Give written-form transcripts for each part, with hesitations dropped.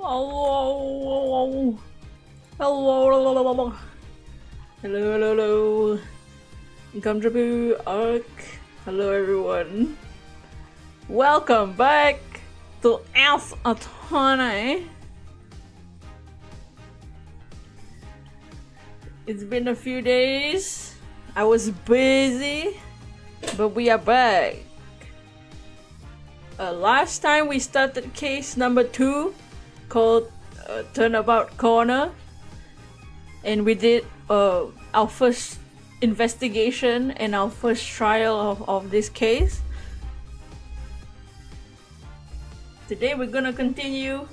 Hello. Hello. Hello. Come to Arc. Hello everyone. Welcome back to Elf Attorney. It's been a few days. I was busy, but we are back. Last time we started case number 2 called Turnabout Corner, and we did our first investigation and our first trial of this case. Today we're gonna continue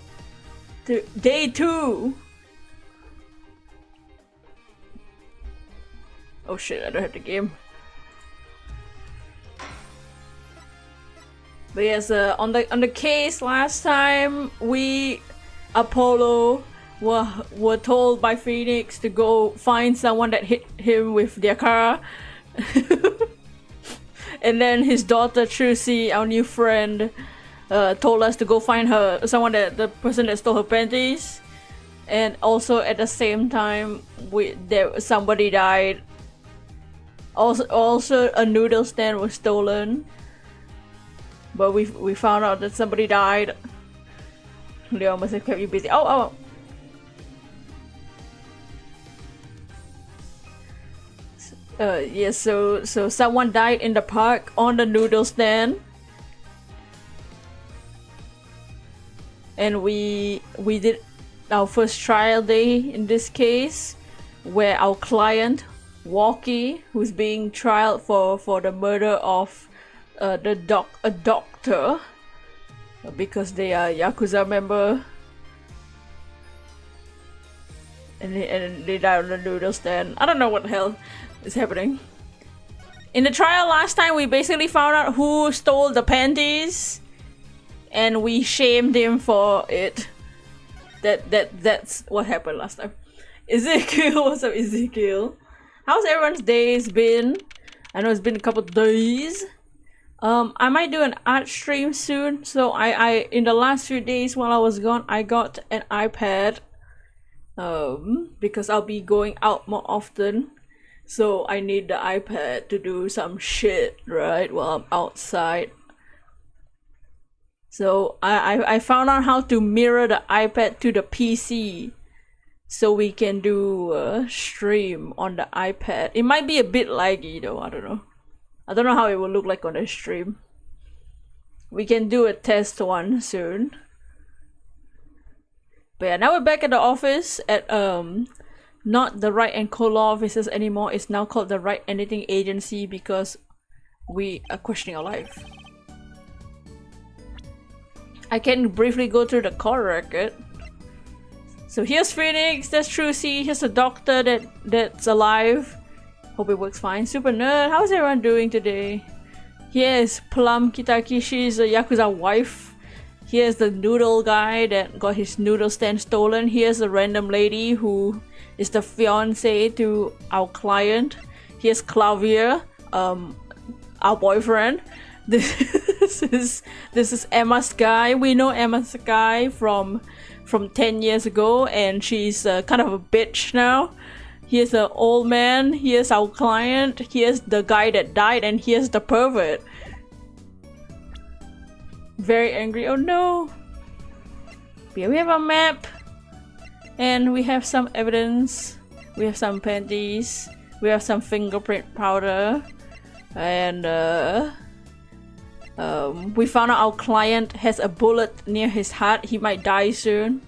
to day 2. Oh shit, I don't have the game. But yes, on the case last time, Apollo were told by Phoenix to go find someone that hit him with their car. And then his daughter Utsukushii, our new friend, told us to go find the person that stole her panties. And also at the same time, somebody died. Also a noodle stand was stolen. But we found out that somebody died. Leo must have kept you busy. Oh! Yes, so someone died in the park on the noodle stand. And we did our first trial day in this case, where our client, Walkie, who's being trialed for the murder of a doctor, because they are Yakuza member, and they died on the noodle stand. I don't know what the hell is happening. In the trial last time, we basically found out who stole the panties, and we shamed him for it. That's what happened last time. Ezekiel, what's up, Ezekiel? How's everyone's days been? I know it's been a couple of days. I might do an art stream soon. So I in the last few days while I was gone, I got an iPad. Because I'll be going out more often. So I need the iPad to do some shit, right, while I'm outside. So I found out how to mirror the iPad to the PC, so we can do a stream on the iPad. It might be a bit laggy though, I don't know. I don't know how it will look like on the stream. We can do a test one soon. But yeah, now we're back at the office at not the Right and Co Law offices anymore. It's now called the Right Anything Agency because we are questioning our life. I can briefly go through the call record. So here's Phoenix, that's Utsukushii, here's a doctor that's alive. Hope it works fine. Super Nerd, how's everyone doing today? Here's Plum Kitaki, she's a Yakuza wife. Here's the noodle guy that got his noodle stand stolen. Here's a random lady who is the fiance to our client. Here's Clavier, our boyfriend. This is Emma Sky. We know Emma Sky from 10 years ago, and she's kind of a bitch now. Here's the old man, here's our client, here's the guy that died, and here's the pervert. Very angry, oh no! Here we have a map, and we have some evidence. We have some panties, we have some fingerprint powder, and we found out our client has a bullet near his heart. He might die soon.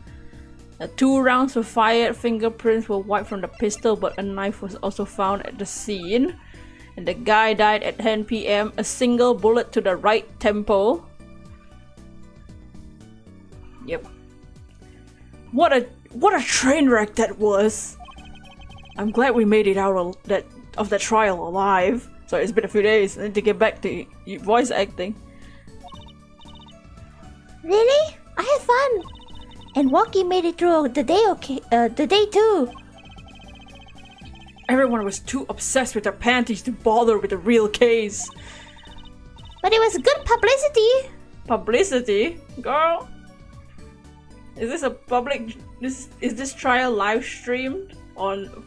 2 rounds were fired, fingerprints were wiped from the pistol, but a knife was also found at the scene. And the guy died at 10 PM, a single bullet to the right temple. Yep. What a train wreck that was! I'm glad we made it out of that trial alive. Sorry, it's been a few days. I need to get back to voice acting. Really? I had fun! And Walkie made it through the day too. Everyone was too obsessed with their panties to bother with the real case. But it was good publicity. Publicity? Girl. Is this a public? Is this trial live streamed on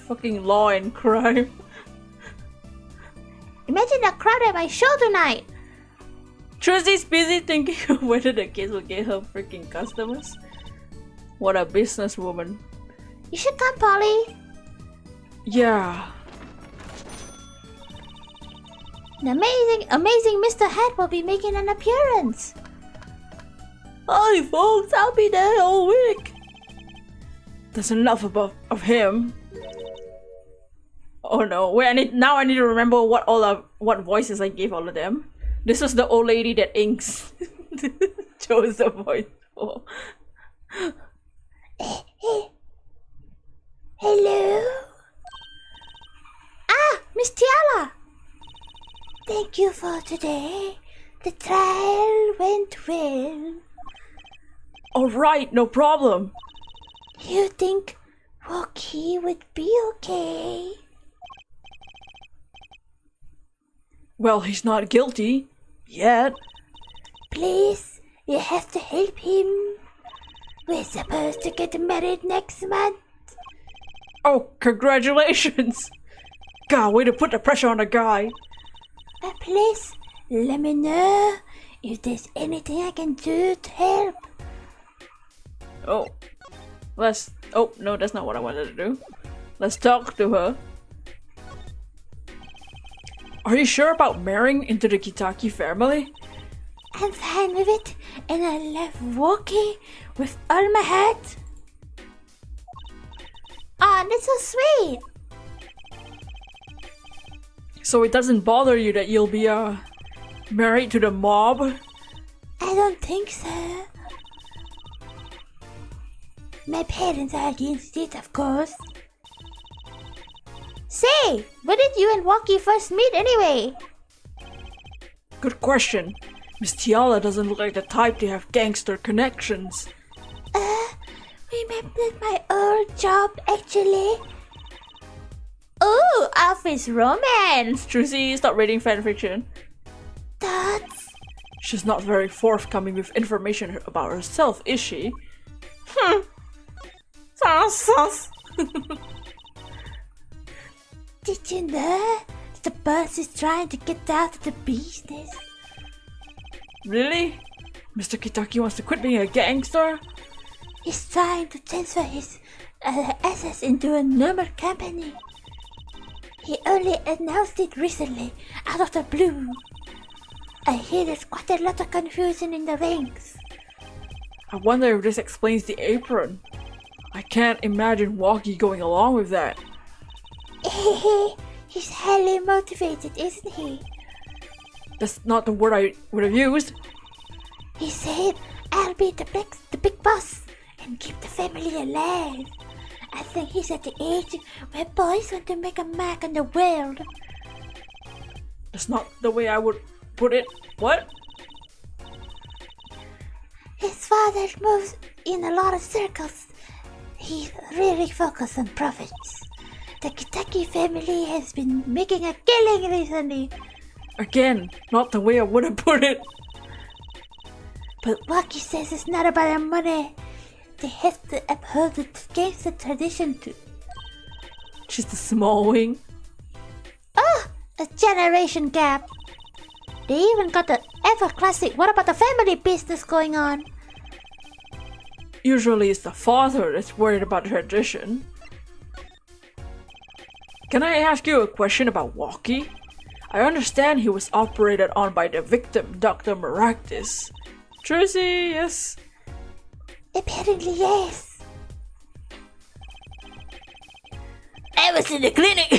fucking Law and Crime? Imagine the crowd at my show tonight. Trussy's busy thinking of whether the kids will get her freaking customers. What a businesswoman. You should come, Polly. Yeah. The amazing Mr. Head will be making an appearance. Hi folks, I'll be there all week. There's enough of him. Oh no, wait, I need to remember what voices I gave all of them. This was the old lady that Inks chose the voice for. Hello? Ah, Miss Tiala! Thank you for today. The trial went well. Alright, no problem. You think Rocky would be okay? Well, he's not guilty. Yet. Please, you have to help him. We're supposed to get married next month. Oh, congratulations! God, way to put the pressure on a guy. Please, let me know if there's anything I can do to help. Oh. Oh, no, that's not what I wanted to do. Let's talk to her. Are you sure about marrying into the Kitaki family? I'm fine with it, and I love Woki with all my heart. Ah, that's so sweet. So it doesn't bother you that you'll be married to the mob? I don't think so. My parents are against it, of course. Say, where did you and Woki first meet anyway? Good question. Miss Tiala doesn't look like the type to have gangster connections. We met at my old job, actually. Ooh, office romance! Trucy, stop reading fanfiction. That's... She's not very forthcoming with information about herself, is she? Sus. Did you know that the boss is trying to get out of the business? Really? Mr. Kitaki wants to quit being a gangster? He's trying to transfer his assets into a normal company. He only announced it recently, out of the blue. I hear there's quite a lot of confusion in the ranks. I wonder if this explains the apron. I can't imagine Woki going along with that. He's highly motivated, isn't he? That's not the word I would have used. He said, I'll be the big boss and keep the family alive. I think he's at the age where boys want to make a mark on the world. That's not the way I would put it. What? His father moves in a lot of circles. He's really focused on profits. The Kitaki family has been making a killing recently. Again, not the way I would have put it. But Woki says it's not about the money. They have to uphold the gangster tradition too. She's the small wing. Ah, a generation gap. They even got the ever classic "What about the family" business going on. Usually it's the father that's worried about tradition. Can I ask you a question about Woki? I understand he was operated on by the victim, Dr. Maractus. Trucy, yes? Apparently, yes. I was in the clinic.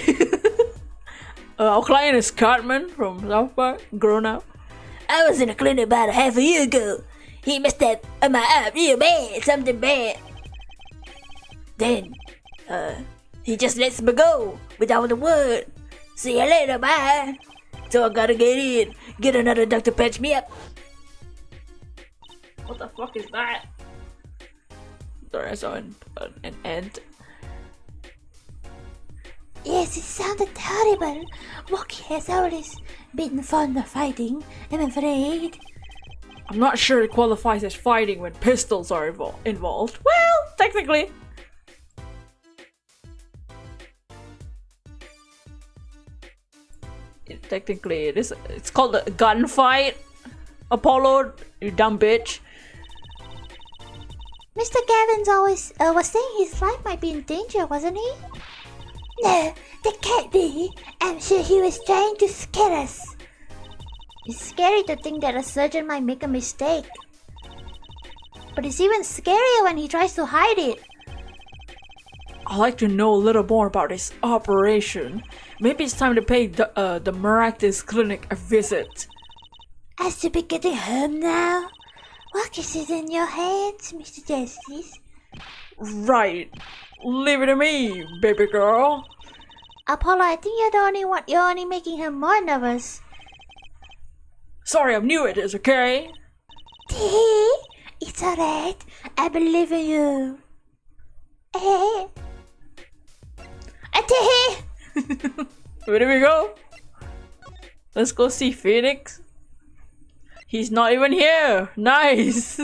Our client is Cartman from South Park, grown up. I was in the clinic about a half a year ago. He messed up my arm real bad, something bad. Then, he just lets me go without a word. See you later, bye. So I gotta get another doctor patch me up. What the fuck is that? Sorry, I saw an ant. Yes, it sounded horrible. Woki has always been fond of fighting, I'm afraid. I'm not sure it qualifies as fighting when pistols are involved. Well, technically. Technically, it is. It's called a gunfight. Apollo, you dumb bitch. Mr. Gavin's always was saying his life might be in danger, wasn't he? No, that can't be. I'm sure he was trying to scare us. It's scary to think that a surgeon might make a mistake. But it's even scarier when he tries to hide it. I'd like to know a little more about his operation. Maybe it's time to pay the Miraculous Clinic a visit. I should be getting home now. What is it in your hands, Mr. Justice? Right. Leave it to me, baby girl. Apollo, I think you're the only one. You're only making her more nervous. Sorry, I'm new at this, okay? Tee, it's alright. I believe in you. Eh? Tee! Where do we go? Let's go see Phoenix. He's not even here. Nice.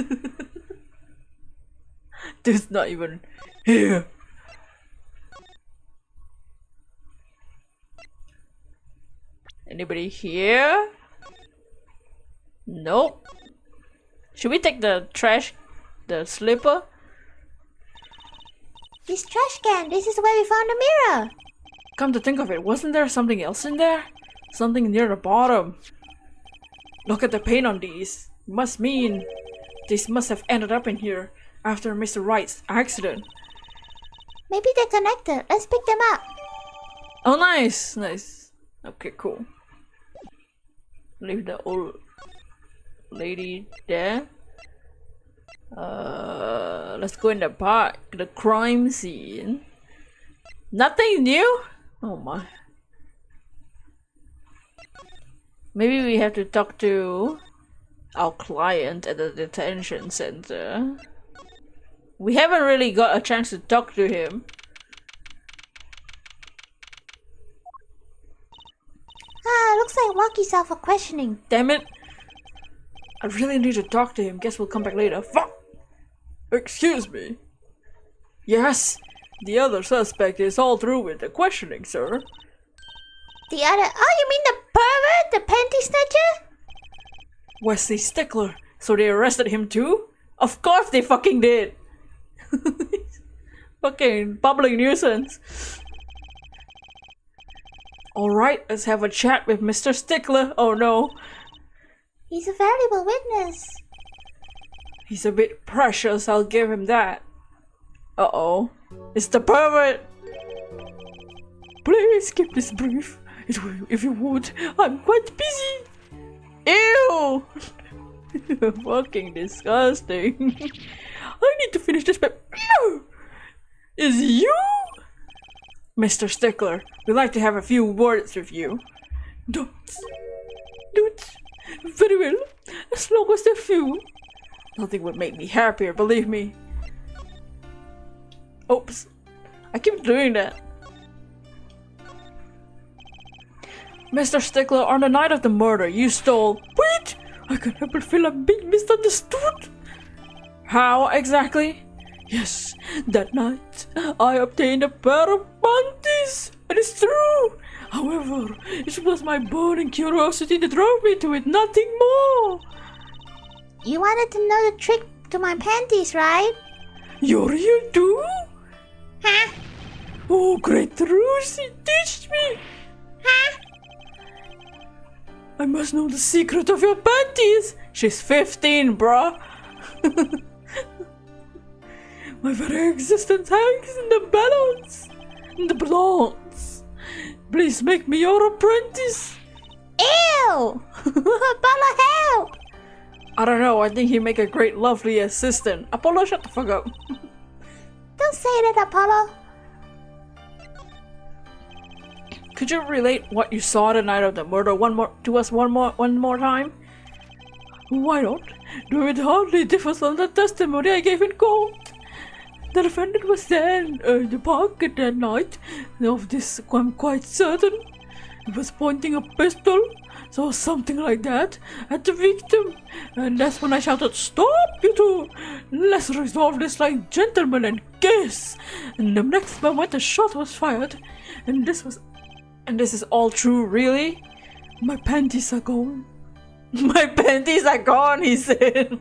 Dude's not even here. Anybody here? Nope. Should we take the trash, the slipper? This trash can. This is where we found the mirror. Come to think of it, wasn't there something else in there? Something near the bottom. Look at the paint on these. Must mean these must have ended up in here after Mr. Wright's accident. Maybe they're connected. Let's pick them up. Oh, nice, nice. Okay, cool. Leave the old lady there. Let's go in the park. The crime scene. Nothing new? Oh my. Maybe we have to talk to our client at the detention center. We haven't really got a chance to talk to him. Looks like Walkie's out for questioning. Damn it. I really need to talk to him. Guess we'll come back later. Fuck! Excuse me. Yes, the other suspect is all through with the questioning, sir. The other... Oh, you mean the pervert? The panty snatcher? Wesley Stickler. So they arrested him too? Of course they fucking did. Fucking public nuisance. Alright, let's have a chat with Mr. Stickler. Oh no. He's a valuable witness. He's a bit precious, I'll give him that. Uh-oh. It's the pervert! Please keep this brief. If you would, I'm quite busy. Ew! Fucking disgusting. I need to finish this but is you? Mr. Stickler, we'd like to have a few words with you. Don't. Very well. As long as they're few. Nothing would make me happier, believe me. Oops. I keep doing that. Mr. Stickler, on the night of the murder, you stole... Wait! I can't help but feel I'm being misunderstood. How exactly? Yes, that night, I obtained a pair of panties. And it's true. However, it was my burning curiosity that drove me to it, nothing more. You wanted to know the trick to my panties, right? You're here too? Huh? Oh, great Rosie, teach me. Huh? I must know the secret of your panties. She's 15, bruh. My very existence hangs in the balance. In the balance. Please make me your apprentice. Ew! Apollo, help! I don't know, I think he'd make a great lovely assistant. Apollo, shut the fuck up. Don't say that, Apollo. Could you relate what you saw the night of the murder to us one more time? Why not? Though it hardly differs from the testimony I gave in court. The defendant was there in the park at that night. Of this I'm quite certain. He was pointing a pistol, so something like that, at the victim. And that's when I shouted, "Stop, you two! Let's resolve this like gentlemen and kiss!" And the next moment a shot was fired. And this is all true, really? My panties are gone. My panties are gone, he said.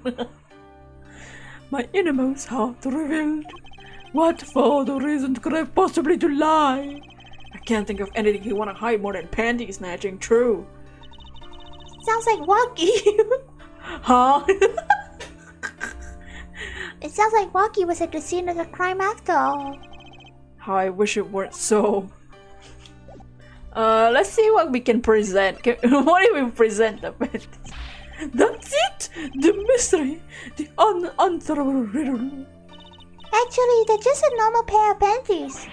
My innermost heart revealed. What further reason could I possibly to lie? I can't think of anything you want to hide more than panty snatching, true. Sounds like Wonky. Huh? It sounds like Wonky was at the scene of the crime after all. How I wish it weren't so. Let's see what we can present. What if we present the panties? That's it! The mystery! The unanswerable riddle! Actually, they're just a normal pair of panties.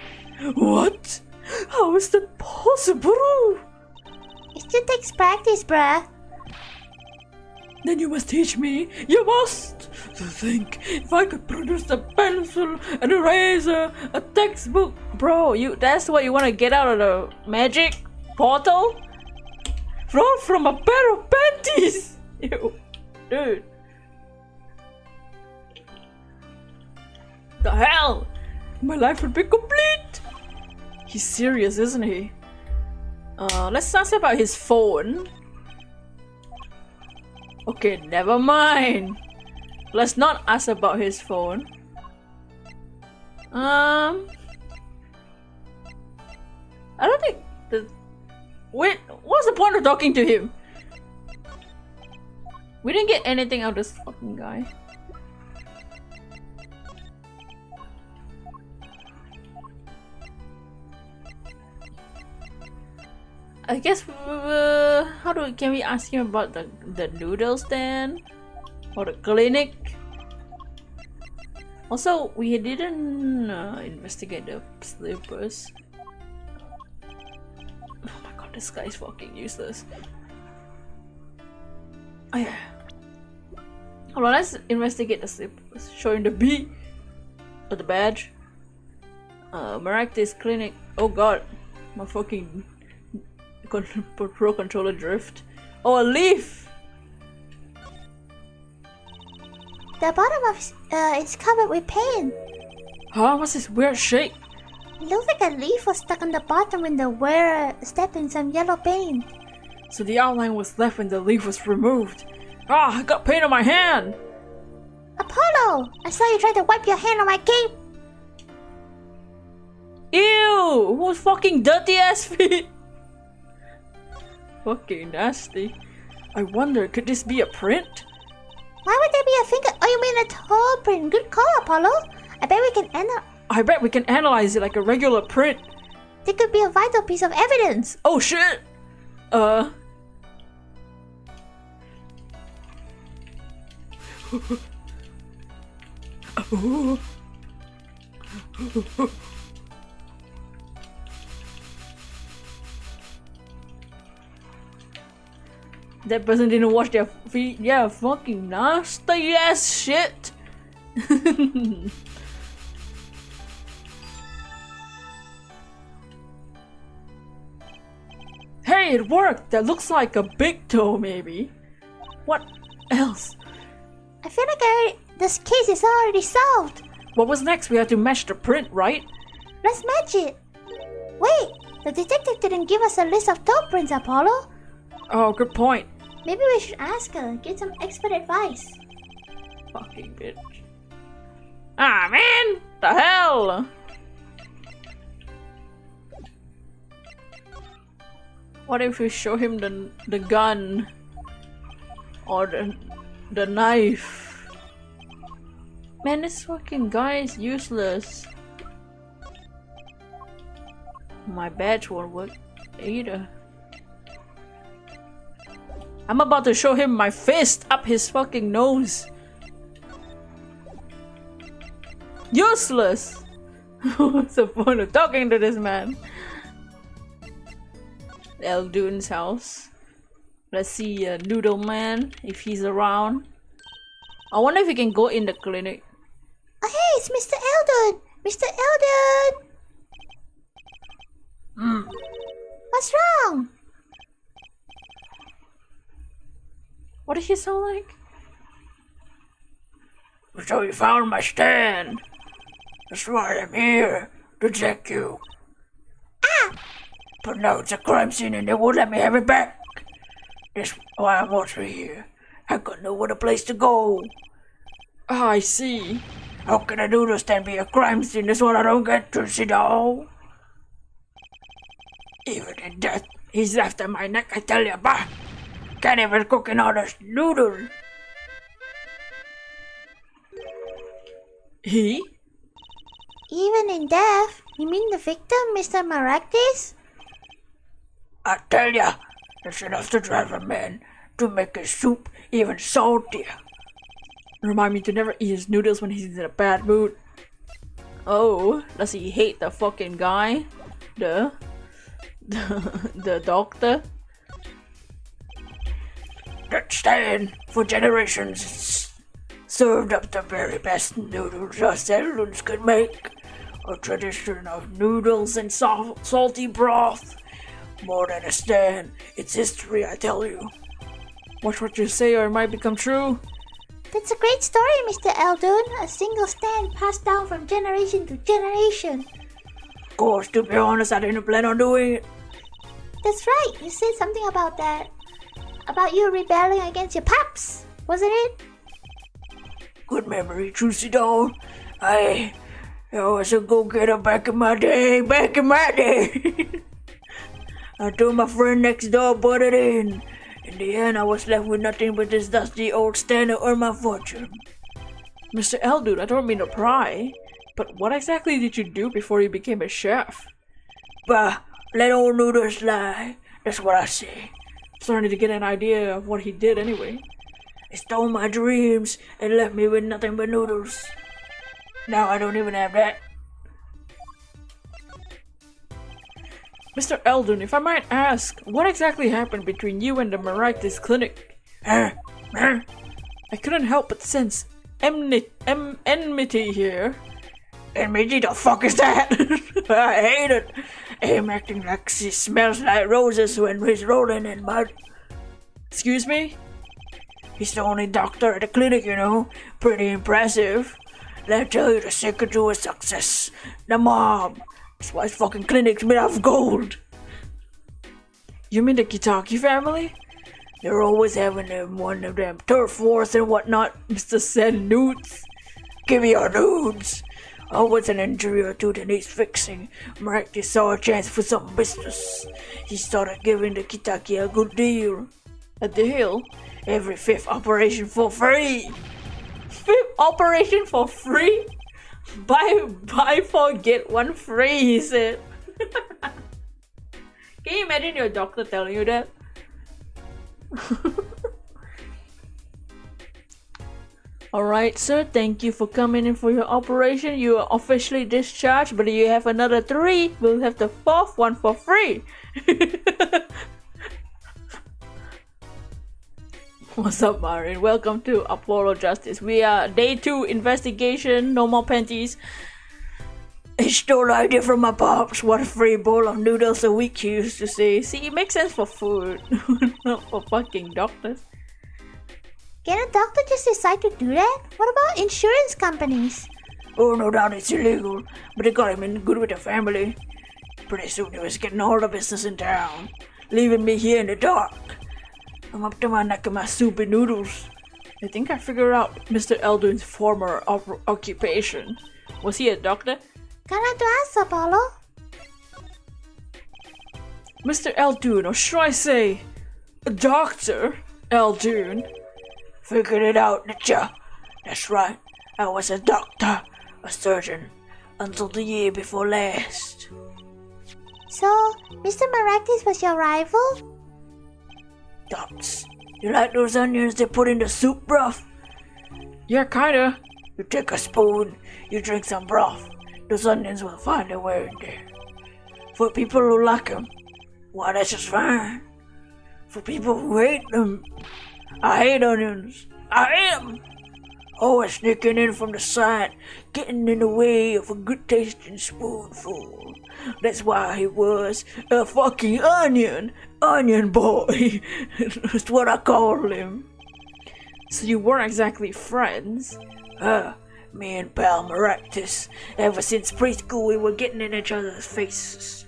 What? How is that possible? It still takes practice, bruh. Then you must teach me. You must! To think, if I could produce a pencil, an eraser, a textbook. Bro, that's what you want to get out of the magic portal? From a pair of panties! Ew. Dude. The hell? My life would be complete! He's serious, isn't he? Let's ask about his phone. Okay, never mind. Let's not ask about his phone. I don't think wait, what's the point of talking to him? We didn't get anything out of this fucking guy. I guess can we ask him about the noodles then? Or the clinic? Also, we didn't investigate the slippers. Oh my god, this guy is fucking useless. Oh yeah. Hold on, let's investigate the slippers. Show him the B. Or the badge. Maractus clinic. Oh god. My fucking pro controller drift. Oh, a leaf! The bottom of is covered with paint. Huh? What's this weird shape? It looks like a leaf was stuck on the bottom when the wearer stepped in some yellow paint. So the outline was left when the leaf was removed. Ah, I got paint on my hand! Apollo! I saw you try to wipe your hand on my cape! Ew! Whose fucking dirty ass feet? Fucking nasty. I wonder, could this be a print? Why would there be a finger? Oh, you mean a toe print? Good call, Apollo. I bet we can analyze it like a regular print. It could be a vital piece of evidence. Oh shit! That person didn't wash their feet. Yeah, fucking nasty ass shit. Hey, it worked. That looks like a big toe, maybe. What else? I feel like this case is already solved. What was next? We had to match the print, right? Let's match it. Wait, the detective didn't give us a list of toe prints, Apollo. Oh, good point. Maybe we should ask her, get some expert advice. Fucking bitch. Ah, man! The hell? What if we show him the gun? Or the knife? Man, this fucking guy is useless. My badge won't work either. I'm about to show him my fist up his fucking nose. Useless! What's the point of talking to this man? Eldune's house. Let's see Noodle Man if he's around. I wonder if he can go in the clinic. Oh hey, it's Mr. Eldon! Mr. Eldon! What's wrong? What did he sound like? So you found my stand. That's why I'm here, to check you. But now it's a crime scene and they won't let me have it back. That's why I'm also here. I got no other place to go. Ah, I see. How can a noodle stand be a crime scene? That's what I don't get to see, though. Even in death, he's after my neck, I tell you, bah! Can't even cook an honest noodle. He? Even in death? You mean the victim, Mr. Maractus? I tell ya, that's enough to drive a man to make his soup even saltier. Remind me to never eat his noodles when he's in a bad mood. Oh, does he hate the fucking guy? The doctor? That stand for generations served up the very best noodles us Elduns could make. A tradition of noodles and salty broth. More than a stand, it's history, I tell you. Watch what you say or it might become true. That's a great story, Mr. Eldun. A single stand passed down from generation to generation. Of course, to be honest, I didn't plan on doing it. That's right, you said something about that. About you rebelling against your paps, wasn't it? Good memory, Trucy doll. I was a go-getter back in my day. I told my friend next door, put it in. In the end, I was left with nothing but this dusty old stand to earn my fortune. Mr. Eldun, I don't mean to pry, but what exactly did you do before you became a chef? Bah, let old noodles lie. That's what I say. Starting to get an idea of what he did anyway. They stole my dreams and left me with nothing but noodles. Now I don't even have that. Mr. Eldun, if I might ask, what exactly happened between you and the Maractus clinic? Huh? I couldn't help but sense enmity here. Enmity, the fuck is that? I hate it. Him acting like he smells like roses when he's rolling in mud. Excuse me? He's the only doctor at the clinic, you know. Pretty impressive. Let me tell you the secret to his success. The mob. That's why his fucking clinic's made out of gold. You mean the Kitaki family? They're always having one of them turf wars and whatnot. Mr. Sen Newts. Give me your nudes. Always an injury or two that needs fixing. Maractus saw a chance for some business. He started giving the Kitaki a good deal. A deal? Every fifth operation for free. Fifth operation for free? Buy 4 get 1 free, he said. Can you imagine your doctor telling you that? Alright, sir, thank you for coming in for your operation. You are officially discharged, but you have another 3. We'll have the 4th one for free. What's up, Marin? Welcome to Apollo Justice. We are day 2 investigation, no more panties. He stole the idea from my pops. What a free bowl of noodles a week, he used to say. See, it makes sense for food, not for fucking doctors. Can a doctor just decide to do that? What about insurance companies? Oh, no doubt it's illegal, but they got him in good with the family. Pretty soon he was getting all the business in town, leaving me here in the dark. I'm up to my neck in my soupy noodles. I think I figured out Mr. Eldun's former occupation. Was he a doctor? Gonna to ask Apollo. Mr. Eldun, or should I say, Dr. Eldun? Figured it out, did ya? That's right, I was a doctor, a surgeon, until the year before last. So, Mr. Maractus was your rival? Docs, you like those onions they put in the soup broth? Yeah, kinda. You take a spoon, you drink some broth, those onions will find their way in there. For people who like them, why that's just fine. For people who hate them, I hate onions. I hate them. Always sneaking in from the side, getting in the way of a good tasting spoonful. That's why he was a fucking onion boy. That's what I call him. So you weren't exactly friends. Me and pal Maractus, ever since preschool we were getting in each other's faces.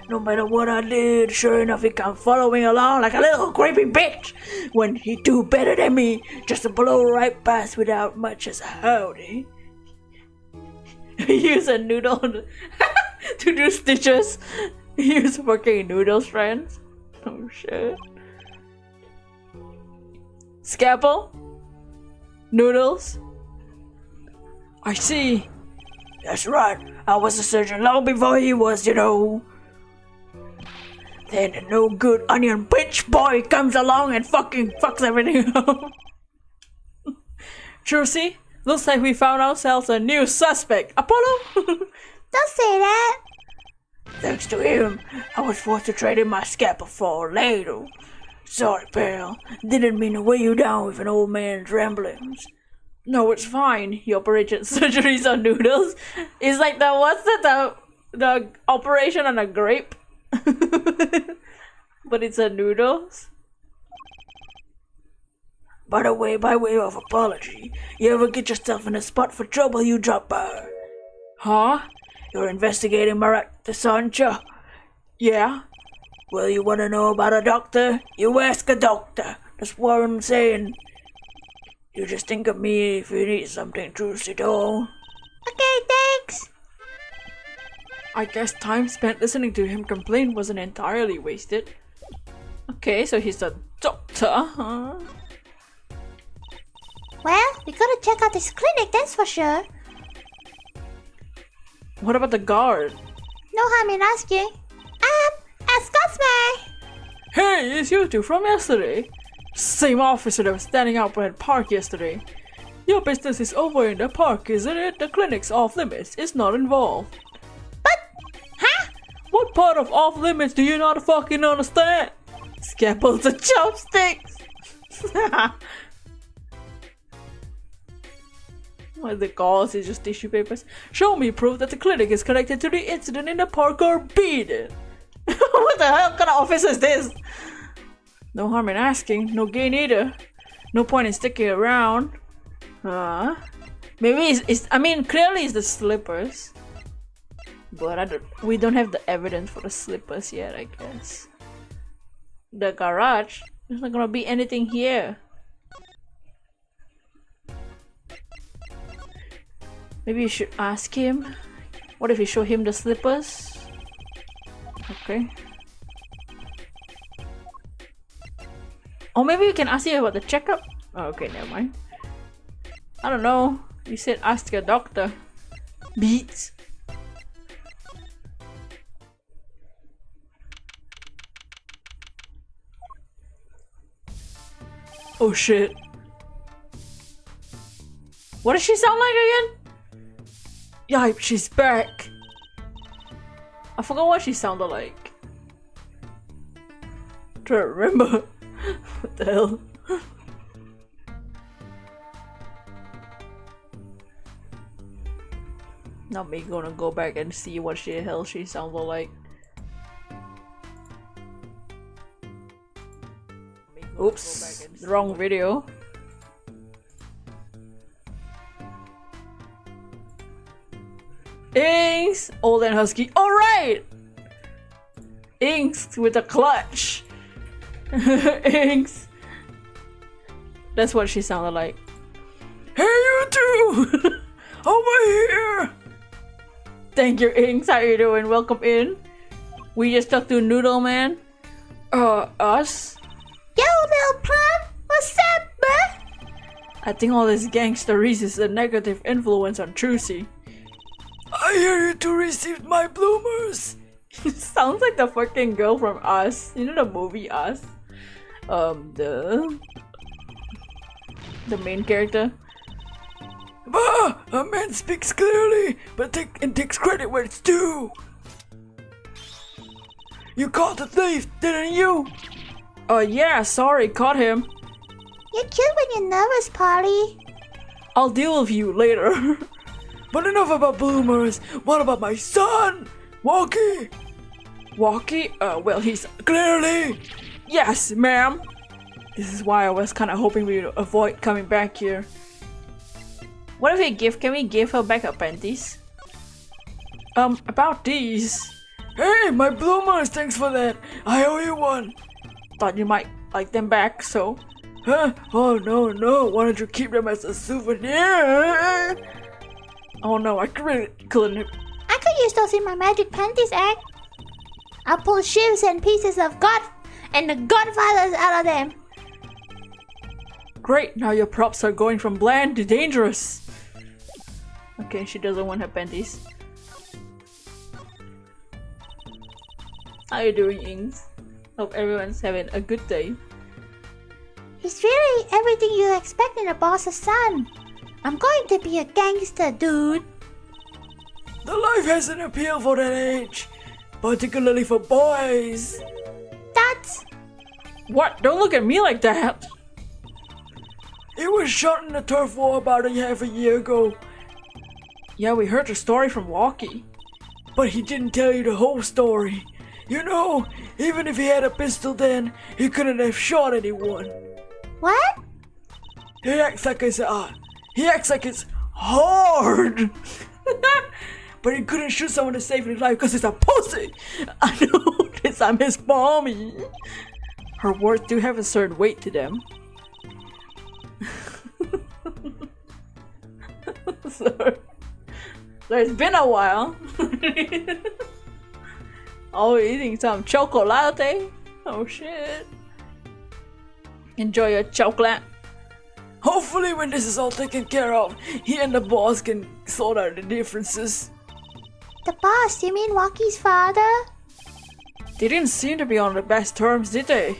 No matter what I did, sure enough he come following along like a little creepy bitch when he do better than me, just to blow right past without much as a howdy. Use a noodle to do stitches. Use fucking noodles, friends. Oh shit. Scalpel? Noodles? I see. That's right. I was a surgeon long before he was, you know. Then a no good onion bitch boy comes along and fucking fucks everything up. Trucy, looks like we found ourselves a new suspect. Apollo? Don't say that. Thanks to him, I was forced to trade in my scalpel for a ladle. Sorry, pal. Didn't mean to weigh you down with an old man's ramblings. No, it's fine. He operated surgeries on noodles. It's like the what's that? The operation on a grape, but it's a noodles. By the way, by way of apology, you ever get yourself in a spot for trouble, you drop by. Huh? You're investigating Maractus, aren't you? Yeah. Well, you wanna know about a doctor? You ask a doctor. That's what I'm saying. You just think of me if you need something, Trucy doll. Okay, thanks. I guess time spent listening to him complain wasn't entirely wasted. Okay, so he's a doctor, huh? Well, we gotta check out this clinic, that's for sure. What about the guard? No harm in asking. Excuse me. Hey, it's you two from yesterday. Same officer that was standing out by the park yesterday. Your business is over in the park, isn't it? The clinic's off limits. It's not involved. But, huh? What part of off limits do you not fucking understand? Scalpels and chopsticks. What the cause is just tissue papers. Show me proof that the clinic is connected to the incident in the park or beat it. What the hell kind of office is this? No harm in asking, no gain either. No point in sticking around. Maybe it's I mean, clearly it's the slippers. But we don't have the evidence for the slippers yet, I guess. The garage, there's not gonna be anything here. Maybe you should ask him. What if we show him the slippers? Okay. Or maybe we can ask him about the checkup. Oh, okay, never mind. I don't know. You said ask a doctor. Beats. Oh shit. What does she sound like again? Yipe, she's back. I forgot what she sounded like. Try to remember. What the hell? Not me gonna go back and see what the hell she sounded like. Oops, wrong video. Inks! Old and husky. Alright! Inks with a clutch. Inks. That's what she sounded like. Hey, you two! Over here! Thank you, Inks. How you doing? Welcome in. We just talked to Noodle Man. Us? Yo, little plum, what's up, bruh? I think all this gangsteries is a negative influence on Trucy. I hear you two received my bloomers. Sounds like the fucking girl from Us. You know the movie Us? The main character. Bah! A man speaks clearly, but takes credit where it's due. You caught the thief, didn't you? Yeah, sorry, caught him. You're cute when you're nervous, Polly. I'll deal with you later. But enough about bloomers. What about my son? Walkie? Walkie? Well, he's clearly. Yes, ma'am. This is why I was kind of hoping we would avoid coming back here. What if can we give her back her panties? About these. Hey, my bloomers, thanks for that. I owe you one. Thought you might like them back, so. Huh? Oh no, why don't you keep them as a souvenir? Oh no, I couldn't. I could use those in my magic panties act. I'll pull shivs and pieces of God and the Godfathers out of them. Great, now your props are going from bland to dangerous. Okay, she doesn't want her panties. How you doing, Ings? Hope everyone's having a good day. He's really everything you expect in a boss's son. I'm going to be a gangster, dude. The life has an appeal for that age, particularly for boys. That's... What? Don't look at me like that. He was shot in a turf war about half a year ago. Yeah, we heard the story from Walkie. But he didn't tell you the whole story. You know, even if he had a pistol then, he couldn't have shot anyone. What? He acts like it's hard. But he couldn't shoot someone to save his life because he's a pussy. I know this, I'm his mommy. Her words do have a certain weight to them. So it's been a while. Oh, eating some chocolate. Oh shit. Enjoy your chocolate. Hopefully when this is all taken care of, he and the boss can sort out the differences. The boss? You mean Walkie's father? They didn't seem to be on the best terms, did they?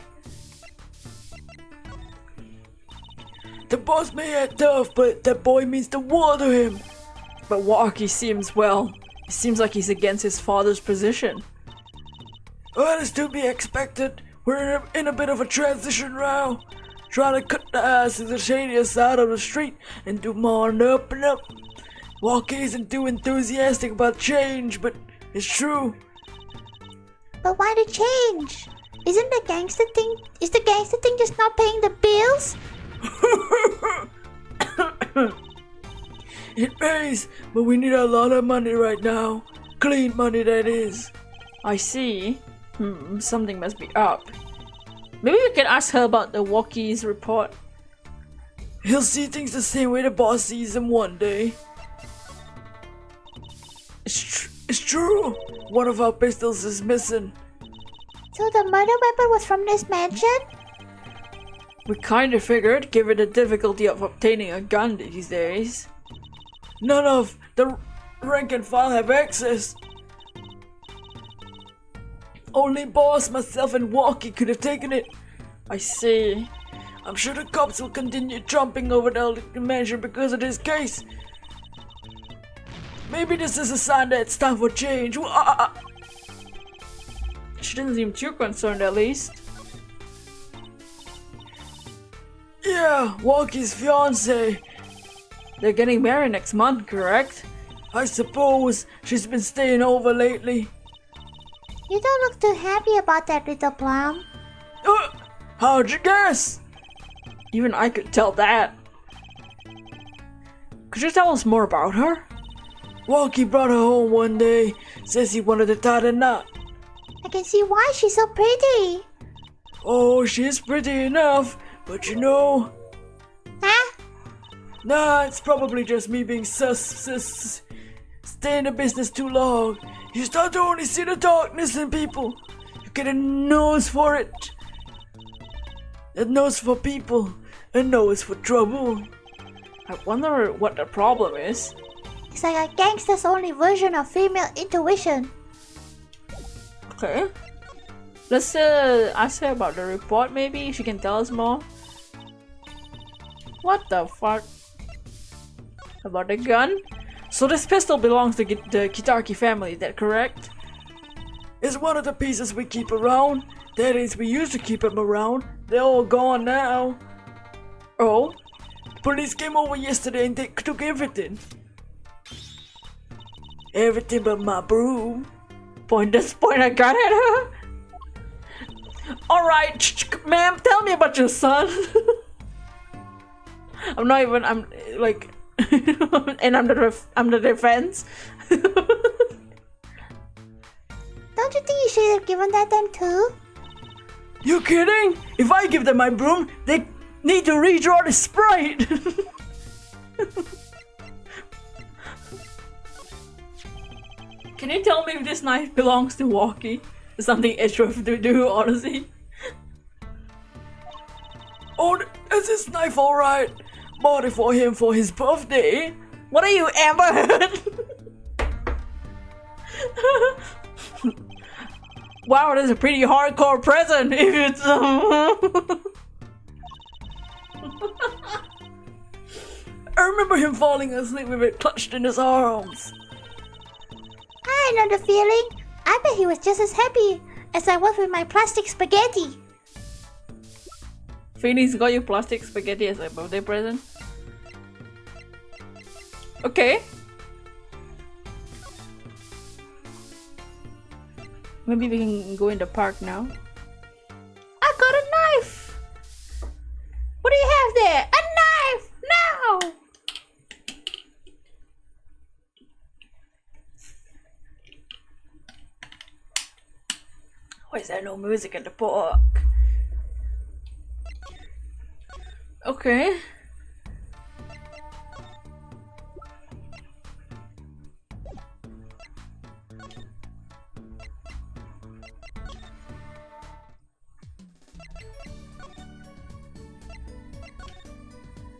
The boss may act tough, but that boy means the world to him. But Walkie seems, well, it seems like he's against his father's position. Well, it's to be expected. We're in a bit of a transition now. Trying to cut the ass to the shadier side of the street and do more and up and up. Walkie isn't too enthusiastic about change, but it's true. But why the change? Isn't the gangster thing... Is the gangster thing just not paying the bills? It pays, but we need a lot of money right now. Clean money, that is. I see. Something must be up. Maybe we can ask her about the Walkie's report. He'll see things the same way the boss sees them one day. It's true. One of our pistols is missing. So the murder weapon was from this mansion? We kinda figured, given the difficulty of obtaining a gun these days. None of the rank and file have access. Only boss, myself, and Walkie could have taken it. I see. I'm sure the cops will continue jumping over the mansion because of this case. Maybe this is a sign that it's time for change. She doesn't seem too concerned, at least. Yeah, Walkie's fiance. They're getting married next month, correct? I suppose. She's been staying over lately. You don't look too happy about that, little plum. How'd you guess? Even I could tell that. Could you tell us more about her? Walkie brought her home one day. Says he wanted to tie the knot. I can see why she's so pretty. Oh, she's pretty enough. But you know... Huh? Nah, it's probably just me being sus. Stay in the business too long. You start to only see the darkness in people. You get a nose for it. A nose for people. A nose for trouble. I wonder what the problem is. It's like a gangster's only version of female intuition. Okay. Let's ask her about the report maybe. She can tell us more. What the fuck? About the gun? So this pistol belongs to the Kitaki family, is that correct? It's one of the pieces we keep around. That is, we used to keep them around. They're all gone now. Oh? Police came over yesterday and they took everything. Everything but my broom. Point a gun at her? Alright, ma'am, tell me about your son. I'm not even, I'm like, and I'm the defense. Don't you think you should have given that them too? You kidding? If I give them my broom, they need to redraw the sprite. Can you tell me if this knife belongs to Walkie? It's something extra to do, honestly. Oh, is this knife alright? Bought it for him for his birthday. What are you, Amber Heard? Wow, that's a pretty hardcore present if it's I remember him falling asleep with it clutched in his arms. I know the feeling. I bet he was just as happy as I was with my plastic spaghetti. Phoenix got you plastic spaghetti as a birthday present? Okay. Maybe we can go in the park now. I got a knife! What do you have there? A knife! No! Why is there no music in the park? Okay.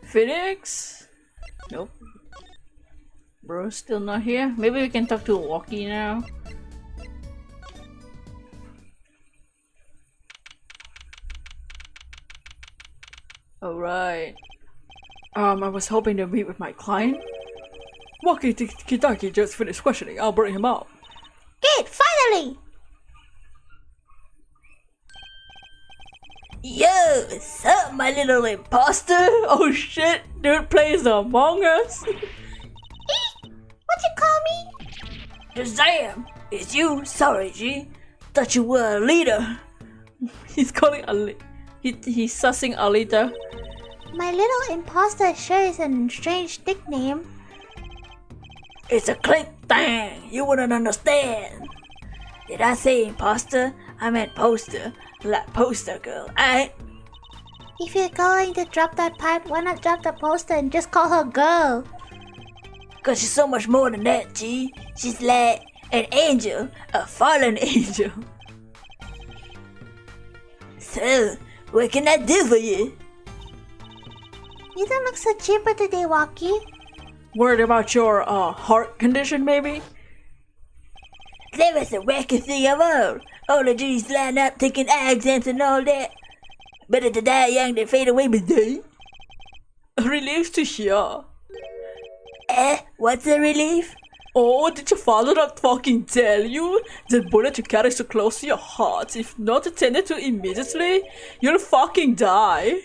Phoenix? Nope. Bro's still not here. Maybe we can talk to Walkie now. Alright. I was hoping to meet with my client. Walkie Kitaki just finished questioning. I'll bring him out. Good, finally! Yo, what's up, my little imposter? Oh shit, dude plays Among Us. What you call me? Shazam! It's you? Sorry, G. Thought you were a leader. He's calling he's sussing Alita. My little imposter sure is a strange nickname. It's a click thing. You wouldn't understand. Did I say imposter? I meant poster. Like poster girl, aight? If you're going to drop that part, why not drop the poster and just call her girl? Cause she's so much more than that, G. She's like an angel, a fallen angel. So, what can I do for you? You don't look so chipper today, Walkie. Worried about your heart condition, maybe? That was the wackest thing of all the G's line up taking accents and all that. Better to die young than fade away with day. Relief to hear. What's a relief? Oh, did your father not fucking tell you? That bullet you carry so close to your heart, if not attended to immediately, you'll fucking die.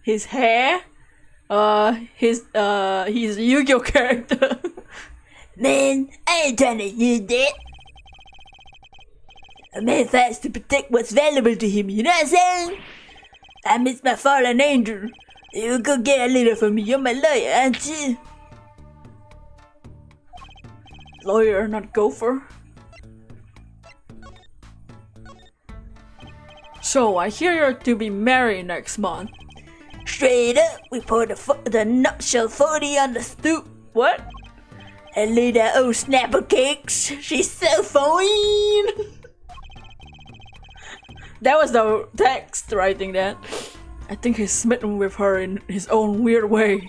His hair? He's a Yu-Gi-Oh character. Man, I ain't trying to use that. A man fights to protect what's valuable to him, you know what I'm saying? I miss my fallen angel. You go get a letter for me, you're my lawyer, aren't you? Lawyer, not gopher. So, I hear you're to be married next month. Straight up, we poured the nutshell 40 on the stoop. What? And laid that old snapper cakes. She's so fine. That was the text writing that. I think he's smitten with her in his own weird way.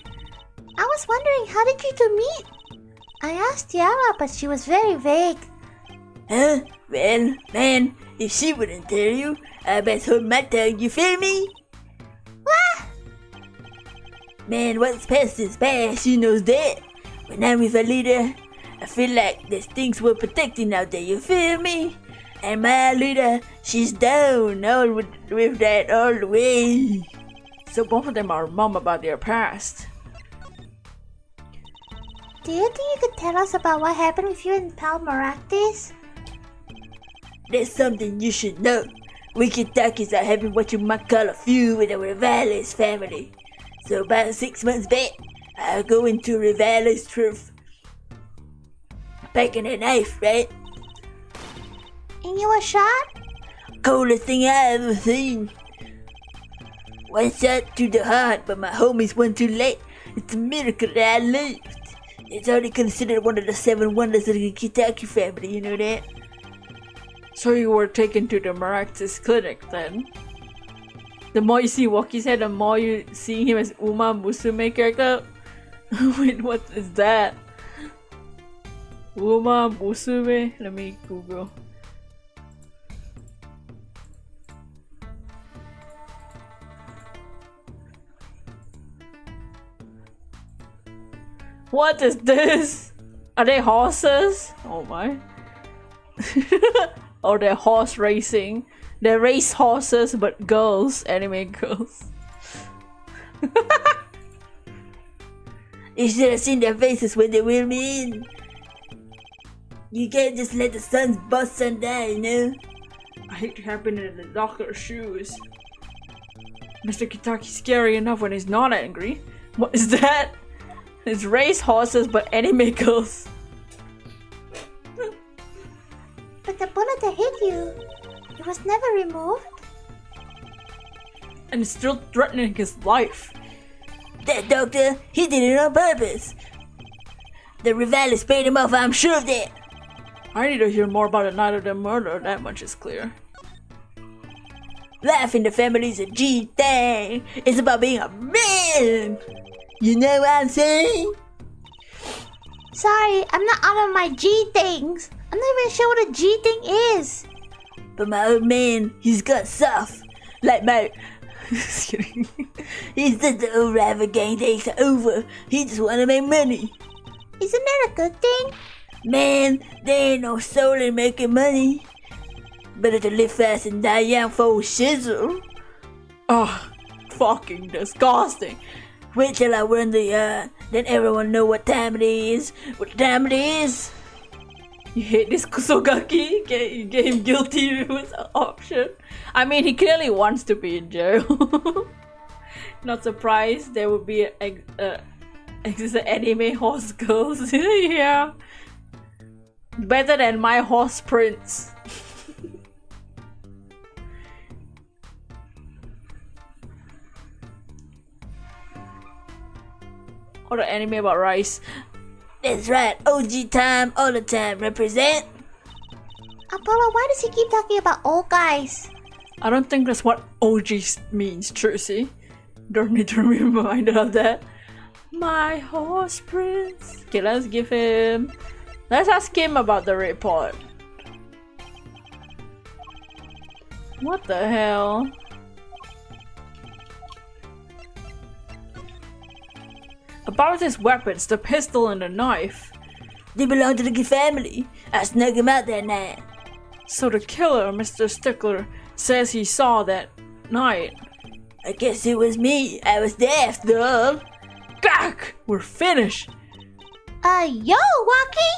I was wondering, how did you two meet? I asked Tiara, but she was very vague. Huh? Well, man, if she wouldn't tell you, I best hold my tongue, you feel me? What? Man, what's past is past, she knows that. When I'm with a leader, I feel like there's things we're protecting out there, you feel me? And my leader, she's down all with that all the way. So both of them are mum about their past. Do you think you could tell us about what happened with you and Pal Maractus? There's something you should know. We Kentuckies are having what you might call a feud with the Rivales family. So about 6 months back, I go into Rivales' turf, packing a knife, right? And you were shot? Coolest thing I ever seen. One shot to the heart, but my homies went too late. It's a miracle that I lived. It's already considered one of the 7 wonders of the Kentucky family, you know that? So you were taken to the Maractus clinic then? The more you see Walkie's head, the more you see him as Uma Musume character. Wait, what is that? Uma Musume? Let me Google. What is this? Are they horses? Oh my. Or they're horse racing. They race horses but girls, anime girls. You should have seen their faces when they wheeled me in. You can't just let the sun's bust sun down, you know? I hate to happen in the doctor's shoes. Mr. Kitaki's scary enough when he's not angry. What is that? It's race horses but anime girls. But the bullet that hit you, it was never removed. And it's still threatening his life. That doctor, he did it on purpose. The Rivales paid him off, I'm sure of that. I need to hear more about the night of the murder, that much is clear. Life in the family's a G thing. It's about being a man. You know what I'm saying? Sorry, I'm not out of my G things. I'm not even sure what a G thing is. But my old man, he's got soft. Like my... Just kidding. He's just the old rival gang days are over. He just wanna make money. Isn't that a good thing? Man, there ain't no soul in making money. Better to live fast and die young for shizzle. Oh, fucking disgusting. Wait till I run the yard, then everyone know what time it is. What time it is? You hate this Kusogaki? You get him guilty with an option. I mean, he clearly wants to be in jail. Not surprised there would be an anime horse girls. Yeah. Better than my horse prince. Or the anime about rice. That's right, OG time, all the time, represent. Apollo, why does he keep talking about old guys? I don't think that's what OG means, Trucy. Don't need to be reminded of that. My horse prince. Okay, let's ask him about the report. What the hell? About his weapons, the pistol and the knife. They belong to the family. I snuck him out that night. So the killer, Mr. Stickler, says he saw that night. I guess it was me. I was there after all. Gak! We're finished! Yo, Waki!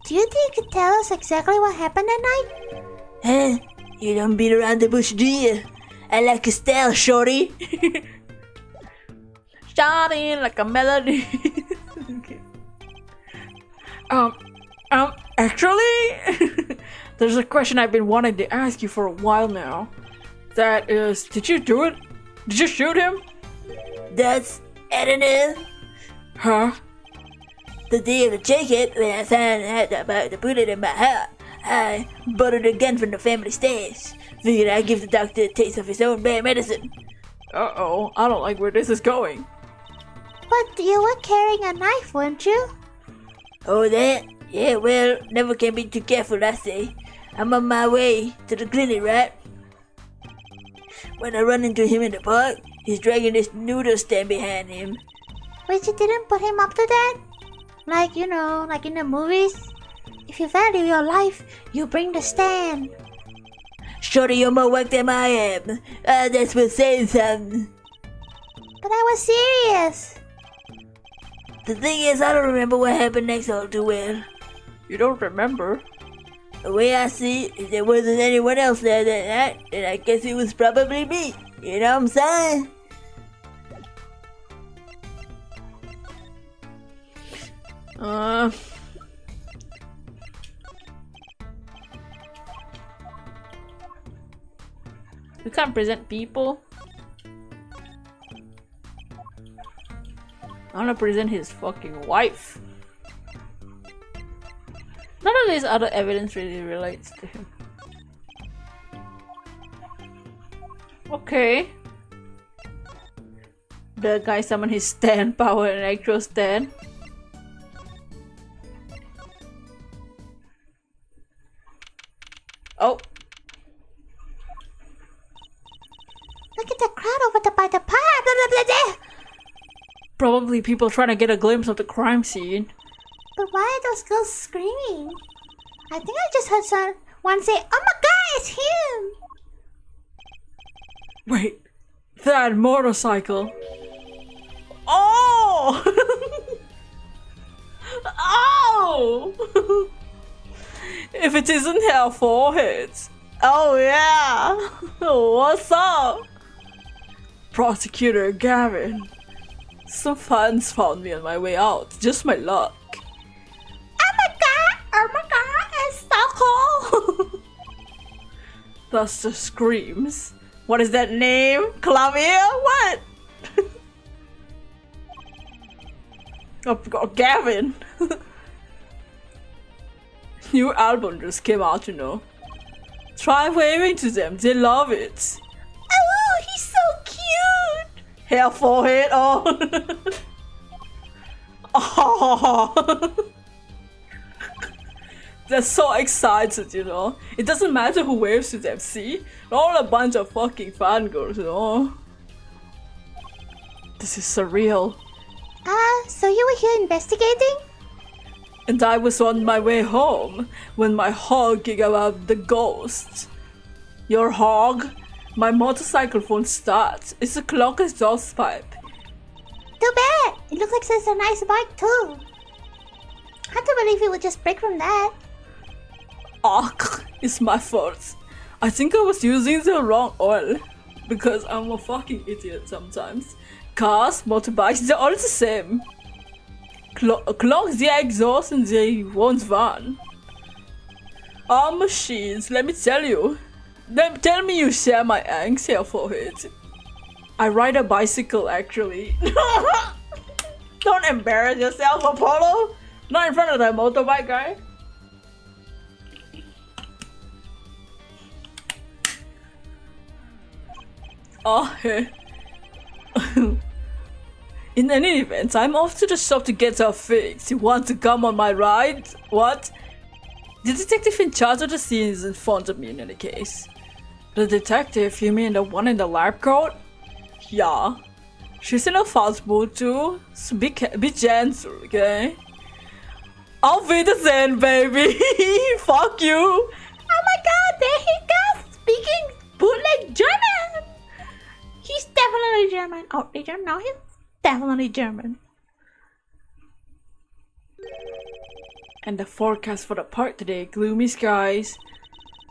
Do you think you could tell us exactly what happened that night? Huh? You don't beat around the bush, do you? I like your style, shorty. Shouting like a melody. Okay. Actually, there's a question I've been wanting to ask you for a while now. That is, did you do it? Did you shoot him? That's, I don't know. Huh? The day of the check-it, when I found out about the bullet in my heart, I borrowed a gun from the family stash. Figured I'd give the doctor a taste of his own bad medicine. Uh-oh, I don't like where this is going. But you were carrying a knife, weren't you? Oh, that? Yeah, well, never can be too careful, I say. I'm on my way to the clinic, right? When I run into him in the park, he's dragging this noodle stand behind him. Wait, you didn't put him up to that? Like, you know, like in the movies? If you value your life, you bring the stand. Shorty, you're more work than I am. That's for saying something. But I was serious. The thing is, I don't remember what happened next all too well. You don't remember? The way I see it, if there wasn't anyone else there that night, then I guess it was probably me. You know what I'm saying? We can't present people. I wanna present his fucking wife. None of this other evidence really relates to him. Okay. The guy summoned his stand power and actual stand. Oh. Look at the crowd over there by the pub. Blah, blah, blah, blah. Probably people trying to get a glimpse of the crime scene. But why are those girls screaming? I think I just heard someone say, "Oh my god, it's him!" Wait, that motorcycle. Oh! Oh! If it isn't her forehead. Oh yeah! What's up? Prosecutor Gavin. Some fans found me on my way out. Just my luck. Oh my god, it's Stockholm! That's the screams. What is that name? Clavier? What? Oh, Gavin. New album just came out, you know. Try waving to them, they love it. Oh, he's so cute! Hair, forehead, oh. Oh. They're so excited, you know. It doesn't matter who waves to them, see? They're all a bunch of fucking fangirls, you know. This is surreal. So you were here investigating? And I was on my way home when my hog gig about the ghost. Your hog? My motorcycle won't start. It's a clock exhaust pipe. Too bad! It looks like it's a nice bike too. Hard to believe it would just break from that. Ugh, it's my fault. I think I was using the wrong oil. Because I'm a fucking idiot sometimes. Cars, motorbikes, they're all the same. Clocks, the exhaust and they won't run. Our machines, let me tell you. Tell me you share my angst here for it. I ride a bicycle actually. Don't embarrass yourself, Apollo. Not in front of that motorbike guy. Oh, hey. In any event, I'm off to the shop to get her fixed. You want to come on my ride? What? The detective in charge of the scene is in front of me in any case. The detective? You mean the one in the lab coat? Yeah. She's in a fast mood too, so be gentle, okay? Auf Wiedersehen, baby! Fuck you! Oh my god, there he goes! Speaking bootleg German! He's definitely German. Oh, did you know he's definitely German. And the forecast for the park today, gloomy skies.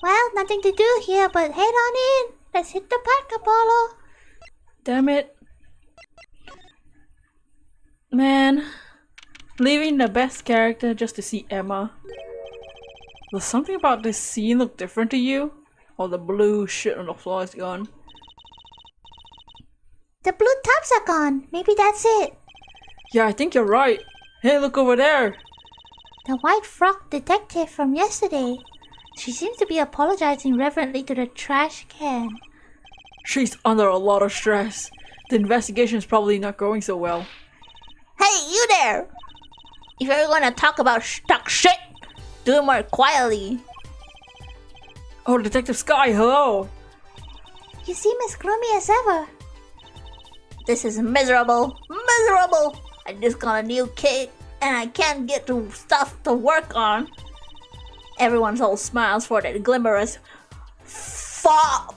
Well, nothing to do here but head on in. Let's hit the park, Apollo. Damn it. Man. Leaving the best character just to see Emma. Does something about this scene look different to you? Or the blue shit on the floor is gone? The blue tops are gone. Maybe that's it. Yeah, I think you're right. Hey, look over there. The white frock detective from yesterday. She seems to be apologizing reverently to the trash can. She's under a lot of stress. The investigation is probably not going so well. Hey, you there! If you're gonna talk about stuck shit, do it more quietly. Oh, Detective Sky, hello! You seem as gloomy as ever. This is miserable. Miserable! I just got a new kid and I can't get to stuff to work on. Everyone's all smiles for that glimmerous fop.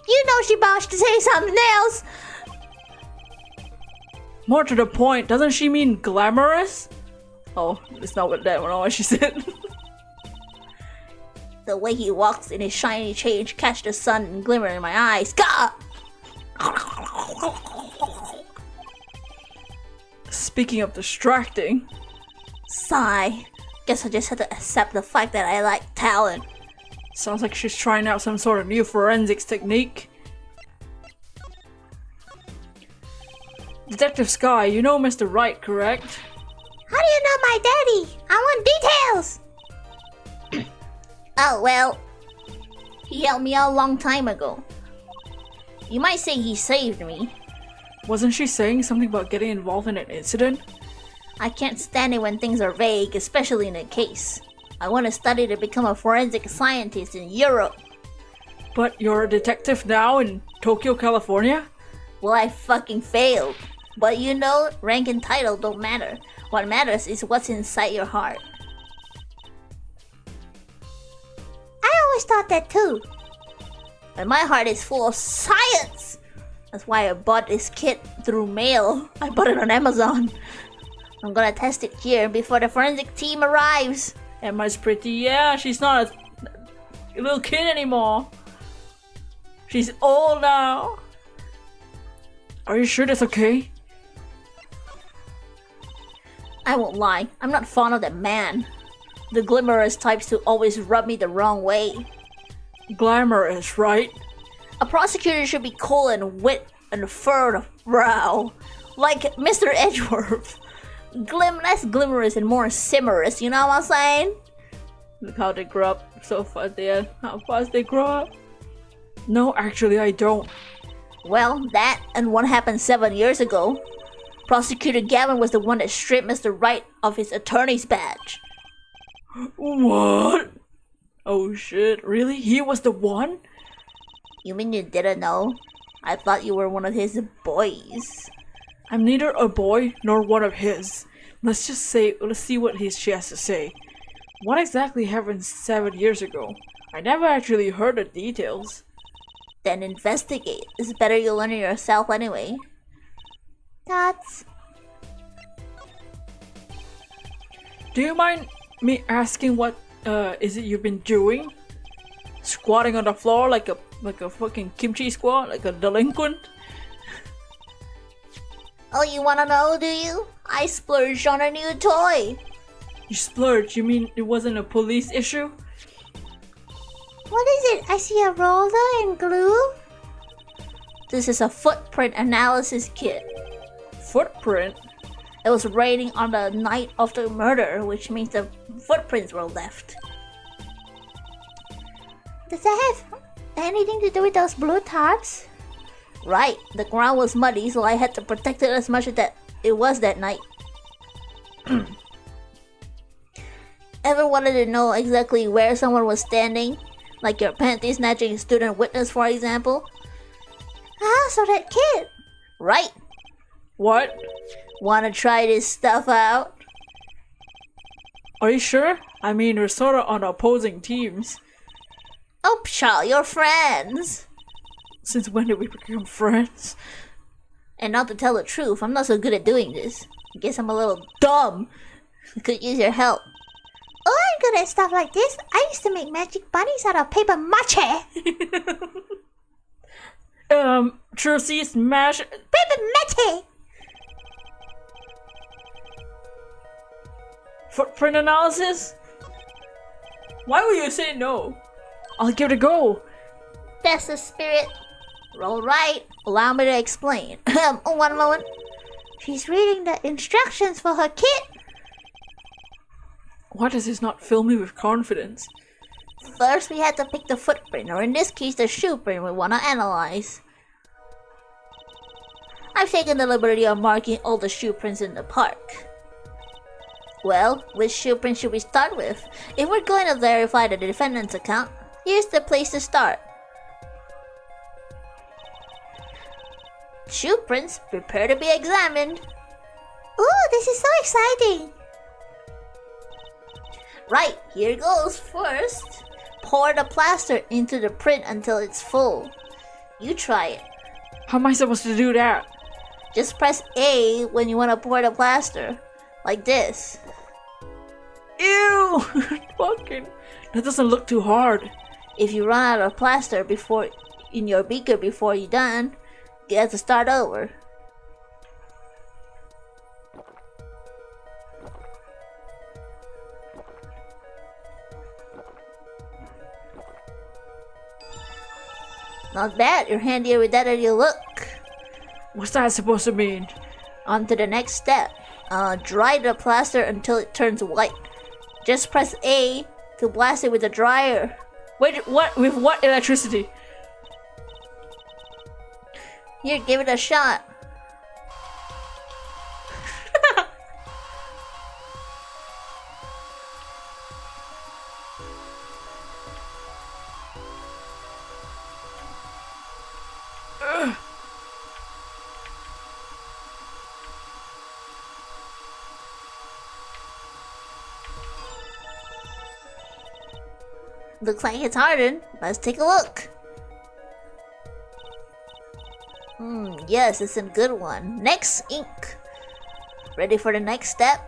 You know she about to say something else. More to the point, doesn't she mean glamorous? Oh, it's not what she said. The way he walks in his shiny change catch the sun and glimmer in my eyes. Gah! Speaking of distracting, Sigh. Guess I just had to accept the fact that I like talent. sounds like she's trying out some sort of new forensics technique. Detective Sky, you know Mr. Wright, correct? How do you know my daddy? I want details! Oh, well. He helped me out a long time ago. You might say he saved me. Wasn't she saying something about getting involved in an incident? I can't stand it when things are vague, especially in a case. I want to study to become a forensic scientist in Europe. But you're a detective now in Tokyo, California? Well, I fucking failed. But you know, rank and title don't matter. What matters is what's inside your heart. I always thought that too. And my heart is full of science. That's why I bought this kit through mail. I bought it on Amazon. I'm gonna test it here before the forensic team arrives. Emma's pretty, yeah, she's not a little kid anymore. She's old now. Are you sure that's okay? I won't lie, I'm not fond of that man. The glamorous types to always rub me the wrong way. Glamorous, right? A prosecutor should be cool and wit and furrowed brow, like Mr. Edgeworth. Less glimmerous and more simmerous, you know what I'm saying? Look how they grow up so fast there. How fast they grow up. No, actually I don't. Well, that and what happened 7 years ago. Prosecutor Gavin was the one that stripped Mr. Wright of his attorney's badge. What? Oh shit, really? He was the one? You mean you didn't know? I thought you were one of his boys. I'm neither a boy nor one of his. Let's see what she has to say. What exactly happened 7 years ago? I never actually heard the details. Then investigate. It's better you learn it yourself anyway. That's... Do you mind me asking what is it you've been doing? Squatting on the floor like a fucking kimchi squat, like a delinquent? Oh, you wanna know, do you? I splurged on a new toy. You splurged? You mean it wasn't a police issue? What is it? I see a roller and glue. This is a footprint analysis kit. Footprint? It was raining on the night of the murder, which means the footprints were left. Does that have anything to do with those blue tarps? Right, the ground was muddy, so I had to protect it as much as it was that night. Ever wanted to know exactly where someone was standing? Like your panty snatching student witness, for example? Ah, so that kid! Right! What? Wanna try this stuff out? Are you sure? I mean, we're sort of on opposing teams. Oh, pshaw, you're friends! Since when did we become friends? And not to tell the truth, I'm not so good at doing this. I guess I'm a little dumb. Could use your help. Oh, I'm good at stuff like this. I used to make magic bunnies out of paper mache. Trucy, smash... Paper mache! Footprint analysis? Why would you say no? I'll give it a go. That's the spirit. All right, allow me to explain. 1 moment. She's reading the instructions for her kit. Why does this not fill me with confidence? First, we had to pick the footprint, or in this case, the shoe print we want to analyze. I've taken the liberty of marking all the shoe prints in the park. Well, which shoe print should we start with? If we're going to verify the defendant's account, here's the place to start. Shoe prints, prepare to be examined. Ooh, this is so exciting! Right, here goes. First, pour the plaster into the print until it's full. You try it. How am I supposed to do that? Just press A when you want to pour the plaster. Like this. Ew! Fucking. That doesn't look too hard. If you run out of plaster in your beaker before you're done, you have to start over. Not bad, you're handier with that than you look. What's that supposed to mean? On to the next step. Dry the plaster until it turns white. Just press A to blast it with the dryer. Wait, what? With what electricity? Here, give it a shot. Looks like it's hardened. Let's take a look. Yes, it's a good one. Next, ink. Ready for the next step?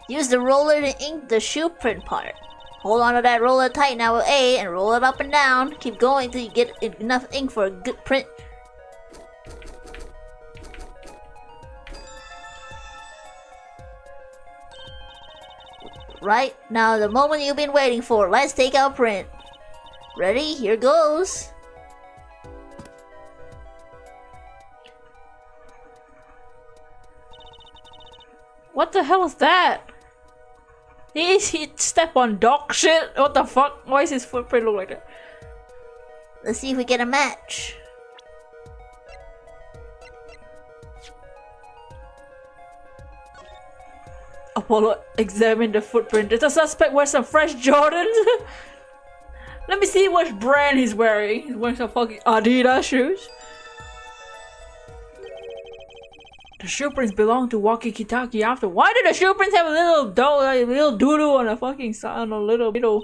Use the roller to ink the shoe print part. Hold on to that roller tight now with A and roll it up and down. Keep going till you get enough ink for a good print. Right, now the moment you've been waiting for. Let's take our print. Ready? Here goes. What the hell is that? He step on dog shit? What the fuck? Why does his footprint look like that? Let's see if we get a match. Apollo examined the footprint. Did the suspect wear some fresh Jordans? Let me see which brand he's wearing. He's wearing some fucking Adidas shoes. The shoe prints belong to Waki Kitaki after. Why did the shoe prints have a little doodle on a fucking on a little?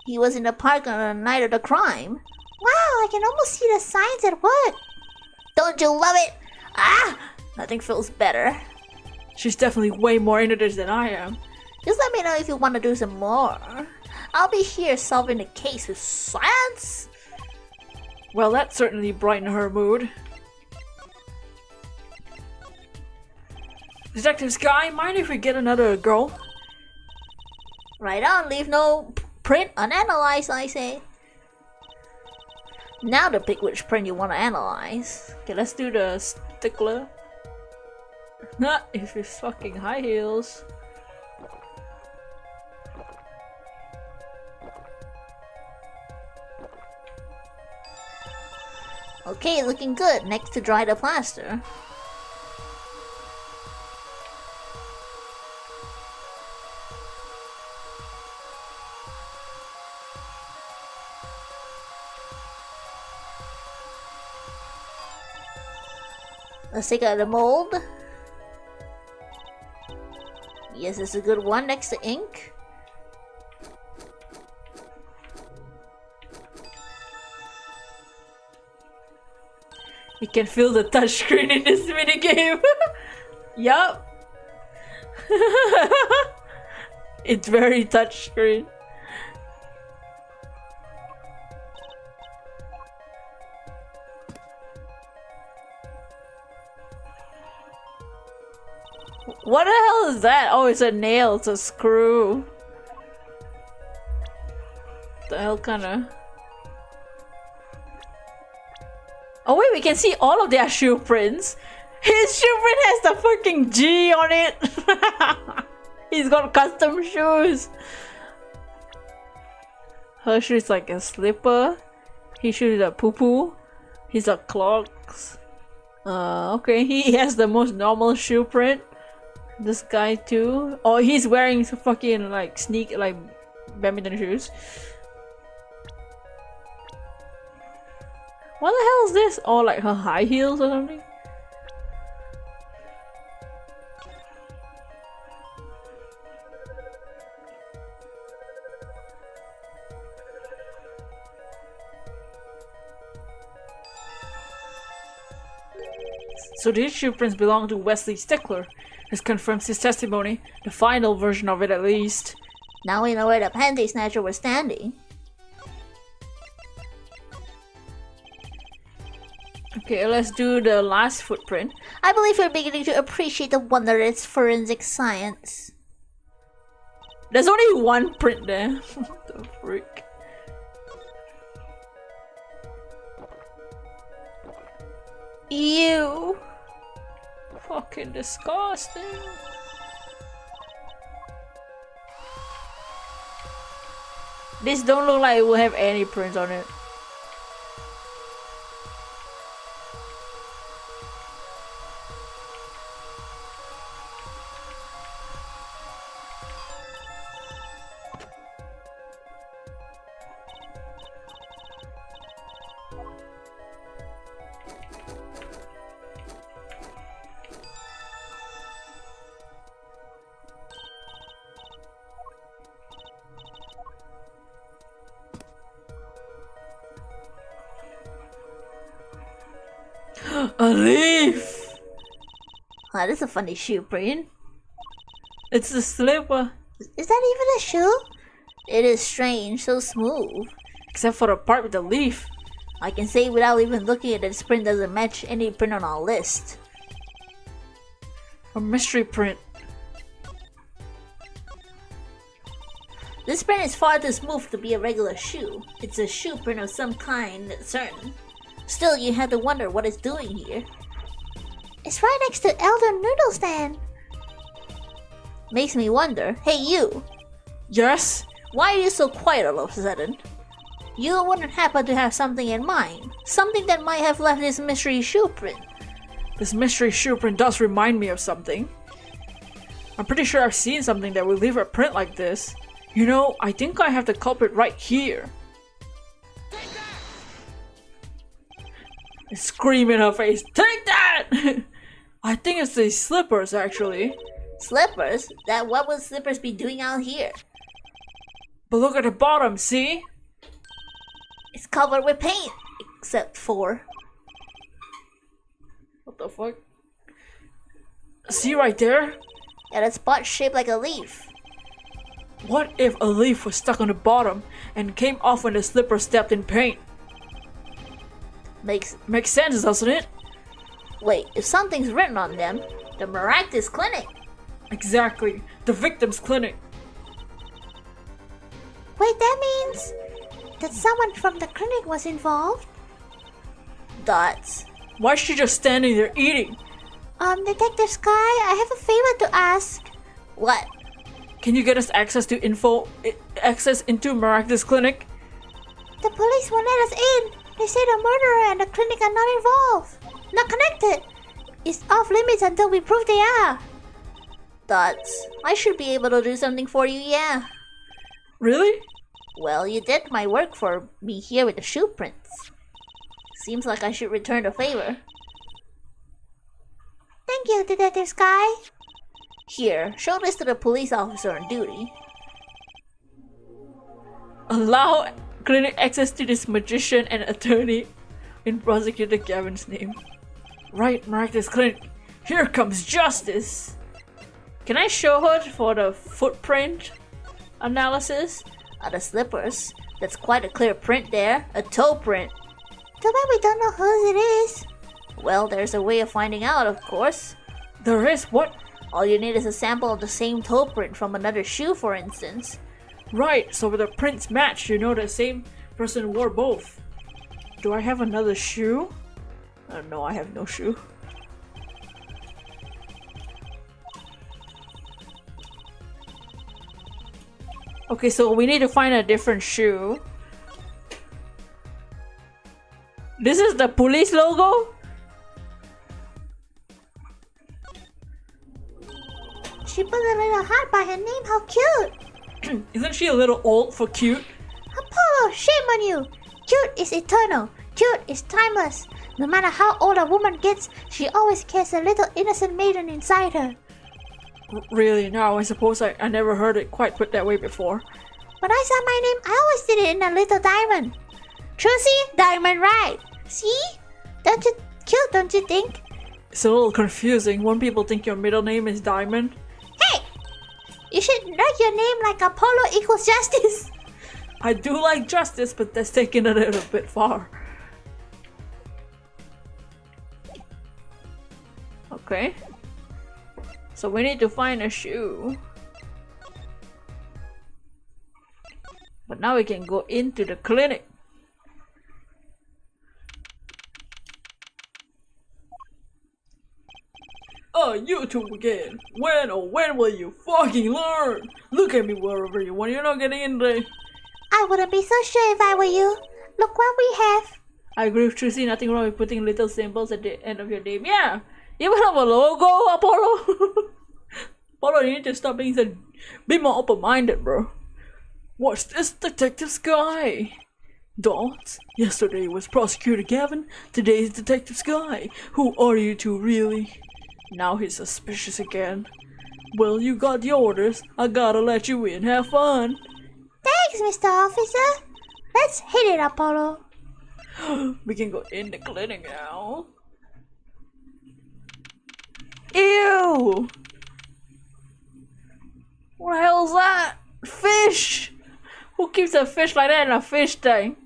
He was in the park on the night of the crime. Wow, I can almost see the signs at work. Don't you love it? Ah! Nothing feels better. She's definitely way more into this than I am. Just let me know if you want to do some more. I'll be here solving the case with science. Well, that certainly brightened her mood. Detective Sky, mind if we get another girl? Right on, leave no print unanalyzed, I say. Now to pick which print you want to analyze. Okay, let's do the stickler. Not if it's fucking high heels. Okay, looking good. Next to dry the plaster. Let's take out the mold. Yes, it's a good one next to ink. You can feel the touchscreen in this minigame. Yup. It's very touchscreen. What the hell is that? Oh, it's a nail, it's a screw. The hell kinda. Oh wait, we can see all of their shoe prints. His shoe print has the fucking G on it. He's got custom shoes. Her shoes like a slipper. His shoes are poo-poo. His are clogs. Okay, he has the most normal shoe print. This guy too. Oh, he's wearing some fucking like badminton shoes. What the hell is this? Oh, like her high heels or something? So these shoe prints belong to Wesley Stickler. This confirms his testimony, the final version of it at least. Now we know where the panty snatcher was standing. Okay, let's do the last footprint. I believe you're beginning to appreciate the wonder that is forensic science. There's only one print there. What the freak? Ew. Fucking disgusting. This don't look like it will have any prints on it. A leaf! Ah, that's a funny shoe print. It's a slipper. Is that even a shoe? It is strange, so smooth. Except for the part with the leaf. I can say without even looking at it, this print doesn't match any print on our list. A mystery print. This print is far too smooth to be a regular shoe. It's a shoe print of some kind, that's certain. Still, you have to wonder what it's doing here. It's right next to Elder Noodle Stand. Makes me wonder. Hey, you! Yes? Why are you so quiet all of a sudden? You wouldn't happen to have something in mind. Something that might have left this mystery shoe print. This mystery shoe print does remind me of something. I'm pretty sure I've seen something that will leave a print like this. You know, I think I have the culprit right here. Scream in her face, take that! I think it's the slippers actually. Slippers? What would slippers be doing out here? But look at the bottom, see? It's covered with paint, except for... What the fuck? See right there? Yeah, that spot shaped like a leaf. What if a leaf was stuck on the bottom and came off when the slipper stepped in paint? Makes sense, doesn't it? Wait, if something's written on them, the miraculous clinic. Exactly, the victim's clinic. Wait, that means that someone from the clinic was involved? Dots. Why is she just standing there eating? Detective Sky, I have a favor to ask. What? Can you get us access into Miraculous Clinic? The police won't let us in. They say the murderer and the clinic are not involved. Not connected. It's off limits until we prove they are. Dots. I should be able to do something for you, yeah. Really? Well, you did my work for me here with the shoe prints. Seems like I should return the favor. Thank you, Detective Sky. Here, show this to the police officer on duty. Allow clinic access to this magician and attorney in Prosecutor Gavin's name. Right, Miraculous Clinic. Here comes justice. Can I show her for the footprint analysis? The slippers. That's quite a clear print there. A toe print. Too bad we don't know whose it is. Well, there's a way of finding out, of course. There is? What? All you need is a sample of the same toe print from another shoe, for instance. Right, so the prints match, you know the same person wore both. Do I have another shoe? No, I have no shoe. Okay, so we need to find a different shoe. This is the police logo? She put a little heart by her name, how cute! Isn't she a little old for cute? Apollo, shame on you! Cute is eternal. Cute is timeless. No matter how old a woman gets, she always carries a little innocent maiden inside her. Really? No, I suppose I never heard it quite put that way before. When I saw my name, I always did it in a little diamond. Trusy, diamond right. See? Don't you cute, don't you think? It's a little confusing when people think your middle name is Diamond. Hey! You should write your name like Apollo equals justice. I do like justice, but that's taken it a little bit far. Okay. So we need to find a shoe. But now we can go into the clinic. Oh, you two again. When will you fucking learn? Look at me wherever you want. You're not getting in there. I wouldn't be so sure if I were you. Look what we have. I agree with Trucy. Nothing wrong with putting little symbols at the end of your name. Yeah. You even have a logo, Apollo. Apollo, you need to stop being so... Be more open-minded, bro. What's this detective's guy? Dots? Yesterday was Prosecutor Gavin. Today is Detective Sky. Who are you two, really? Now he's suspicious again. Well, you got the orders. I gotta let you in. Have fun. Thanks, Mr. Officer. Let's hit it, Apollo. We can go in the clinic now. Ew! What the hell is that? Fish! Who keeps a fish like that in a fish tank?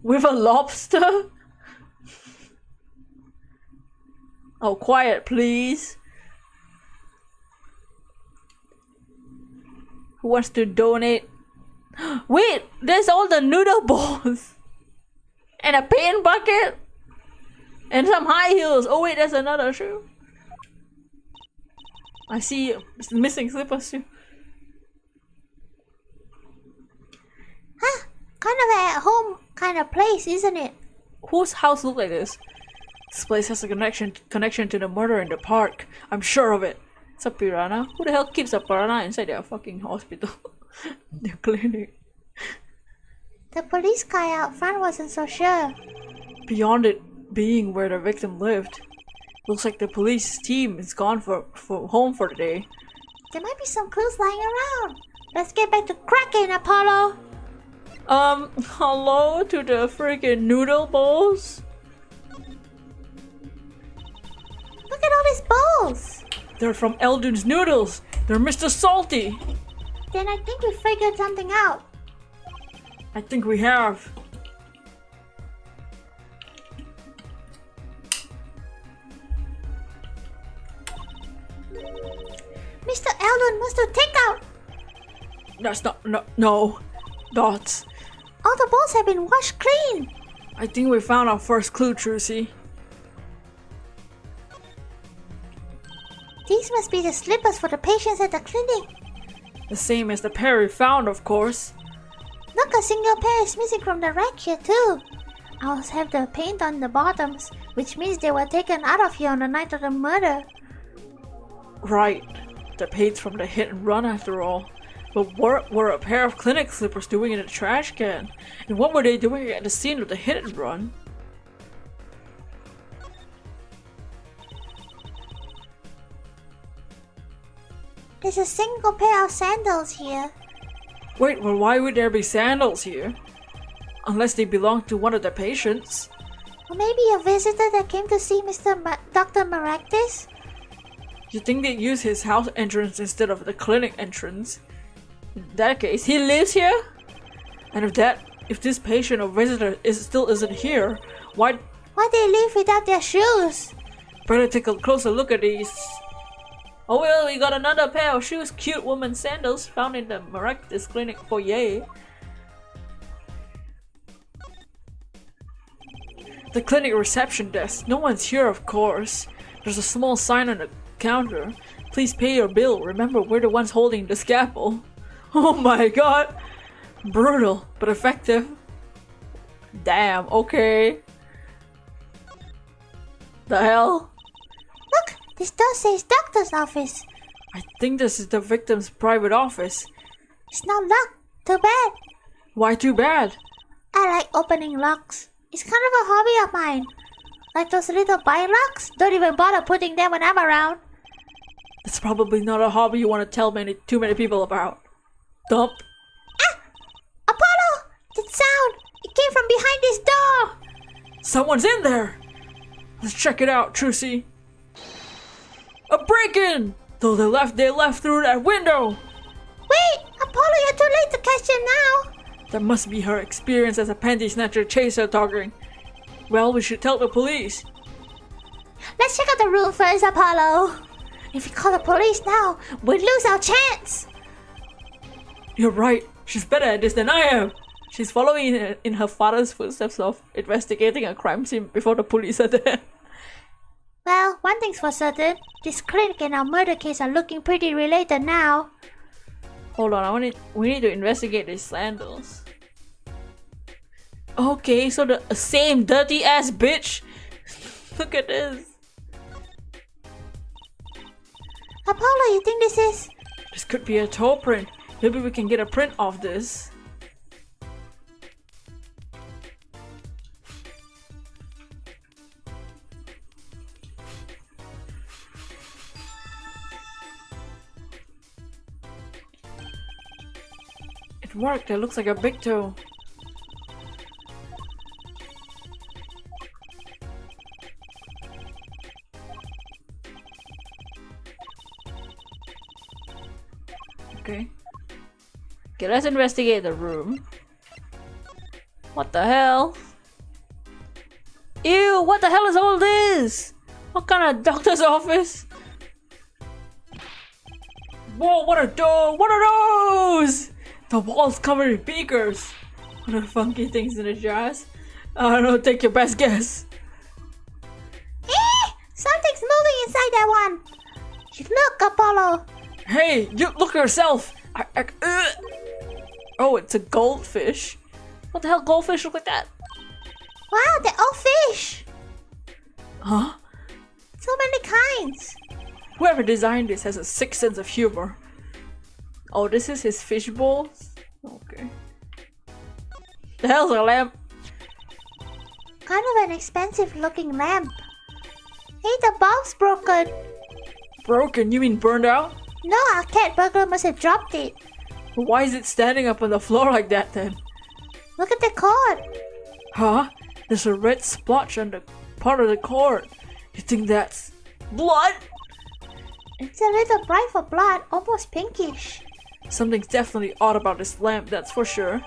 With a lobster? Oh, quiet, please. Who wants to donate? Wait, there's all the noodle balls. And a paint bucket. And some high heels. Oh wait, there's another shoe. I see missing slippers too. Huh? Kind of a home kind of place, isn't it? Whose house look like this? This place has a connection to the murder in the park. I'm sure of it. It's a piranha. Who the hell keeps a piranha inside their fucking hospital? Their clinic. The police guy out front wasn't so sure. Beyond it being where the victim lived, looks like the police team is gone for home for the day. There might be some clues lying around. Let's get back to cracking, Apollo. Hello to the freaking noodle balls. Look at all these balls. They're from Eldon's Noodles. They're Mr. Salty. Then I think we figured something out. I think we have. Mr. Eldon must have take out. That's not no. Dots. All the balls have been washed clean. I think we found our first clue, Trucy. These must be the slippers for the patients at the clinic. The same as the pair we found, of course. Look, a single pair is missing from the rack here too. Ours have the paint on the bottoms, which means they were taken out of here on the night of the murder. Right. The paint's from the hit and run after all. But what were a pair of clinic slippers doing in a trash can? And what were they doing at the scene of the hit and run? There's a single pair of sandals here. Wait, well why would there be sandals here? Unless they belong to one of the patients. Or maybe a visitor that came to see Dr. Maractus? You think they'd use his house entrance instead of the clinic entrance? In that case, he lives here? And if this patient or visitor still isn't here, why'd they leave without their shoes? better take a closer look at these. Oh well, we got another pair of shoes, cute woman sandals found in the Maractus clinic foyer. The clinic reception desk. No one's here, of course. There's a small sign on the counter. Please pay your bill. Remember, we're the ones holding the scalpel. Oh my god. Brutal, but effective. Damn, okay. The hell? Look, this door says doctor's office. I think this is the victim's private office. It's not locked. Too bad. Why too bad? I like opening locks. It's kind of a hobby of mine. Like those little bike locks. Don't even bother putting them when I'm around. It's probably not a hobby you want to tell too many people about. Dump. Ah! Apollo! That sound! It came from behind this door! Someone's in there! Let's check it out, Trucy. A break-in! Though they left through that window! Wait! Apollo, you're too late to catch them now! That must be her experience as a panty snatcher chaser talking. Well, we should tell the police. Let's check out the room first, Apollo. If we call the police now, we'd lose our chance. You're right. She's better at this than I am. She's following in her father's footsteps of investigating a crime scene before the police are there. Well, one thing's for certain. This clinic and our murder case are looking pretty related now. Hold on, we need to investigate these sandals. Okay, so the same dirty ass bitch. Look at this. Apollo, you think this is? This could be a toe print. Maybe we can get a print of this. It worked. It looks like a big toe. Okay. Okay, let's investigate the room. What the hell? Ew, what the hell is all this? What kind of doctor's office? Whoa, what are those? The walls covered in beakers. What are the funky things in the jars? I don't know, take your best guess. Something's moving inside that one. Look, Apollo. Hey, you look yourself! Oh, it's a goldfish. What the hell, goldfish look like that? Wow, they're all fish. Huh? So many kinds. Whoever designed this has a sick sense of humor. Oh, this is his fish bowls? Okay. The hell's a lamp? Kind of an expensive looking lamp. Hey, the bulb's broken. Broken? You mean burned out? No, our cat burglar must have dropped it. But why is it standing up on the floor like that then? Look at the cord. Huh? There's a red splotch on the part of the cord. You think that's blood? It's a little bright for blood, almost pinkish. Something's definitely odd about this lamp, that's for sure.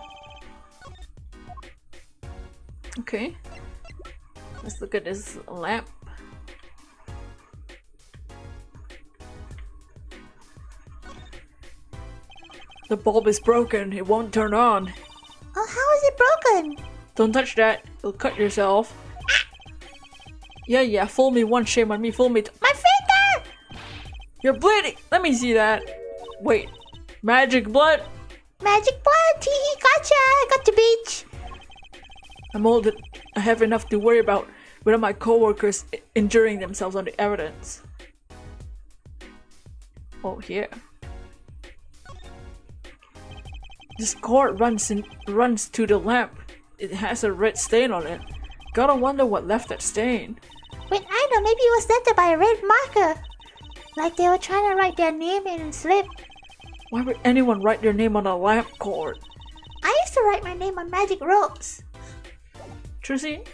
Okay. Let's look at this lamp. The bulb is broken, it won't turn on. Oh, how is it broken? Don't touch that, you'll cut yourself. Yeah, fool me once, shame on me, fool me My finger! You're bleeding! Let me see that. Wait, magic blood? Magic blood! Teehee, gotcha! I got the beach! I'm old. I have enough to worry about without my co-workers injuring themselves on the evidence. Oh, here. This cord runs to the lamp. It has a red stain on it. Gotta wonder what left that stain. Wait, I know, maybe it was left there by a red marker. Like they were trying to write their name in and slip. Why would anyone write their name on a lamp cord? I used to write my name on magic ropes. Trucy?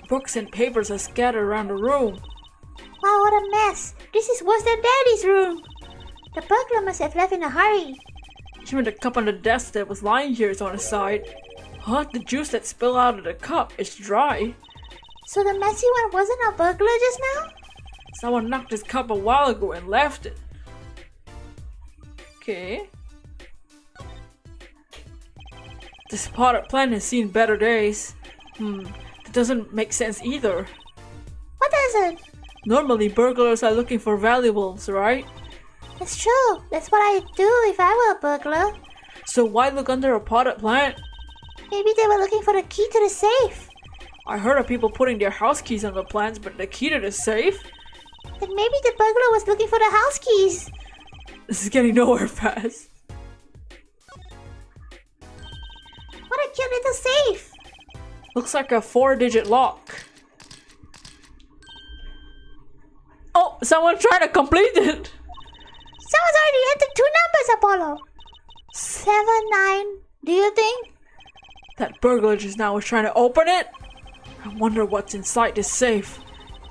Books and papers are scattered around the room. Wow, what a mess. This is worse than Daddy's room. The burglar must have left in a hurry. Even the cup on the desk that was lying here is on the side. Huh? The juice that spilled out of the cup is dry. So the messy one wasn't a burglar just now? Someone knocked this cup a while ago and left it. Okay. This potted plant has seen better days. That doesn't make sense either. What doesn't? Normally burglars are looking for valuables, right? It's true. That's what I'd do if I were a burglar. So why look under a potted plant? Maybe they were looking for the key to the safe. I heard of people putting their house keys on the plants, but the key to the safe? Then maybe the burglar was looking for the house keys. This is getting nowhere fast. What a cute little safe. Looks like a 4-digit lock. Oh, someone tried to complete it. Someone's already entered 2 numbers, Apollo. 7, 9, do you think? That burglar just now was trying to open it? I wonder what's inside this safe.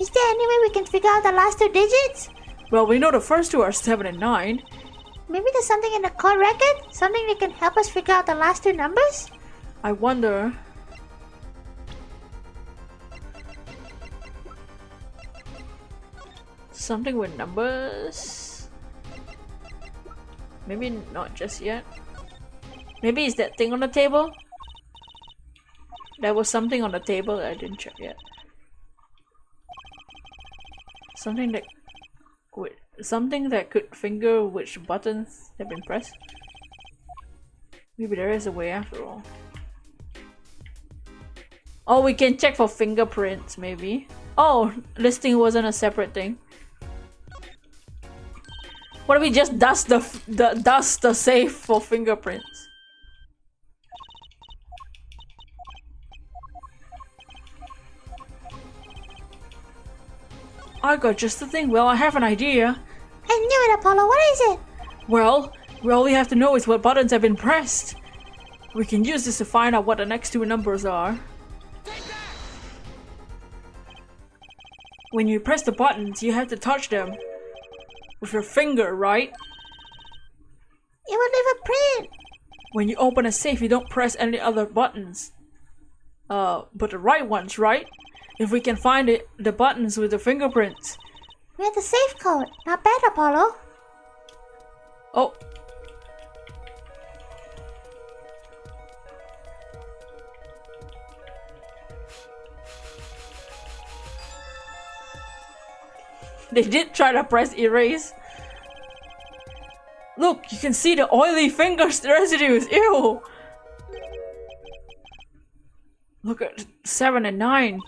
Is there any way we can figure out the last 2 digits? Well, we know the first 2 are 7 and 9. Maybe there's something in the call record? Something that can help us figure out the last 2 numbers? I wonder... Something with numbers? Maybe not just yet. Maybe it's that thing on the table? There was something on the table that I didn't check yet. Something that... Wait, something that could finger which buttons have been pressed? Maybe there is a way after all. Oh, we can check for fingerprints, maybe. Oh, listing wasn't a separate thing. What if we just dust the safe for fingerprints? I got just the thing. Well, I have an idea. I knew it, Apollo. What is it? Well, all we have to know is what buttons have been pressed. We can use this to find out what the next 2 numbers are. When you press the buttons, you have to touch them with your finger, right? It will leave a print. When you open a safe, you don't press any other buttons. But the right ones, right? If we can find the buttons with the fingerprints. We have the safe code. Not bad, Apollo. Oh. They did try to press erase. Look, you can see the oily fingers residues. Ew. Look at 7 and 9.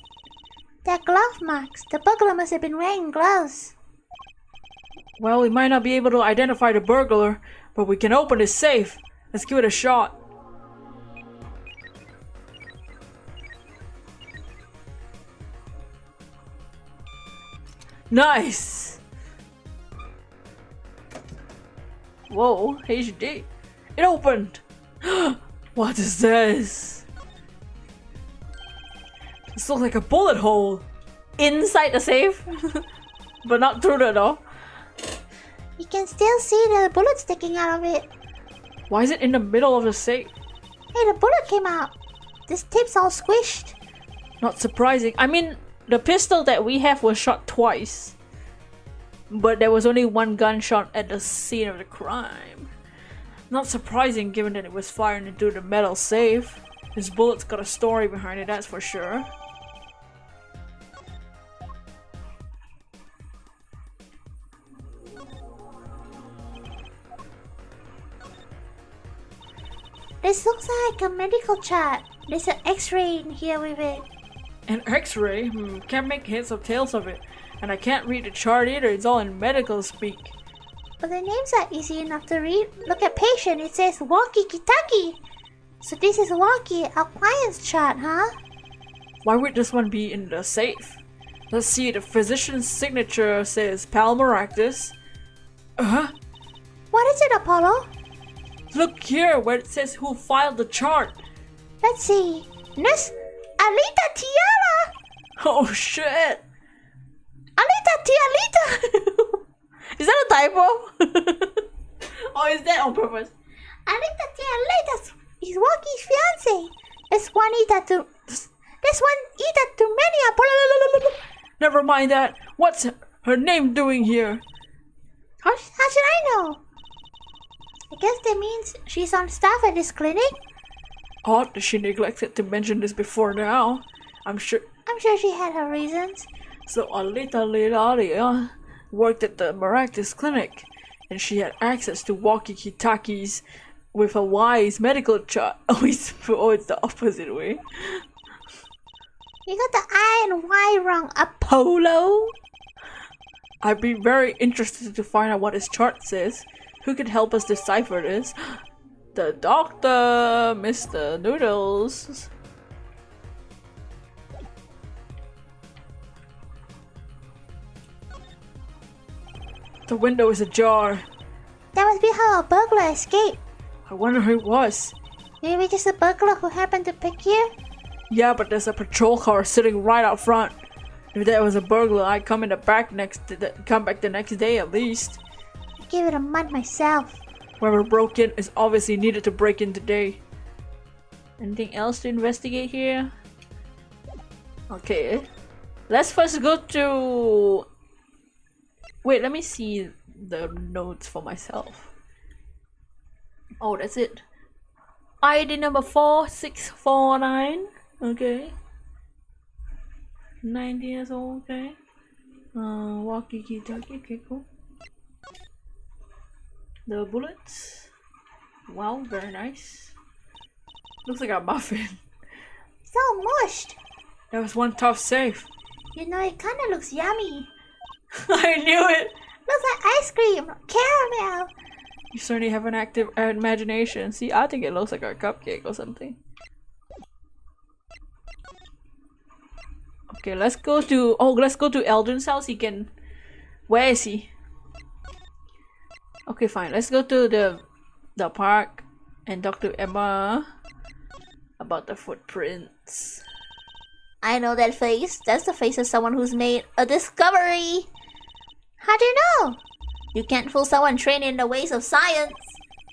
They're glove marks. The burglar must have been wearing gloves. Well, we might not be able to identify the burglar, but we can open his safe. Let's give it a shot. Nice! Whoa, HD. It opened! What is this? This looks like a bullet hole. Inside the safe? But not through the door. You can still see the bullet sticking out of it. Why is it in the middle of the safe? Hey, the bullet came out. This tip's all squished. Not surprising. I mean, the pistol that we have was shot twice. But there was only 1 gunshot at the scene of the crime. Not surprising given that it was fired into the metal safe. This bullet's got a story behind it, that's for sure. This looks like a medical chart. There's an x-ray in here with it. An x-ray? Can't make heads or tails of it. And I can't read the chart either, it's all in medical speak. But the names are easy enough to read. Look at patient, it says Walkie Kitaki. So this is Walkie, our client's chart, huh? Why would this one be in the safe? Let's see, the physician's signature says Palmaractus. What is it, Apollo? Look here where it says who filed the chart. Let's see. Nurse Alita Tiara! Oh shit! Alita Tialita! Is that a typo? Or is that on purpose? Alita Tialita is Walkie's fiance. There's one Ita too many, Apollo. Never mind that. What's her name doing here? How should I know? I guess that means she's on staff at this clinic. Odd that she neglected to mention this before now. I'm sure she had her reasons. So Alita worked at the Maractus clinic, and she had access to walkie-talkies with a wise medical chart. Oh, it's the opposite way. You got the I and Y wrong, Apollo. I'd be very interested to find out what his chart says. Who could help us decipher this? The doctor, Mr. Noodles. The window is ajar. That must be how a burglar escaped. I wonder who it was. Maybe just a burglar who happened to pick you? Yeah, but there's a patrol car sitting right out front. If there was a burglar, I'd come back the next day at least. Give it a month myself. Whoever broke in is obviously needed to break in today. Anything else to investigate here? Okay. Let's first go to... Wait, let me see the notes for myself. Oh, that's it. ID number 4649. Okay. 19 years old, okay. Walkie-talkie, okay, cool. The bullets. Wow, very nice. Looks like a muffin. So mushed. That was one tough safe. You know, it kinda looks yummy. I knew it! Looks like ice cream. Caramel. You certainly have an active imagination. See, I think it looks like a cupcake or something. Okay, let's go to Eldrin's house. He can... Where is he? Okay, fine. Let's go to the park and talk to Emma about the footprints. I know that face. That's the face of someone who's made a discovery. How do you know? You can't fool someone trained in the ways of science.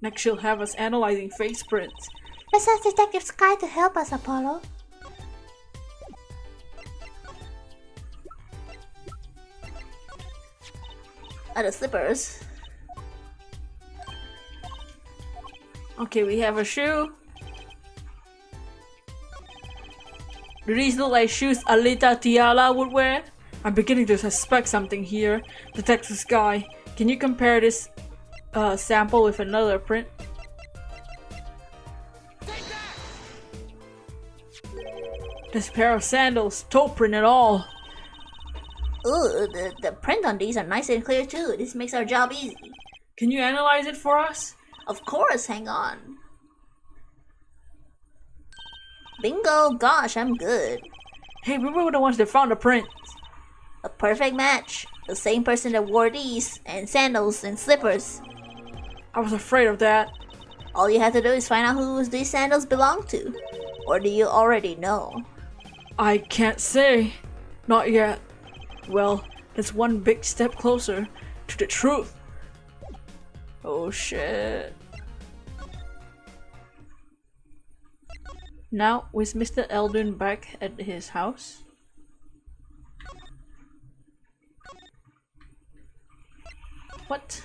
Next she'll have us analyzing face prints. Let's ask Detective Sky to help us, Apollo. Are the slippers? Okay, we have a shoe. Do these look like shoes Alita Tiala would wear? I'm beginning to suspect something here. Detective Sky, can you compare this sample with another print? This pair of sandals, toe print and all. Ooh, the print on these are nice and clear too. This makes our job easy. Can you analyze it for us? Of course, hang on. Bingo! Gosh, I'm good. Hey, we were the ones that found the print. A perfect match. The same person that wore these, and sandals and slippers. I was afraid of that. All you have to do is find out who these sandals belong to. Or do you already know? I can't say. Not yet. Well, that's one big step closer to the truth. Oh shit. Now, is Mr. Eldon back at his house? What?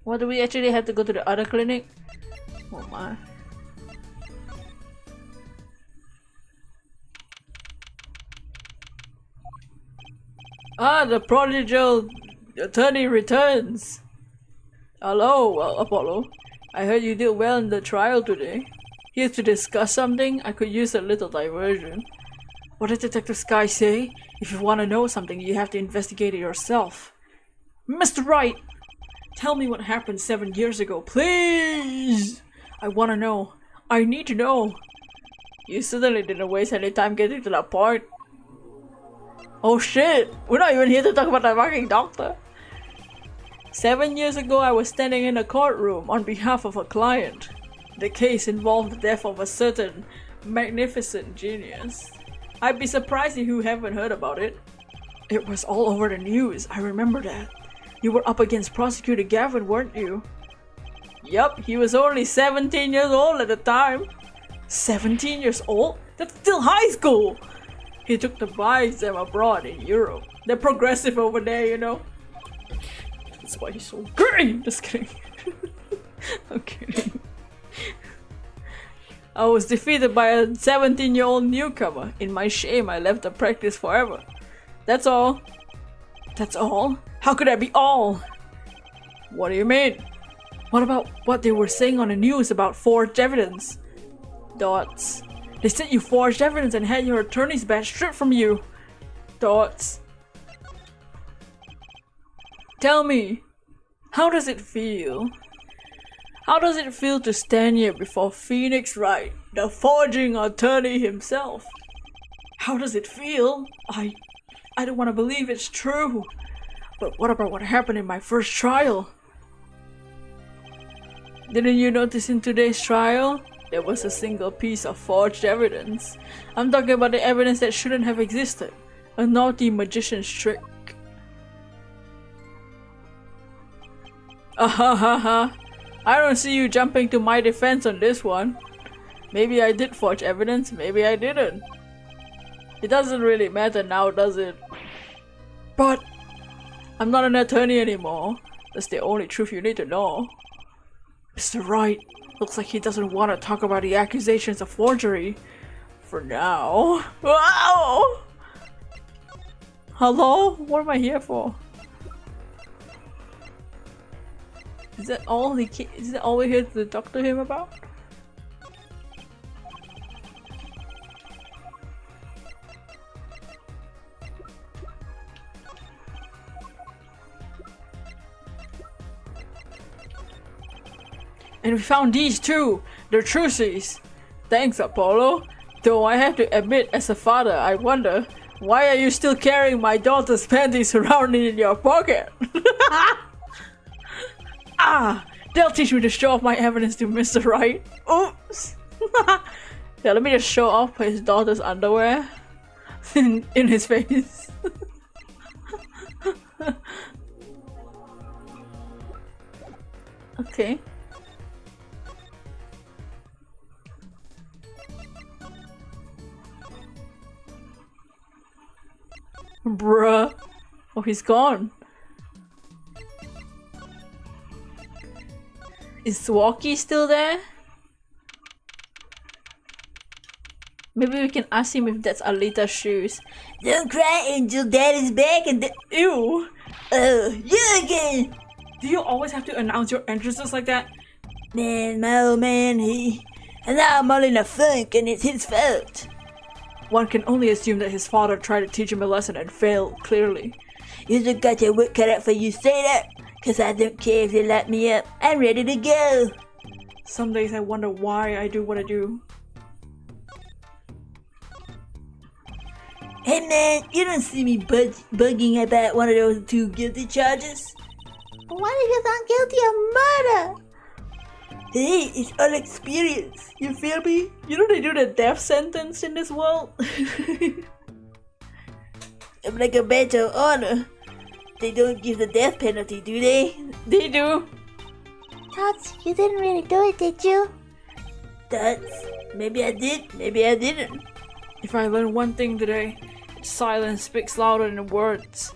What, do we actually have to go to the other clinic? Oh my. Ah, the prodigal attorney returns. Hello, Apollo. I heard you did well in the trial today. Here to discuss something. I could use a little diversion. What did Detective Sky say? If you want to know something, you have to investigate it yourself. Mr. Wright! Tell me what happened 7 years ago, please! I want to know. I need to know. You certainly didn't waste any time getting to that part. Oh shit! We're not even here to talk about the fucking doctor. 7 years ago, I was standing in a courtroom on behalf of a client. The case involved the death of a certain magnificent genius. I'd be surprised if you haven't heard about it. It was all over the news, I remember that. You were up against Prosecutor Gavin, weren't you? Yup, he was only 17 years old at the time. 17 years old? That's still high school! He took the bar exam abroad in Europe. They're progressive over there, you know. That's why he's so green! Just kidding. I'm kidding. I was defeated by a 17-year-old newcomer. In my shame, I left the practice forever. That's all. That's all? How could that be all? What do you mean? What about what they were saying on the news about forged evidence? Dots. They said you forged evidence and had your attorney's badge stripped from you. Dots. Tell me, how does it feel? How does it feel to stand here before Phoenix Wright, the forging attorney himself? How does it feel? I don't want to believe it's true. But what about what happened in my first trial? Didn't you notice in today's trial? There was a single piece of forged evidence. I'm talking about the evidence that shouldn't have existed. A naughty magician's trick. Ahahaha. I don't see you jumping to my defense on this one. Maybe I did forge evidence, maybe I didn't. It doesn't really matter now, does it? But I'm not an attorney anymore. That's the only truth you need to know. Mr. Wright, looks like he doesn't want to talk about the accusations of forgery. For now. Wow! Hello? What am I here for? Is that all we're here to talk to him about? And we found these too! They're truces! Thanks, Apollo. Though I have to admit, as a father, I wonder, why are you still carrying my daughter's panties around in your pocket? Ah! They'll teach me to show off my evidence to Mr. Wright. Oops! Yeah, let me just show off his daughter's underwear in his face. Okay. Bruh. Oh, he's gone. Is Walkie still there? Maybe we can ask him if that's Alita's shoes. Don't cry, Angel. Daddy's back and Ew! oh, you again! Do you always have to announce your entrances like that? Man, my old man, and now I'm all in a funk and it's his fault. One can only assume that his father tried to teach him a lesson and failed, clearly. You just got your work cut out for you, say that? Cause I don't care if they lock me up. I'm ready to go. Some days I wonder why I do what I do. Hey man, you don't see me bugging about one of those 2 guilty charges? What if you're found guilty of murder? Hey, it's all experience. You feel me? You know they do the death sentence in this world? I'm like a badge of honor. They don't give the death penalty, do they? They do. Tots, you didn't really do it, did you? That's... maybe I did, maybe I didn't. If I learn one thing today, silence speaks louder than words.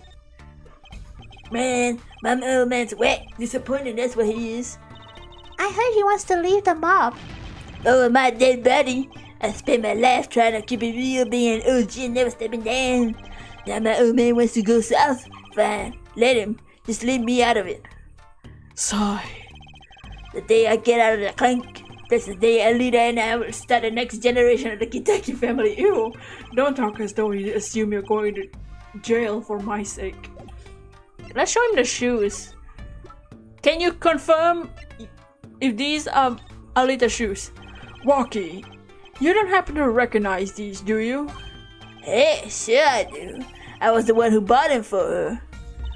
Man, my old man's wet. Disappointed, that's what he is. I heard he wants to leave the mob. Oh, my dead body. I spent my life trying to keep it real, being an OG and never stepping down. Now my old man wants to go south. Fine, let him. Just leave me out of it. Sigh. The day I get out of the clink, that's the day Alita and I will start the next generation of the Kentucky family. Ew! Don't talk as though you assume you're going to jail for my sake. Let's show him the shoes. Can you confirm if these are Alita's shoes? Walkie, you don't happen to recognize these, do you? Hey, sure I do. I was the one who bought them for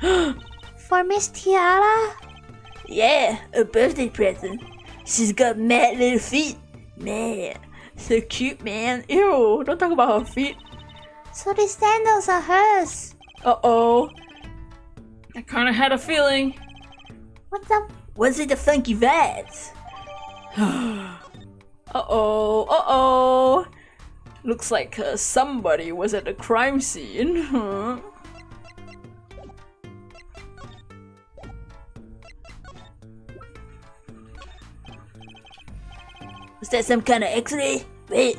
her. For Miss Tiara? Yeah, a birthday present. She's got mad little feet. Man, so cute, man. Ew, don't talk about her feet. So these sandals are hers. Uh-oh. I kinda had a feeling. What's up? Was it the funky vibes? Uh-oh, uh-oh. Looks like somebody was at the crime scene. Huh? Was that some kind of x-ray? Wait.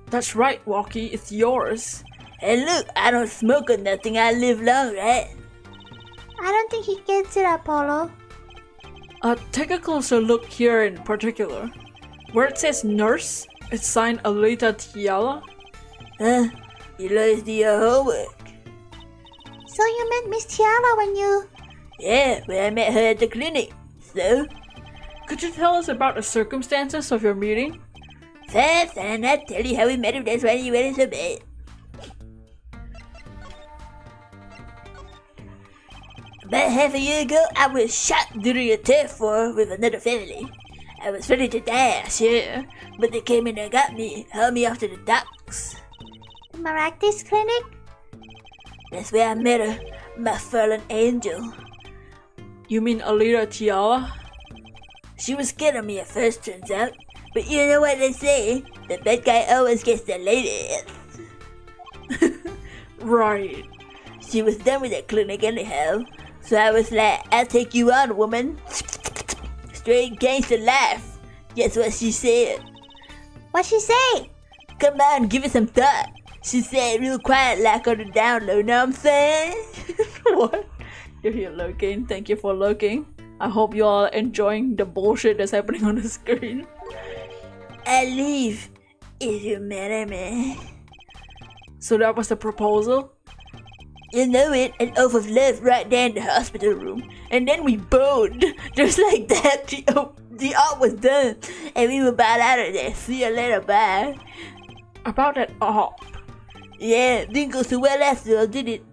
That's right, Walkie, it's yours. Hey look, I don't smoke or nothing. I live long, right? I don't think he gets it, Apollo. Take a closer look here in particular. Where it says nurse, it's signed Alita Tiala. Huh? You always do your homework. So you met Miss Tiara when you... Yeah, when I met her at the clinic. So? Could you tell us about the circumstances of your meeting? Fine, I'll tell you how we met if that's why you went so bad. About half a year ago, I was shot during a turf war with another family. I was ready to dash, yeah, but they came in and got me, hauled me off to the docks. The Maractus Clinic? That's where I met her, my fallen angel. You mean Alita Tiara? She was scared of me at first, turns out. But you know what they say? The bad guy always gets the ladies. Right. She was done with that clinic anyhow. So I was like, I'll take you on, woman. Straight gangster life. Guess what she said? What'd she say? Come on, give it some thought. She said real quiet like on the down low, know what I'm saying? What? You're here lurking. Thank you for lurking. I hope you all are enjoying the bullshit that's happening on the screen. I leave if you marry me. So that was the proposal? You know it, an oath of love right there in the hospital room. And then we boned. Just like that, the art was done. And we were about out of there. See you later, bye. About that op. Yeah, didn't go so well after all, did it?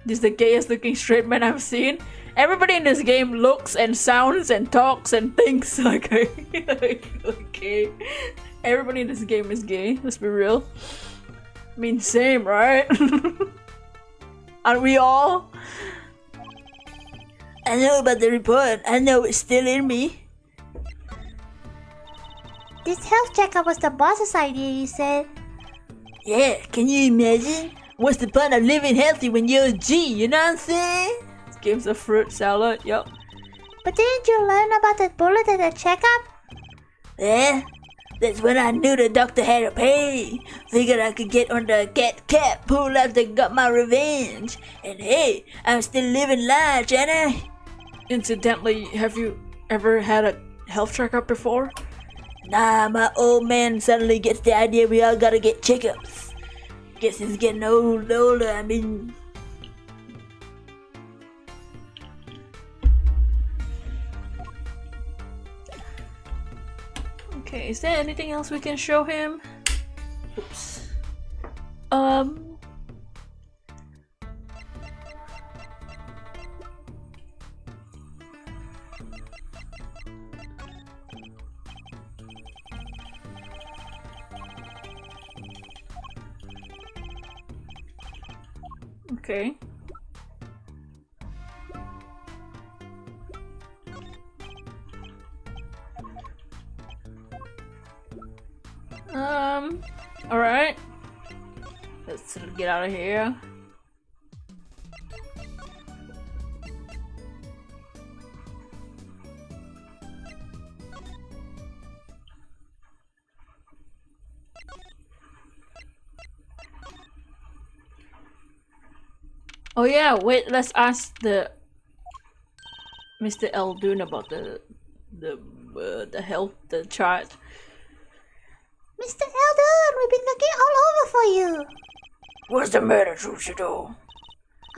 This is the gayest looking straight man I've seen. Everybody in this game looks and sounds and talks and thinks like okay. Everybody in this game is gay, let's be real. I mean, same, right? Aren't we all? I know about the report. I know it's still in me. This health checkup was the boss's idea, you said. Yeah, can you imagine? What's the point of living healthy when you're a G, you know what I'm saying? This game's a fruit salad, yup. But didn't you learn about that bullet at the checkup? Yeah, that's when I knew the doctor had to pay. Figured I could get on the cat cap, pull out and got my revenge. And hey, I'm still living large, ain't I? Incidentally, have you ever had a health checkup before? Nah, my old man suddenly gets the idea we all gotta get checkups. Guess he's getting older, I mean... Okay, is there anything else we can show him? Oops. Okay. Alright. Let's get out of here. Oh yeah, wait, let's ask the Mr. Eldoon about the health, the chart. Mr. Eldon, we've been looking all over for you. What's the matter, Trucido?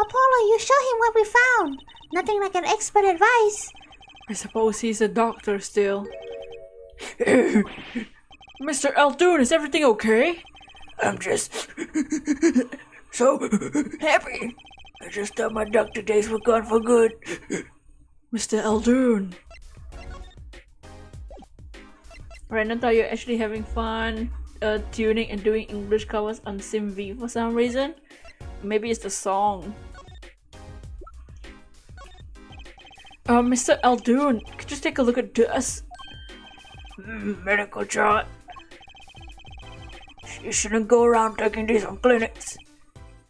Apollo, you show him what we found. Nothing like an expert advice. I suppose he's a doctor still. Mr. Eldoon, is everything okay? I'm just so happy. I just thought my doctor days were gone for good. Mr. Eldoon. Right, I thought you're actually having fun tuning and doing English covers on SimV for some reason. Maybe it's the song. Mr. Eldoon, could you take a look at this? Medical chart. You shouldn't go around taking these on clinics.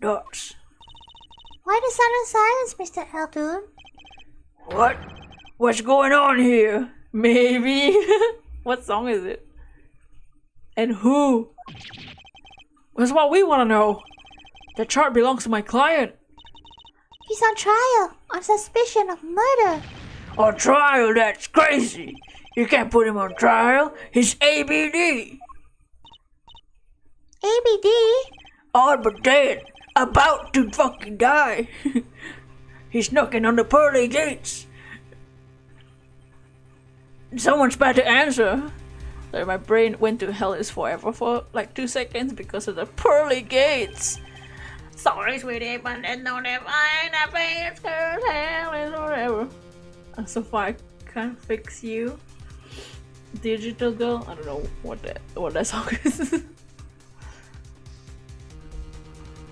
Dots. Why the sudden silence, Mr. Eldon? What? What's going on here? Maybe. What song is it? And who? That's what we want to know. The chart belongs to my client. He's on trial on suspicion of murder. On trial? That's crazy. You can't put him on trial. He's ABD. ABD? All but dead. About to fucking die. He's knocking on the pearly gates. Someone's about to answer. Sorry, my brain went to hell is forever for like 2 seconds because of the pearly gates. Sorry, sweetie, but there's no divine face, 'cause hell is forever. So far, I can't fix you. Digital Girl? I don't know what that song is.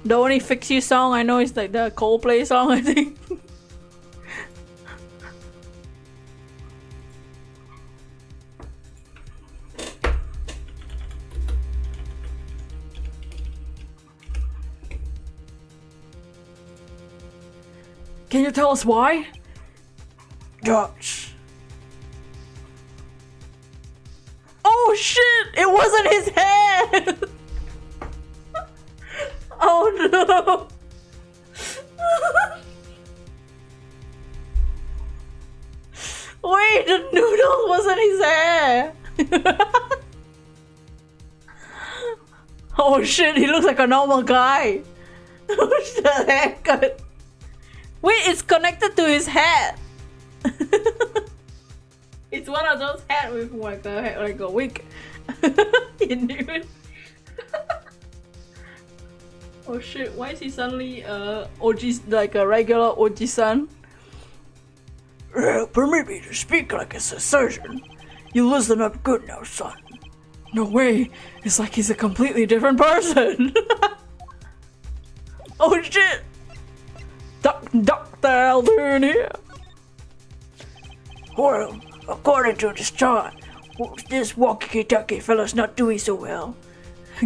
The only Fix You song I know is like the Coldplay song, I think. Can you tell us why? Dots. Oh shit! It wasn't his head! Oh no! Wait, the noodle wasn't his hair! Oh shit, he looks like a normal guy! What's the haircut? Wait, it's connected to his head! It's one of those hats with like a wig. You knew it? Oh shit, why is he suddenly OG, like a regular OG-san? Permit me to speak like a surgeon. You listen up good now, son. No way, it's like he's a completely different person. Oh shit! Dr. Aldrin here. Well, according to this chart, this walkie-talkie fella's not doing so well.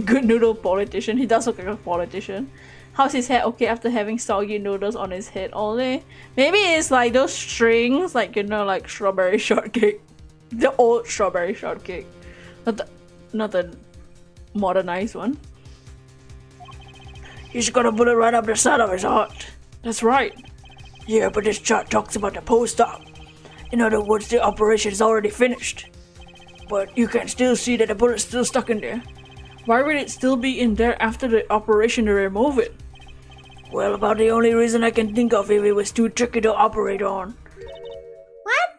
Good noodle politician. He does look like a politician. How's his hair okay after having soggy noodles on his head all day? Maybe it's like those strings, like, you know, like strawberry shortcake. The old strawberry shortcake. Not the modernized one. He's got a bullet right up the side of his heart. That's right. Yeah, but this chart talks about the post-op. In other words, the operation is already finished. But you can still see that the bullet's still stuck in there. Why would it still be in there after the operation to remove it? Well, about the only reason I can think of if it was too tricky to operate on. What?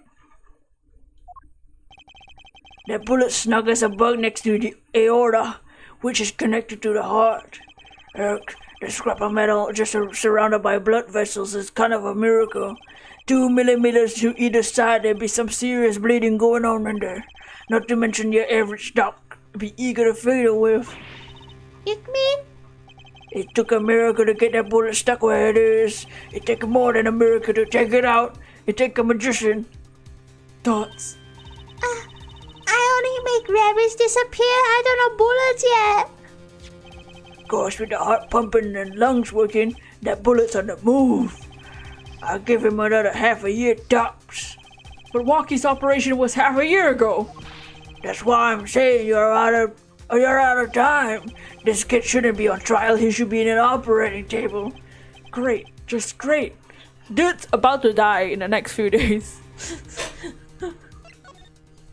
The bullet snug as a bug next to the aorta, which is connected to the heart. The scrap of metal just surrounded by blood vessels is kind of a miracle. 2 millimeters to either side, there'd be some serious bleeding going on in there. Not to mention your average doc be eager to fiddle with. You mean? It took a miracle to get that bullet stuck where it is. It takes more than a miracle to take it out. It takes a magician. Dots. I only make rabbits disappear. I don't know bullets yet. Gosh, with the heart pumping and lungs working, that bullet's on the move. I'll give him another half a year tops. But Walkie's operation was half a year ago. That's why I'm saying you're out of time. This kid shouldn't be on trial. He should be in an operating table. Great, just great. Dude's about to die in the next few days.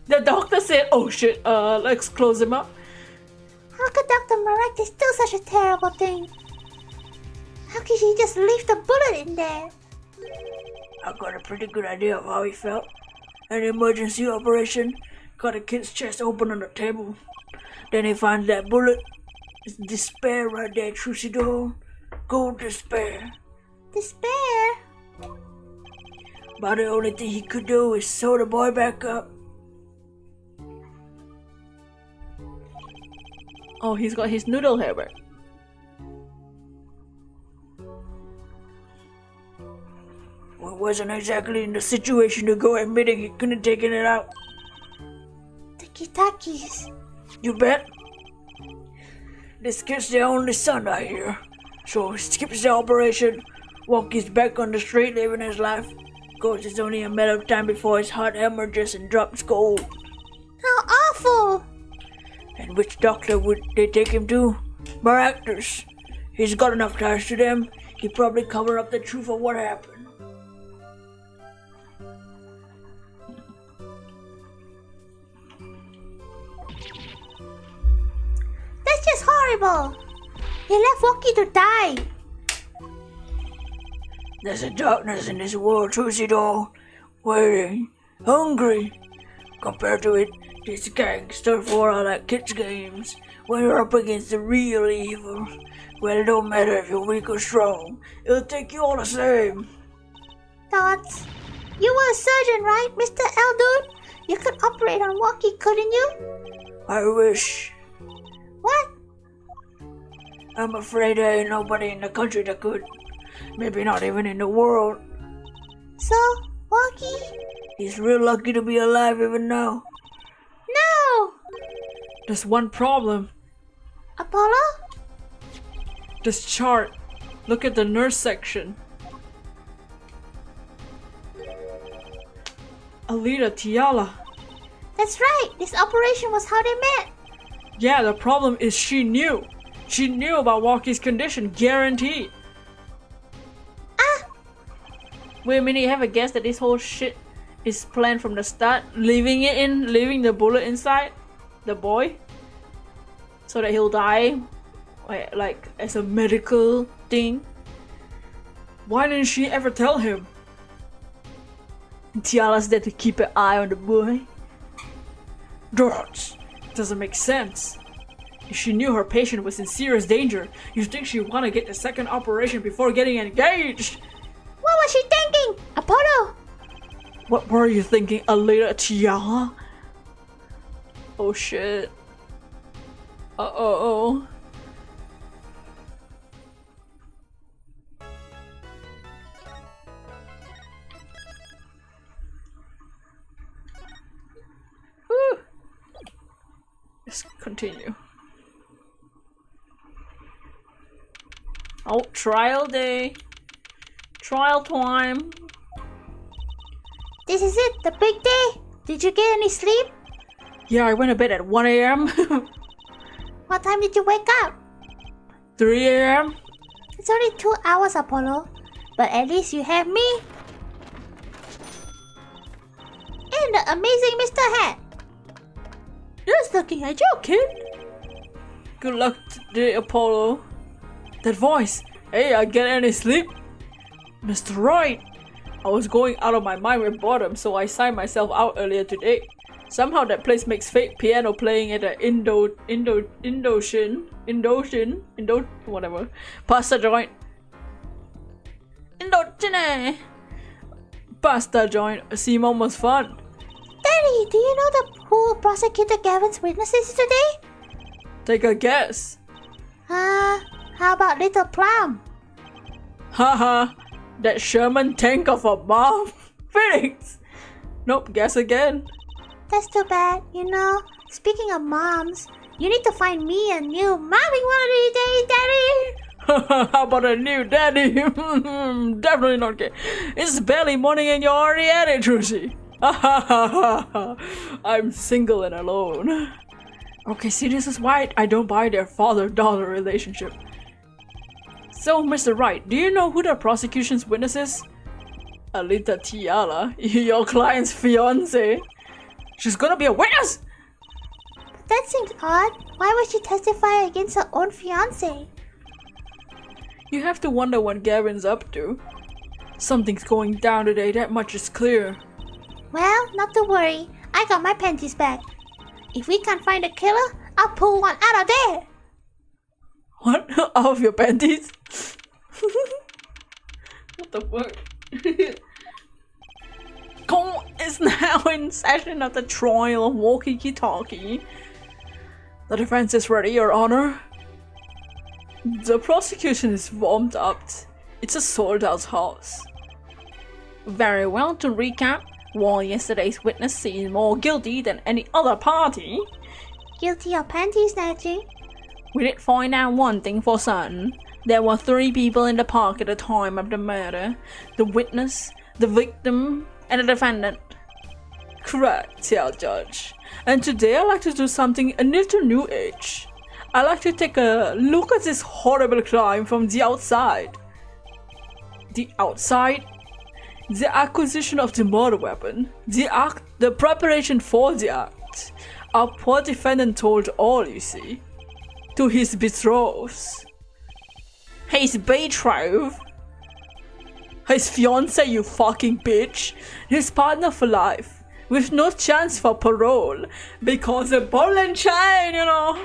The doctor said, oh shit, let's close him up. How could Dr. Miraculous do such a terrible thing? How could he just leave the bullet in there? I've got a pretty good idea of how he felt. An emergency operation. Got a kid's chest open on the table. Then he finds that bullet. It's despair right there, Trucy doll. Cold despair. Despair? But the only thing he could do is sew the boy back up. Oh, he's got his noodle hair back. Well, wasn't exactly in the situation to go admitting he couldn't take it out. Tiki-takis. You bet. This kid's the only son I hear. So he skips the operation, Walkie's back on the street living his life. Course it's only a matter of time before his heart hemorrhages and drops cold. How awful! And which doctor would they take him to? Miraculous. He's got enough ties to them. He'd probably cover up the truth of what happened. That's just horrible! He left Walkie to die! There's a darkness in this world, Trucy doll. Waiting. Hungry. Compared to it, this gangster for all that kids' games. When you're up against the real evil, well, it don't matter if you're weak or strong. It'll take you all the same. Dots, you were a surgeon, right, Mr. Eldon? You could operate on walkie, couldn't you? I wish. What? I'm afraid there ain't nobody in the country that could. Maybe not even in the world. So, walkie? He's real lucky to be alive even now. No! There's one problem. Apollo? This chart. Look at the nurse section. Alita Tiala. That's right. This operation was how they met. Yeah, the problem is she knew. She knew about Walkie's condition, guaranteed. Ah! Wait a minute, you have a guess that this whole shit is planned from the start? Leaving the bullet inside the boy? So that he'll die? Like, as a medical thing? Why didn't she ever tell him? Tiala's there to keep an eye on the boy? That doesn't make sense. If she knew her patient was in serious danger, you'd think she'd want to get the second operation before getting engaged. What was she thinking? Apollo? What were you thinking, Alita Tiala? Oh shit. Uh-oh. Whew. Let's continue. Oh, trial day. Trial time. This is it, the big day. Did you get any sleep? Yeah, I went to bed at 1 a.m. What time did you wake up? 3 a.m. It's only 2 hours, Apollo. But at least you have me. And the amazing Mr. Hat. Just looking at you, kid. Good luck today, Apollo. That voice. Hey, I get any sleep? Mr. Right. I was going out of my mind with boredom, so I signed myself out earlier today. Somehow that place makes fake piano playing at the whatever pasta joint. Indochine pasta joint seem almost fun. Daddy, do you know who prosecuted Gavin's witnesses today? Take a guess. How about Little Plum? Haha, that Sherman tank of a mom. Phoenix. Nope, guess again. That's too bad. You know, speaking of moms, you need to find me a new mommy one of these days, Daddy. How about a new daddy? Definitely not gay. It's barely morning and you're already at it, Utsukushii. I'm single and alone. Okay, see, this is why I don't buy their father-daughter relationship. So, Mr. Wright, do you know who the prosecution's witness is? Alita Tiala, your client's fiance. She's gonna be a witness! That seems odd. Why would she testify against her own fiance? You have to wonder what Gavin's up to. Something's going down today, that much is clear. Well, not to worry. I got my panties back. If we can't find a killer, I'll pull one out of there. What? Out of your panties? What the fuck? Court is now in session at the trial of walkie-talkie. The defense is ready, Your Honor. The prosecution is warmed up. It's a sold-out house. Very well, to recap, while yesterday's witness seemed more guilty than any other party, Guilty of panty snatching? we did find out one thing for certain. There were 3 people in the park at the time of the murder. The witness, the victim, and the defendant. Correct, Tell Judge. And today I'd like to do something a little new age. I'd like to take a look at this horrible crime from the outside. The outside? The acquisition of the murder weapon. The act, the preparation for the act. Our poor defendant told all, you see. To his betrothed. His betrothed? His fiance, you fucking bitch. His partner for life. With no chance for parole. Because a ball and chain, you know.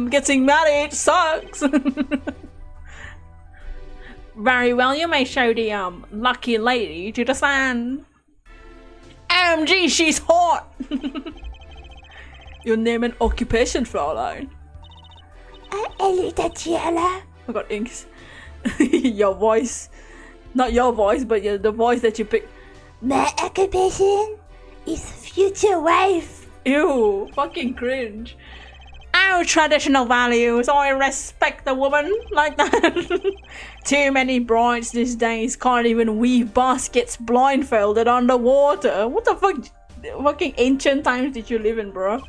Getting married sucks. Very well, you may show the lucky lady to the stand. OMG, she's hot! Your name and occupation, Fraulein? Elita. I got inks. Your voice. Not your voice, but the voice that you picked. My occupation is future wife. Ew, fucking cringe. Our traditional values, I respect the woman like that. Too many brides these days can't even weave baskets blindfolded underwater. What the fuck? Fucking ancient times did you live in, bro?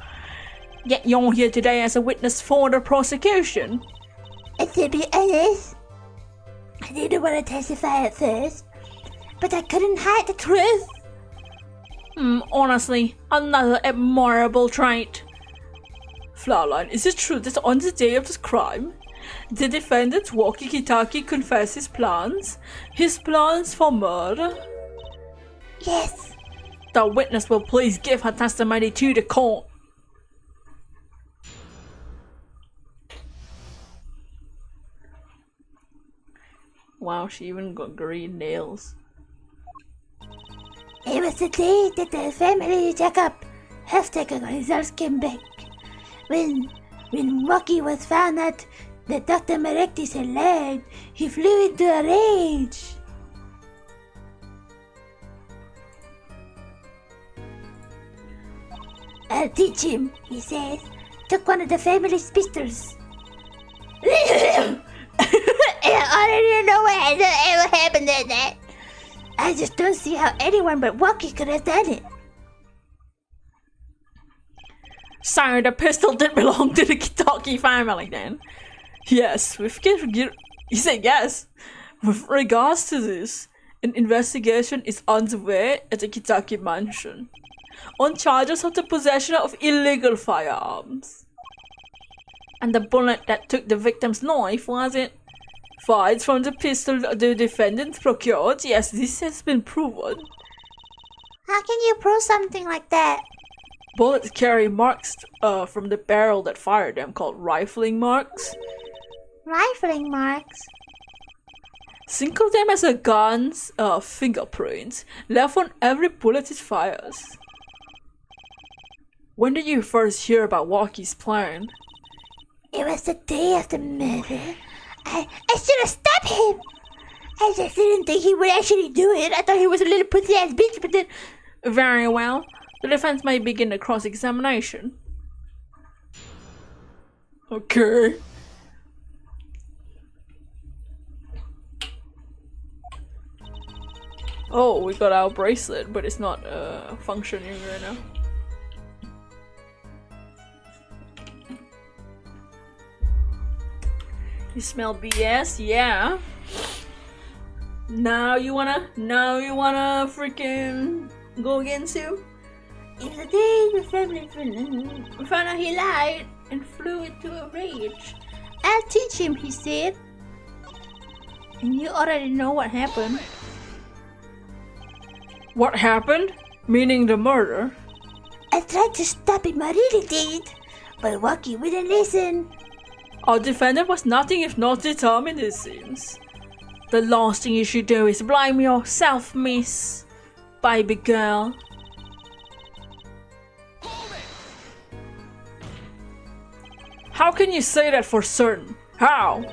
Yet you're here today as a witness for the prosecution. And to be honest, I didn't want to testify at first, but I couldn't hide the truth. Honestly, another admirable trait. Fraulein, is it true that on the day of this crime, the defendant Waki Kitaki confessed his plans for murder? Yes. The witness will please give her testimony to the court. Wow, she even got green nails. It was the day that the family checkup health checkup results came back. When Waki was found out that Dr. Merectis had lied, he flew into a rage. I'll teach him, he says. Took one of the family's pistols. I already know what ever happened to that. I just don't see how anyone but Waki could have done it. So the pistol did belong to the Kitaki family then? Yes, you said yes. With regards to this, an investigation is underway at the Kitaki mansion on charges of the possession of illegal firearms. And the bullet that took the victim's life, was it? Fired from the pistol the defendant procured? Yes, this has been proven. How can you prove something like that? Bullets carry marks from the barrel that fired them, called rifling marks. Rifling marks? Think of them as a gun's fingerprints left on every bullet it fires. When did you first hear about Waki's plan? It was the day of the murder. I should have stopped him! I just didn't think he would actually do it. I thought he was a little pussy-ass bitch, but then... Very well. The defense may begin the cross-examination. Okay. Oh, we got our bracelet, but it's not functioning right now. You smell BS? Yeah. Now you wanna freaking go again, Sue? If the day the family found out he lied and flew into a rage. I'll teach him, he said. And you already know what happened. What happened? Meaning the murder? I tried to stop him, I really did. But Waki wouldn't listen. Our defendant was nothing if not determined, it seems. The last thing you should do is blame yourself, miss. Baby girl. How can you say that for certain? How?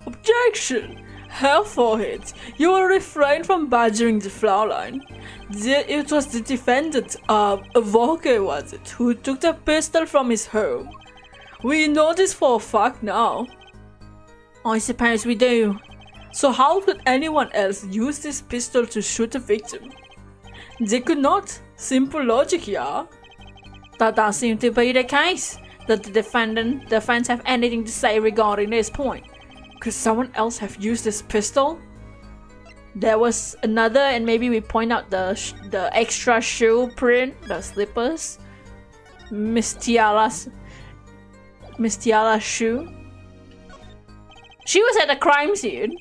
Objection! Hell for it. You will refrain from badgering the Fraulein. It was the defendant, Volker was it, who took the pistol from his home. We know this for a fact now. I suppose we do. So how could anyone else use this pistol to shoot the victim? They could not. Simple logic, yeah. That does seem to be the case. Does the defense have anything to say regarding this point? Could someone else have used this pistol? There was another, and maybe we point out the extra shoe print, the slippers. Miss Tiala's shoe. She was at the crime scene.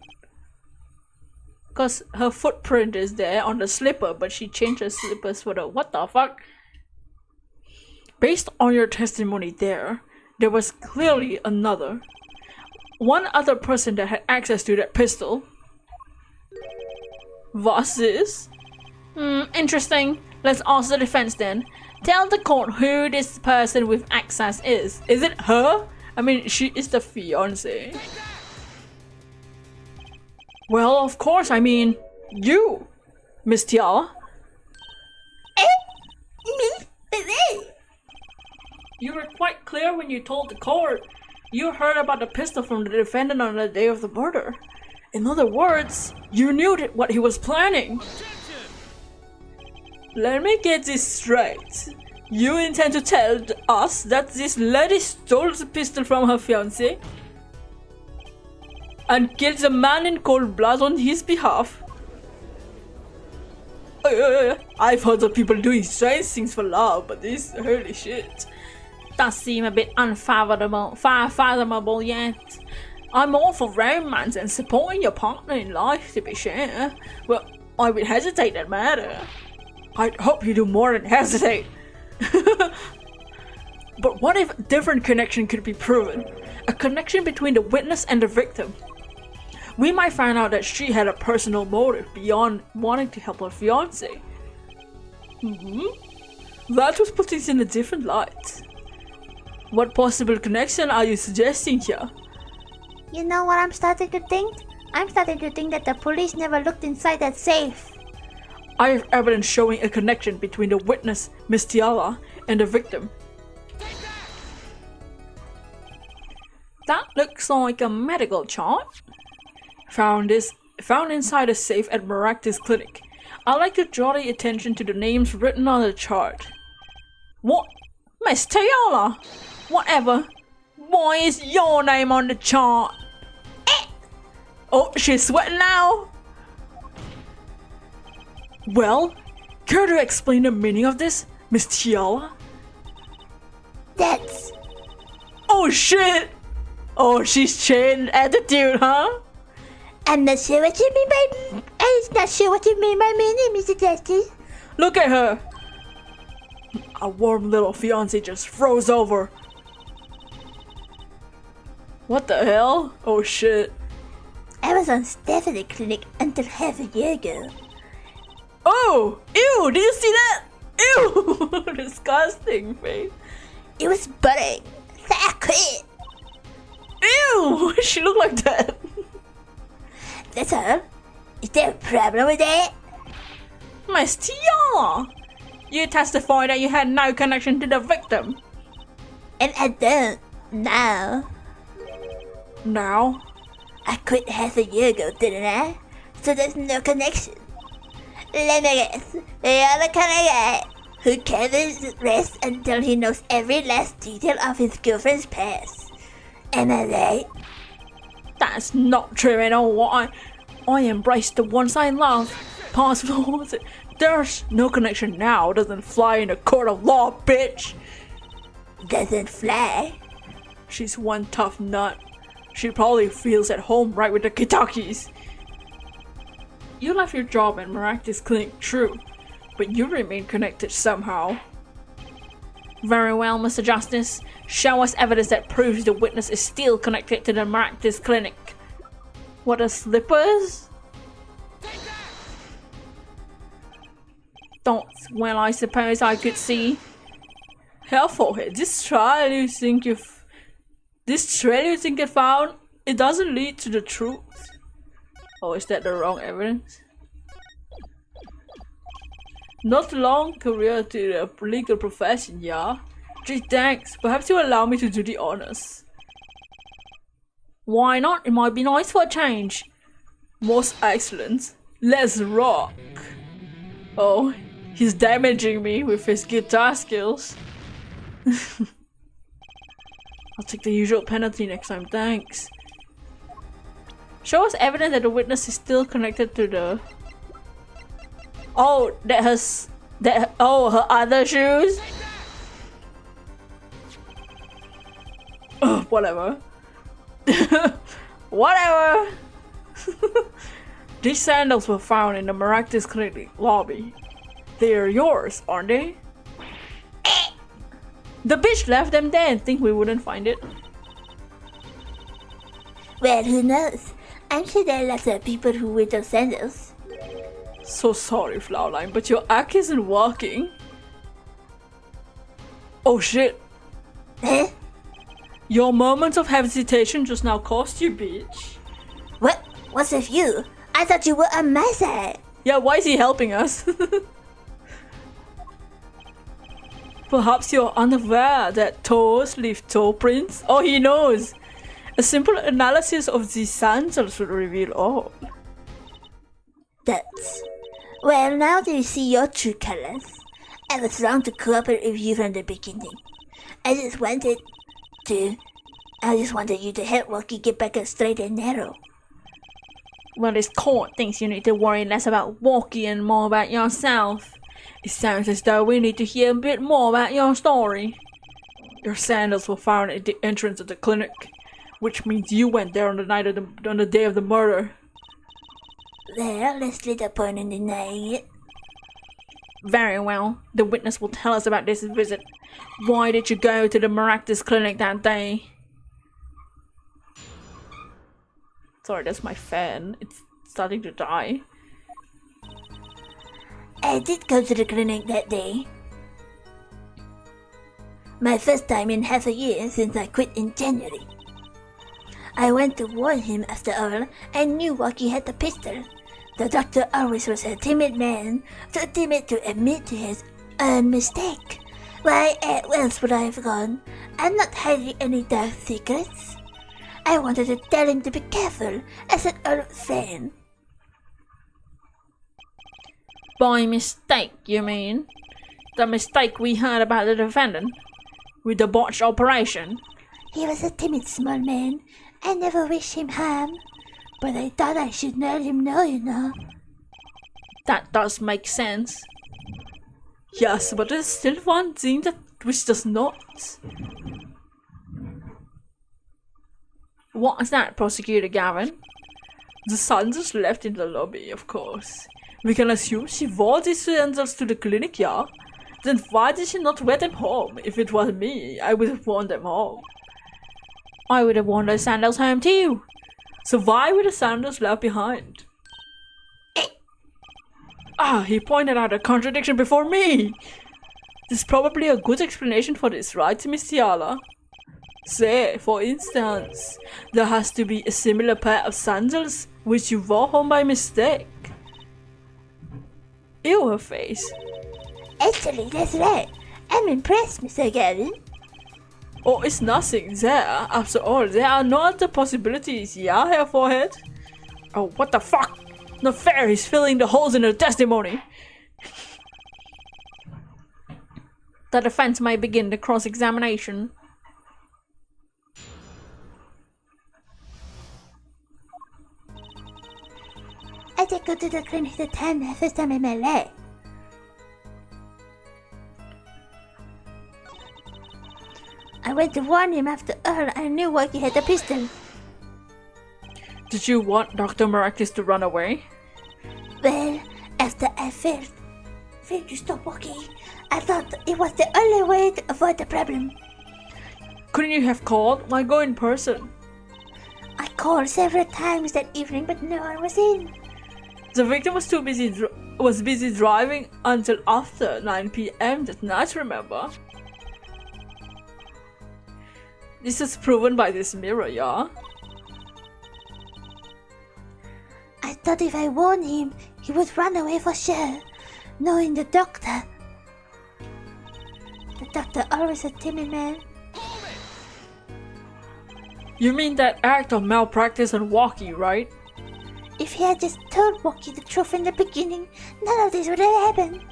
Because her footprint is there on the slipper, but she changed her slippers for the... What the fuck? Based on your testimony there was clearly one other person that had access to that pistol. What's this? Interesting. Let's ask the defense then. Tell the court who this person with access is. Is it her? I mean, she is the fiance. Well, of course, I mean, you, Miss Tiala. Me? Baby? You were quite clear when you told the court. You heard about the pistol from the defendant on the day of the murder. In other words, you knew what he was planning. Let me get this straight. You intend to tell us that this lady stole the pistol from her fiancé and killed the man in cold blood on his behalf? I've heard of people doing strange things for love, but this, holy shit, does seem a bit unfathomable yet. I'm all for romance and supporting your partner in life, to be sure, but I would hesitate that matter. I'd hope you do more than hesitate. But what if a different connection could be proven? A connection between the witness and the victim. We might find out that she had a personal motive beyond wanting to help her fiancé. That was put it in a different light. What possible connection are you suggesting here? You know what I'm starting to think? I'm starting to think that the police never looked inside that safe. I have evidence showing a connection between the witness, Miss Tiala, and the victim. That looks like a medical chart. Found inside a safe at Maractus Clinic. I'd like to draw the attention to the names written on the chart. What? Miss Tiala? Whatever. Why is your name on the chart? Oh, she's sweating now. Well, care to explain the meaning of this, Miss Tiala? That's... Oh shit! Oh, she's changed attitude, huh? I'm not sure what you mean by... I'm not sure what you mean by meaning, Mr. Justice. Look at her! A warm little fiancé just froze over. What the hell? Oh shit. I was on staff at the clinic until half a year ago. Oh! Ew! Did you see that? Ew! Disgusting face. It was budding, so I quit. Ew! She looked like that. That's all. Is there a problem with that? Miss Tiala! You testified that you had no connection to the victim. And I don't now. Now? I quit half a year ago, didn't I? So there's no connection. Let me guess. You're the kind of guy who can't rest until he knows every last detail of his girlfriend's past. Am I right? That's not true at all. I embrace the ones I love. Possible. There's no connection now. Doesn't fly in a court of law, bitch. Doesn't fly? She's one tough nut. She probably feels at home right with the Kitakis. You left your job at Maractus Clinic, true, but you remain connected somehow. Very well, Mr. Justice. Show us evidence that proves the witness is still connected to the Maractus Clinic. What are slippers? Don't. Well, I suppose I could see. Helpful here. This trail you think you found, it doesn't lead to the truth. Oh, is that the wrong evidence? Not a long career to the legal profession, yeah? Gee, thanks. Perhaps you allow me to do the honors. Why not? It might be nice for a change. Most excellent. Let's rock. Oh, he's damaging me with his guitar skills. I'll take the usual penalty next time, thanks. Show us evidence that the witness is still connected to the... Oh, her other shoes? Whatever. Whatever! These sandals were found in the Maractus Clinic lobby. They are yours, aren't they? The bitch left them there and think we wouldn't find it. Well, who knows? I'm sure there are lots of people who wear those sandals. So sorry, Fraulein, but your act isn't working. Oh shit. Huh? Your moments of hesitation just now cost you, bitch. What? What's with you? I thought you were on my side. Yeah, why is he helping us? Perhaps you're unaware that toes leave toe prints? Oh, he knows! A simple analysis of these sandals will reveal all. That's... Well, now that you see your true colors, I was wrong to cooperate with you from the beginning. I just wanted you to help Walkie get back on straight and narrow. Well, this court thinks you need to worry less about Walkie and more about yourself. It sounds as though we need to hear a bit more about your story. Your sandals were found at the entrance of the clinic, which means you went there on the day of the murder. Well, there's little point in denying it. Very well. The witness will tell us about this visit. Why did you go to the Maractus clinic that day? Sorry, that's my fan. It's starting to die. I did go to the clinic that day. My first time in half a year since I quit in January. I went to warn him after all. I knew Walkie had the pistol. The doctor always was a timid man, too timid to admit to his own mistake. Why else would I have gone? I'm not hiding any dark secrets. I wanted to tell him to be careful as an old friend. By mistake, you mean? The mistake we heard about the defendant? With the botched operation? He was a timid small man. I never wished him harm. But I thought I should let him know, you know. That does make sense. Yes, but there's still one thing that which does not. What is that, Prosecutor Gavin? The sandals left in the lobby, of course. We can assume she wore these sandals to the clinic, yeah? Then why did she not wear them home? If it was me, I would have worn them home. I would have worn those sandals home too. So why were the sandals left behind? He pointed out a contradiction before me. There's probably a good explanation for this, right, Miss Tiala? Say, for instance, there has to be a similar pair of sandals which you wore home by mistake. Ew, her face. Actually, that's right. I'm impressed, Mr. Gavin. Oh, it's nothing there. After all, there are no other possibilities, yeah, Hair Forehead? Oh, what the fuck? Not fair, he's filling the holes in her testimony. The defense may begin the cross-examination. I did go to the clinic the first time in my life. I went to warn him after all. I knew Walkie had a pistol. Did you want Dr. Maractus to run away? Well, after I failed to stop Walkie, I thought it was the only way to avoid the problem. Couldn't you have called? Why go in person? I called several times that evening, but no one was in. The victim was busy driving until after 9 p.m. that night, remember? This is proven by this mirror, yeah? I thought if I warned him, he would run away for sure, knowing the doctor. The doctor always a timid man. You mean that act of malpractice on Walkie, right? If he had just told Walkie the truth in the beginning, none of this would have happened.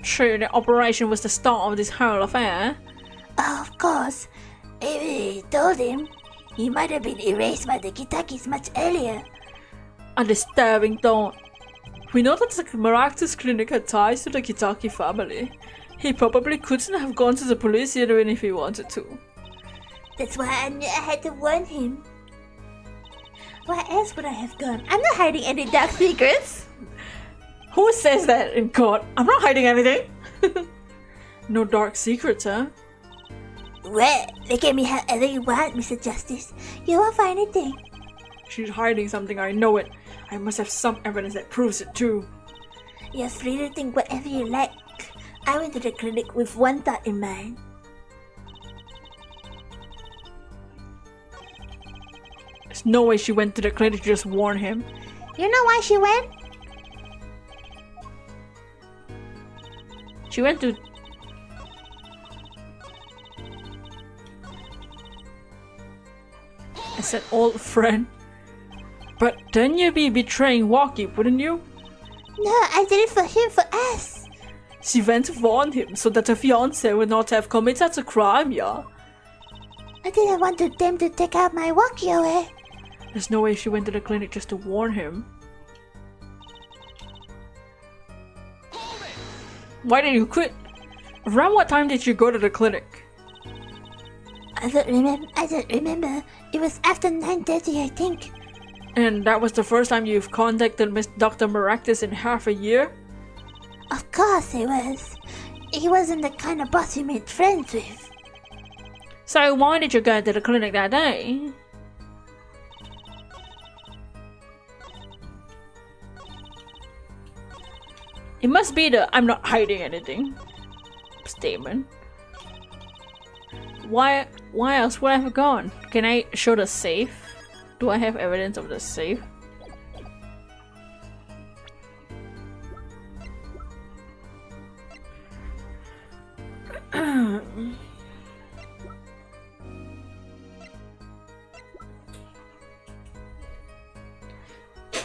Sure, the operation was the start of this whole affair. Oh, of course. If he told him, he might have been erased by the Kitakis much earlier. A disturbing thought. We know that the Maractus clinic had ties to the Kitaki family. He probably couldn't have gone to the police even if he wanted to. That's why I knew I had to warn him. Why else would I have gone? I'm not hiding any dark secrets. Who says that in court? I'm not hiding anything. No dark secrets, huh? Well, look at me however you want, Mr. Justice. You won't find anything. She's hiding something, I know it. I must have some evidence that proves it too. You're free to think whatever you like. I went to the clinic with one thought in mind. There's no way she went to the clinic to just warn him. You know why she went? She went to... as an old friend. But then you'd be betraying Walkie, wouldn't you? No, I did it for him, for us. She went to warn him so that her fiancé would not have committed a crime, yeah? I didn't want them to take out my walkie away. There's no way she went to the clinic just to warn him. Why did you quit? Around what time did you go to the clinic? I don't remember. It was after 9:30, I think. And that was the first time you've contacted Miss Dr. Maractus in half a year? Of course it was. He wasn't the kind of boss you made friends with. So why did you go to the clinic that day? It must be the "I'm not hiding anything" statement. Why else would I have gone? Can I show the safe? Do I have evidence of the safe?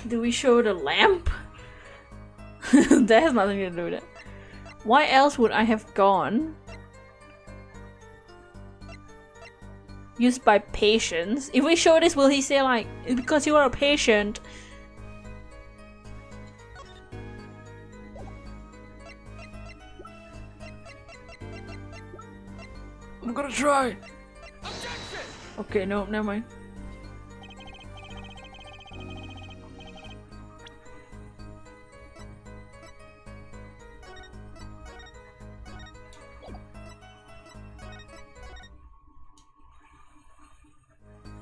Do we show the lamp? That has nothing to do with it. Why else would I have gone? Used by patients. If we show this, will he say like, because you are a patient? I'm gonna try. Okay, no, never mind.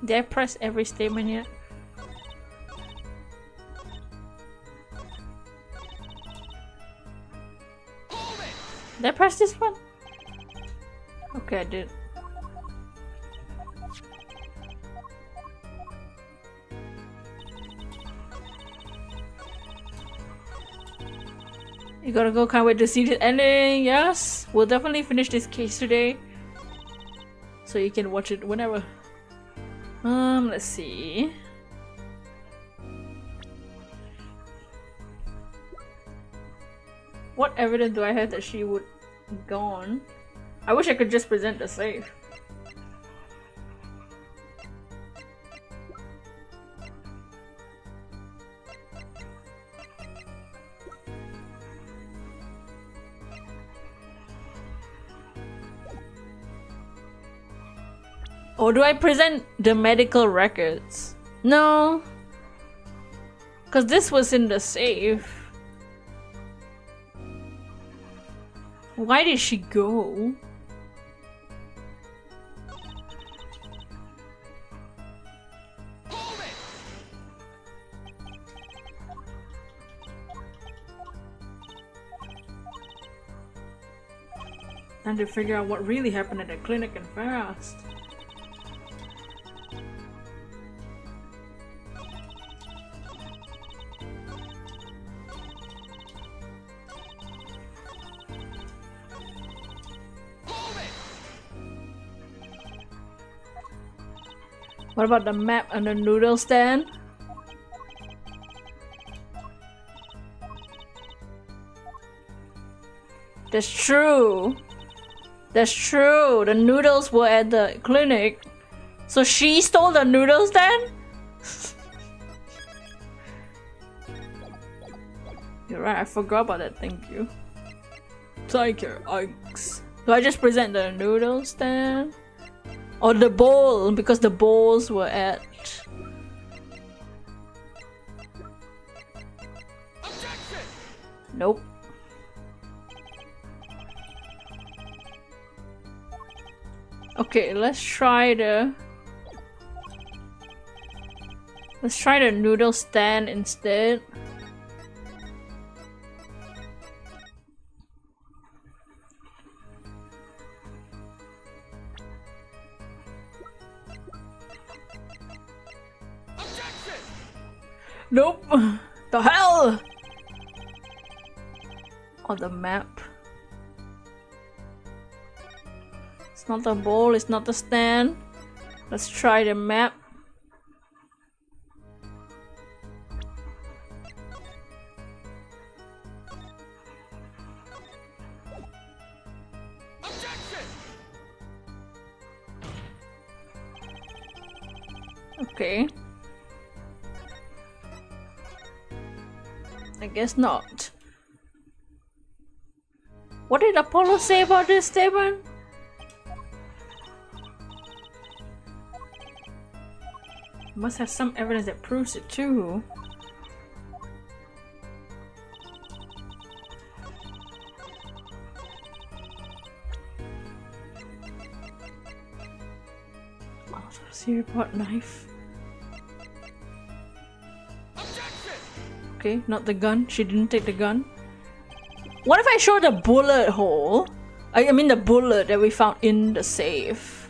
Did I press every statement yet? Did I press this one? Okay, I did. You gotta go, can't wait to see the ending. Yes, we'll definitely finish this case today, so you can watch it whenever. Let's see. What evidence do I have that she would gone? I wish I could just present the safe. Or do I present the medical records? No. Because this was in the safe. Why did she go? Time to figure out what really happened at the clinic and fast. What about the map and the noodle stand? That's true. That's true. The noodles were at the clinic. So she stole the noodle stand? You're right, I forgot about that, thank you. Take care, Ikes. Do I just present the noodle stand? Or the bowl, because the bowls were at... Nope. Okay, let's try the noodle stand instead. Nope. The hell? On the map. It's not the bowl, it's not the stand. Let's try the map. Okay. I guess not. What did Apollo say about this statement? Must have some evidence that proves it too. Pot knife. Okay, not the gun. She didn't take the gun. What if I show the bullet hole? I mean the bullet that we found in the safe.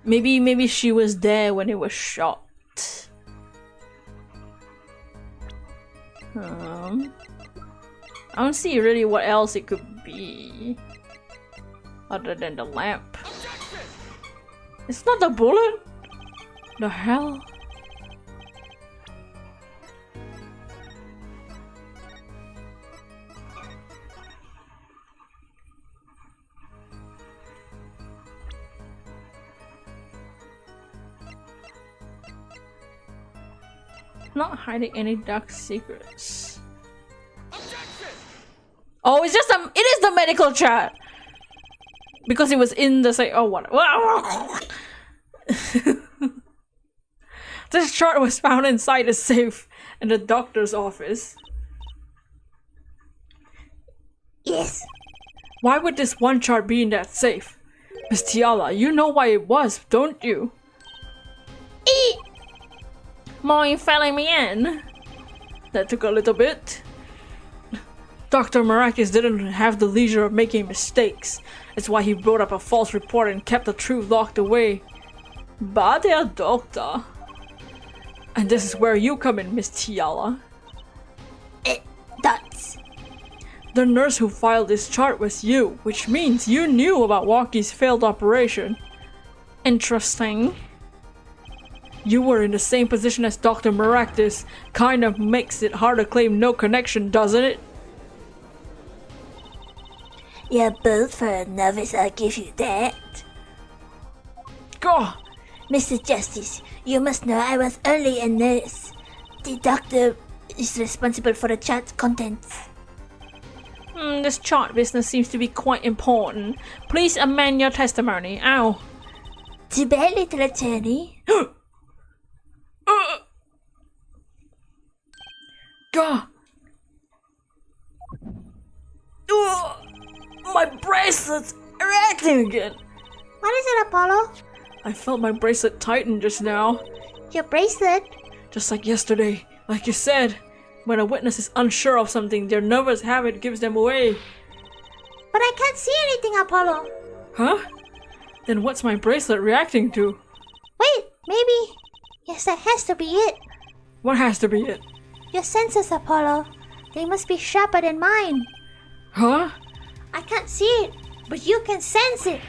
Maybe she was there when it was shot. I don't see really what else it could be other than the lamp. It's not the bullet? The hell? Not hiding any dark secrets. Oh, it's just it is the medical chart. Because it was in the say. Oh, what? This chart was found inside the safe in the doctor's office. Yes. Why would this one chart be in that safe? Miss Tiala, you know why it was, don't you? More you filling me in. That took a little bit. Dr. Maracus didn't have the leisure of making mistakes. That's why he wrote up a false report and kept the truth locked away. But dear doctor. And this is where you come in, Miss Tiala. That's... The nurse who filed this chart was you, which means you knew about Walkie's failed operation. Interesting. You were in the same position as Dr. Maracus. Kind of makes it hard to claim no connection, doesn't it? You're both for a novice, I'll give you that. Go! Mr. Justice, you must know I was only a nurse. The doctor is responsible for the chart's contents. This chart business seems to be quite important. Please amend your testimony. Ow. Too bad, little attorney. God. My bracelet's reacting again. What is it, Apollo? I felt my bracelet tighten just now. Your bracelet? Just like yesterday. Like you said, when a witness is unsure of something, their nervous habit gives them away. But I can't see anything, Apollo. Huh? Then what's my bracelet reacting to? Wait, maybe... Yes, that has to be it. What has to be it? Your senses, Apollo. They must be sharper than mine. Huh? I can't see it, but you can sense it.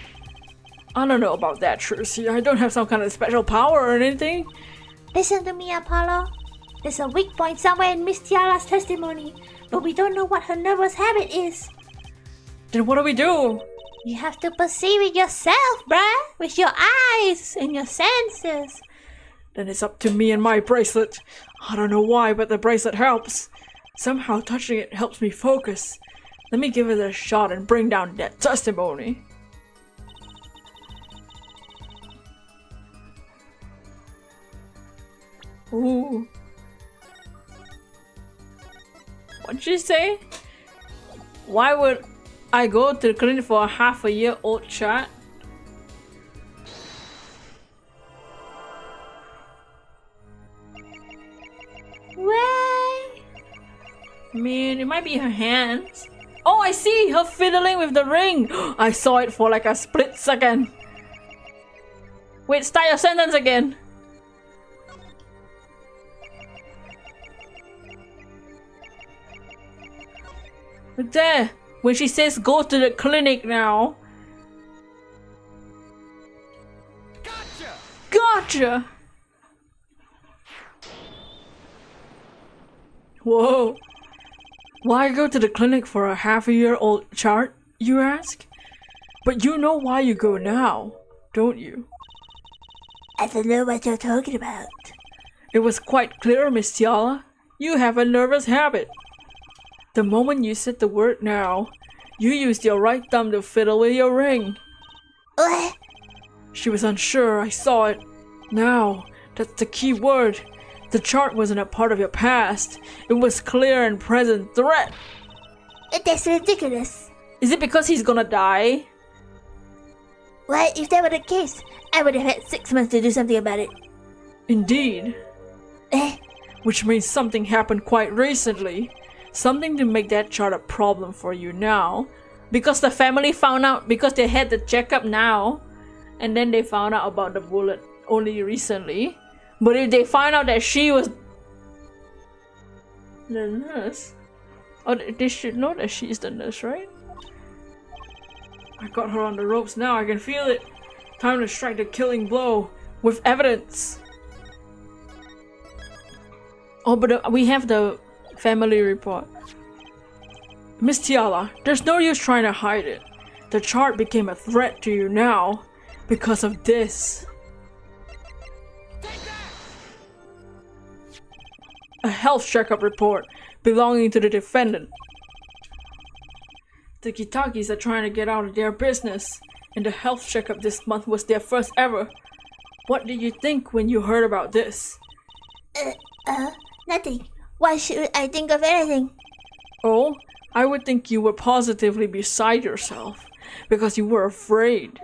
I don't know about that, Trucy. I don't have some kind of special power or anything. Listen to me, Apollo. There's a weak point somewhere in Miss Tiala's testimony, but we don't know what her nervous habit is. Then what do we do? You have to perceive it yourself, bruh. With your eyes and your senses. Then it's up to me and my bracelet. I don't know why, but the bracelet helps. Somehow touching it helps me focus. Let me give it a shot and bring down that testimony. Ooh. What'd she say? Why would I go to the clinic for a half-a-year-old chat? Way. I mean, it might be her hands. Oh, I see! Her fiddling with the ring! I saw it for like a split second. Wait, start your sentence again. Look there! When she says go to the clinic now. Gotcha! Whoa! Why go to the clinic for a half-a-year-old chart, you ask? But you know why you go now, don't you? I don't know what you're talking about. It was quite clear, Miss Tiala. You have a nervous habit. The moment you said the word now, you used your right thumb to fiddle with your ring. What? She was unsure, I saw it. Now, that's the key word. The chart wasn't a part of your past. It was clear and present threat. That's ridiculous. Is it because he's gonna die? Well, if that were the case, I would have had 6 months to do something about it. Indeed. Which means something happened quite recently. Something to make that chart a problem for you now. Because the family found out, because they had the checkup now. And then they found out about the bullet only recently. But if they find out that she was the nurse, or they should know that she's the nurse, right? I got her on the ropes now, I can feel it. Time to strike the killing blow with evidence. Oh, but we have the family report. Miss Tiala, there's no use trying to hide it. The chart became a threat to you now because of this. A health checkup report belonging to the defendant. The Kitakis are trying to get out of their business, and the health checkup this month was their first ever. What did you think when you heard about this? Nothing. Why should I think of anything? Oh, I would think you were positively beside yourself, because you were afraid.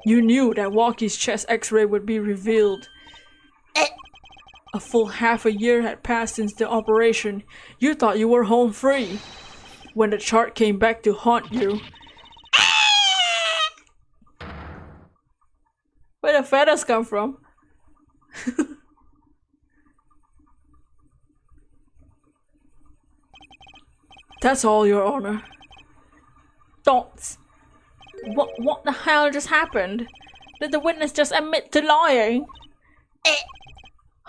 You knew that Walkie's chest x-ray would be revealed. A full half a year had passed since the operation. You thought you were home free. When the chart came back to haunt you. Where the feathers come from? That's all, Your Honor. Thoughts? What the hell just happened? Did the witness just admit to lying?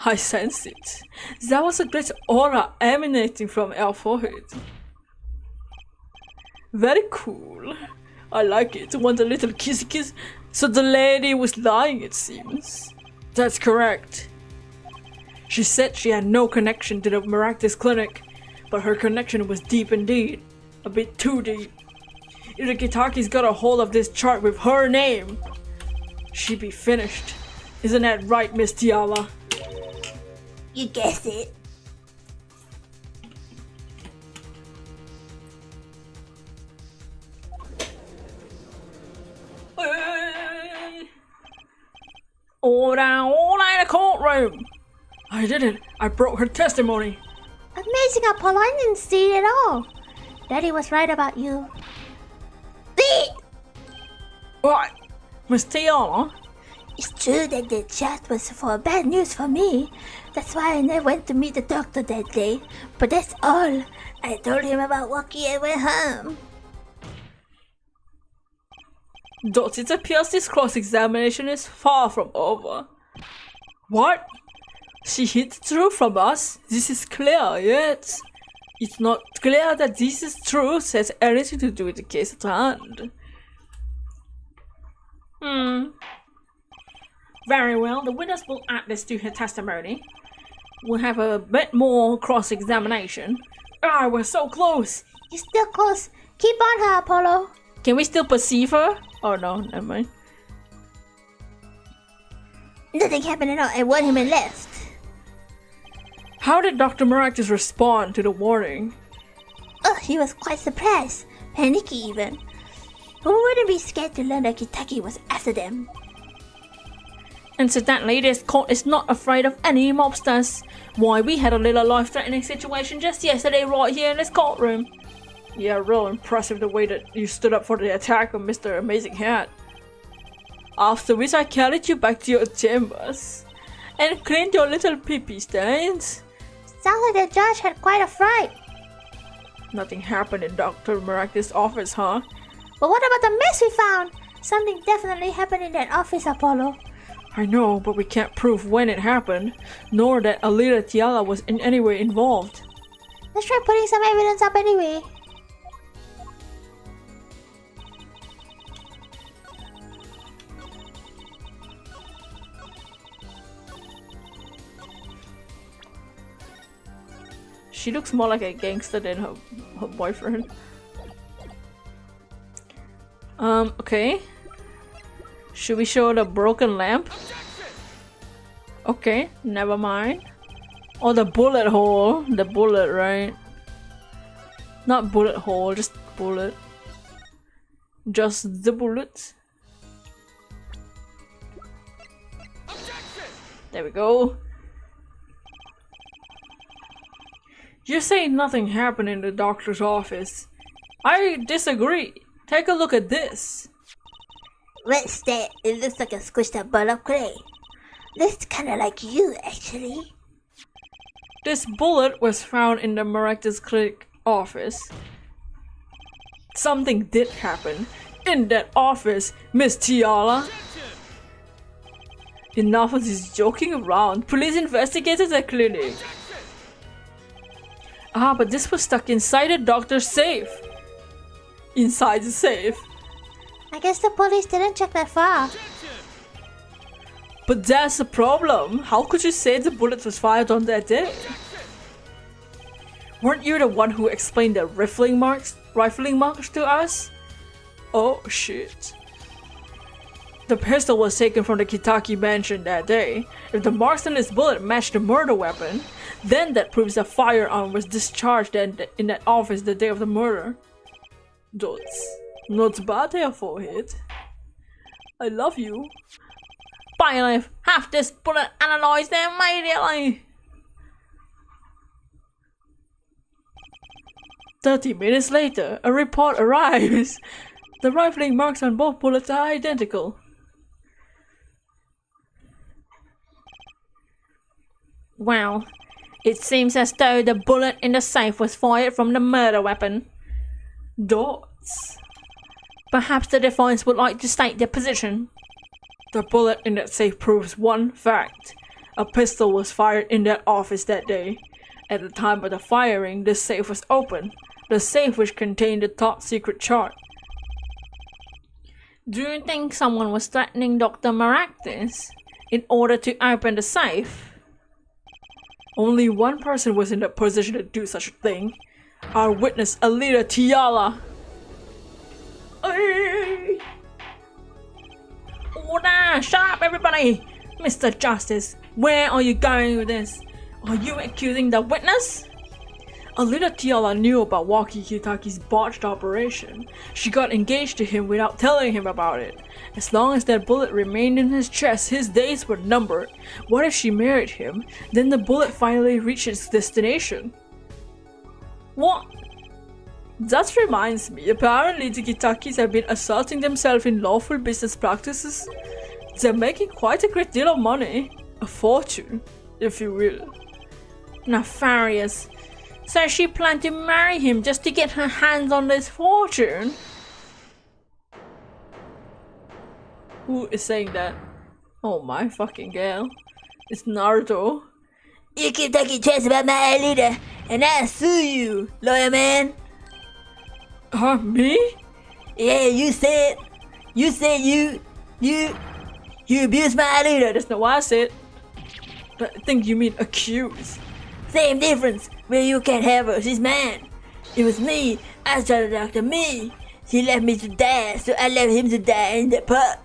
I sense it. There was a great aura emanating from our forehead. Very cool. I like it. Want a little kissy kiss? So the lady was lying, it seems. That's correct. She said she had no connection to the miraculous clinic, but her connection was deep indeed. A bit too deep. If the Kitakis got a hold of this chart with her name, she'd be finished. Isn't that right, Miss Tiala? You guessed it. All down in the courtroom. I did it. I broke her testimony. Amazing how Pauline didn't see it at all. Daddy was right about you. What? Miss Tiala? It's true that the chat was for bad news for me. That's why I never went to meet the doctor that day. But that's all. I told him about Walkie and went home. Thus it appears this cross-examination is far from over. What? She hid the truth from us? This is clear, yet it's not clear that this is truth has anything to do with the case at hand. Very well, the witness will add this to her testimony. We'll have a bit more cross-examination. Ah, we're so close! You're still close. Keep on her, Apollo. Can we still perceive her? Oh no, never mind. Nothing happened at all. I warned him and left. How did Dr. Maractus respond to the warning? Oh, he was quite surprised. Panicky even. Who wouldn't be scared to learn that Kitaki was after them? Incidentally, this court is not afraid of any mobsters. Why, we had a little life-threatening situation just yesterday right here in this courtroom. Yeah, real impressive the way that you stood up for the attack of Mr. Amazing Hat. After which I carried you back to your chambers and cleaned your little pee-pee stains. Sounds like the judge had quite a fright. Nothing happened in Dr. Maractus' office, huh? But what about the mess we found? Something definitely happened in that office, Apollo. I know, but we can't prove when it happened, nor that Alita Tiala was in any way involved. Let's try putting some evidence up anyway. She looks more like a gangster than her boyfriend. Okay. Should we show the broken lamp? Okay, never mind. Oh, the bullet hole. The bullet, right? Not bullet hole, just bullet. Just the bullet. There we go. You say nothing happened in the doctor's office. I disagree. Take a look at this. What's that? It looks like a squished up ball of clay. Looks kinda like you, actually. This bullet was found in the Maractus clinic office. Something did happen in that office, Miss Tiala. Enough of this joking around. Police investigated the clinic. Ah, but this was stuck inside the doctor's safe. Inside the safe. I guess the police didn't check that far. But that's the problem. How could you say the bullet was fired on that day? Weren't you the one who explained the rifling marks to us? Oh shit. The pistol was taken from the Kitaki mansion that day. If the marks on this bullet matched the murder weapon, then that proves a firearm was discharged in that office the day of the murder. That's not bad there, forehead. I love you. Finally, have this bullet analyzed immediately. 30 minutes later, a report arrives. The rifling marks on both bullets are identical. Well, it seems as though the bullet in the safe was fired from the murder weapon. Dots. Perhaps the defense would like to state their position. The bullet in that safe proves one fact. A pistol was fired in that office that day. At the time of the firing, the safe was open. The safe which contained the top secret chart. Do you think someone was threatening Dr. Maractus in order to open the safe? Only one person was in the position to do such a thing. Our witness, Alita Tiala. Order! Shut up, everybody! Mr. Justice, where are you going with this? Are you accusing the witness? Alita Tiala knew about Waki Kitaki's botched operation. She got engaged to him without telling him about it. As long as that bullet remained in his chest, his days were numbered. What if she married him? Then the bullet finally reached its destination. What? That reminds me, apparently the Kitakis have been asserting themselves in lawful business practices. They're making quite a great deal of money. A fortune, if you will. Nefarious. So she planned to marry him just to get her hands on this fortune? Who is saying that? Oh my fucking girl. It's Naruto. You keep talking trash about my Alita, and I'll sue you, lawyer man. Me? Yeah, you said you abused my Alita. That's not what I said. I think you mean accuse. Same difference. Well, you can't have her. She's mine. It was me. I tried to doctor me. She left me to die, so I left him to die in the park.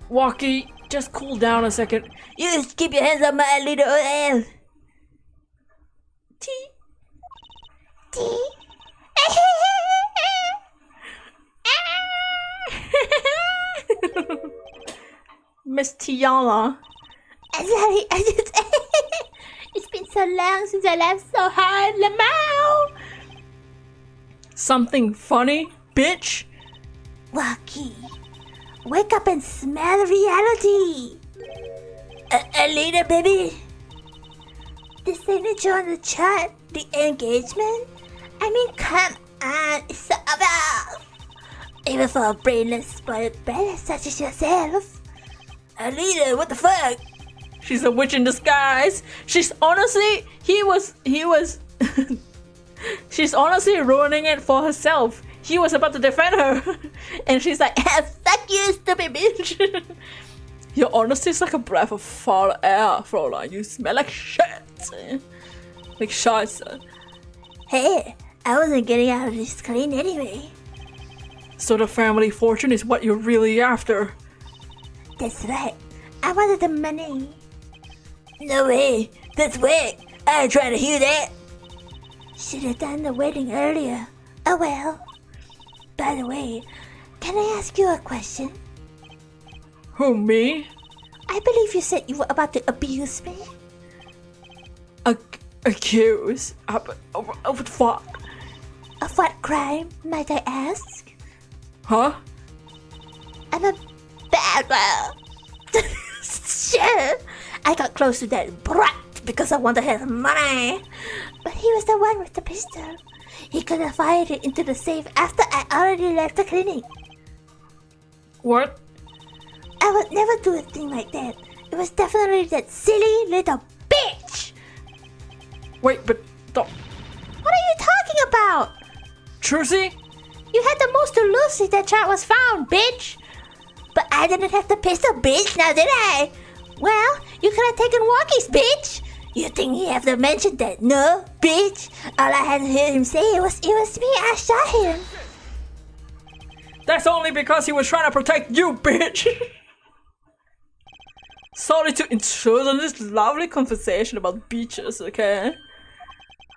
Waki, just cool down a second. You just keep your hands on my Alita or else. T. Miss Tiala. I'm sorry, it's been so long since I laughed so hard, Lamau! Something funny, bitch? Waki, wake up and smell reality! Alita, baby. The signature on the chart, the engagement? I mean, come on, it's so obvious. Even for a brainless, spoiled brat such as yourself. Alita, what the fuck? She's a witch in disguise. She's honestly, he was, she's honestly ruining it for herself. He was about to defend her. And she's like, fuck you, stupid bitch. Your honesty is like a breath of foul air, Fräulein. You smell like shit. Like scheiße. Hey, I wasn't getting out of this clean anyway. So the family fortune is what you're really after. That's right. I wanted the money. No way. That's whack. I ain't trying to hear that. Should have done the wedding earlier. Oh well. By the way, can I ask you a question? Who, me? I believe you said you were about to abuse me. Accuse? Of what? Of what crime, might I ask? Huh? I'm a bad girl. Sure. I got close to that brat because I wanted his money. But he was the one with the pistol. He could have fired it into the safe after I already left the clinic. What? I would never do a thing like that. It was definitely that silly little bitch. Wait, but What are you talking about? Trucy? You had the most to lose if that child was found, bitch. But I didn't have the pistol, bitch, now did I? Well, you could have taken walkies, bitch. You think he have to mention that? No, bitch. All I had to hear him say was, it was me, I shot him. That's only because he was trying to protect you, bitch! Sorry to intrude on this lovely conversation about beaches, okay?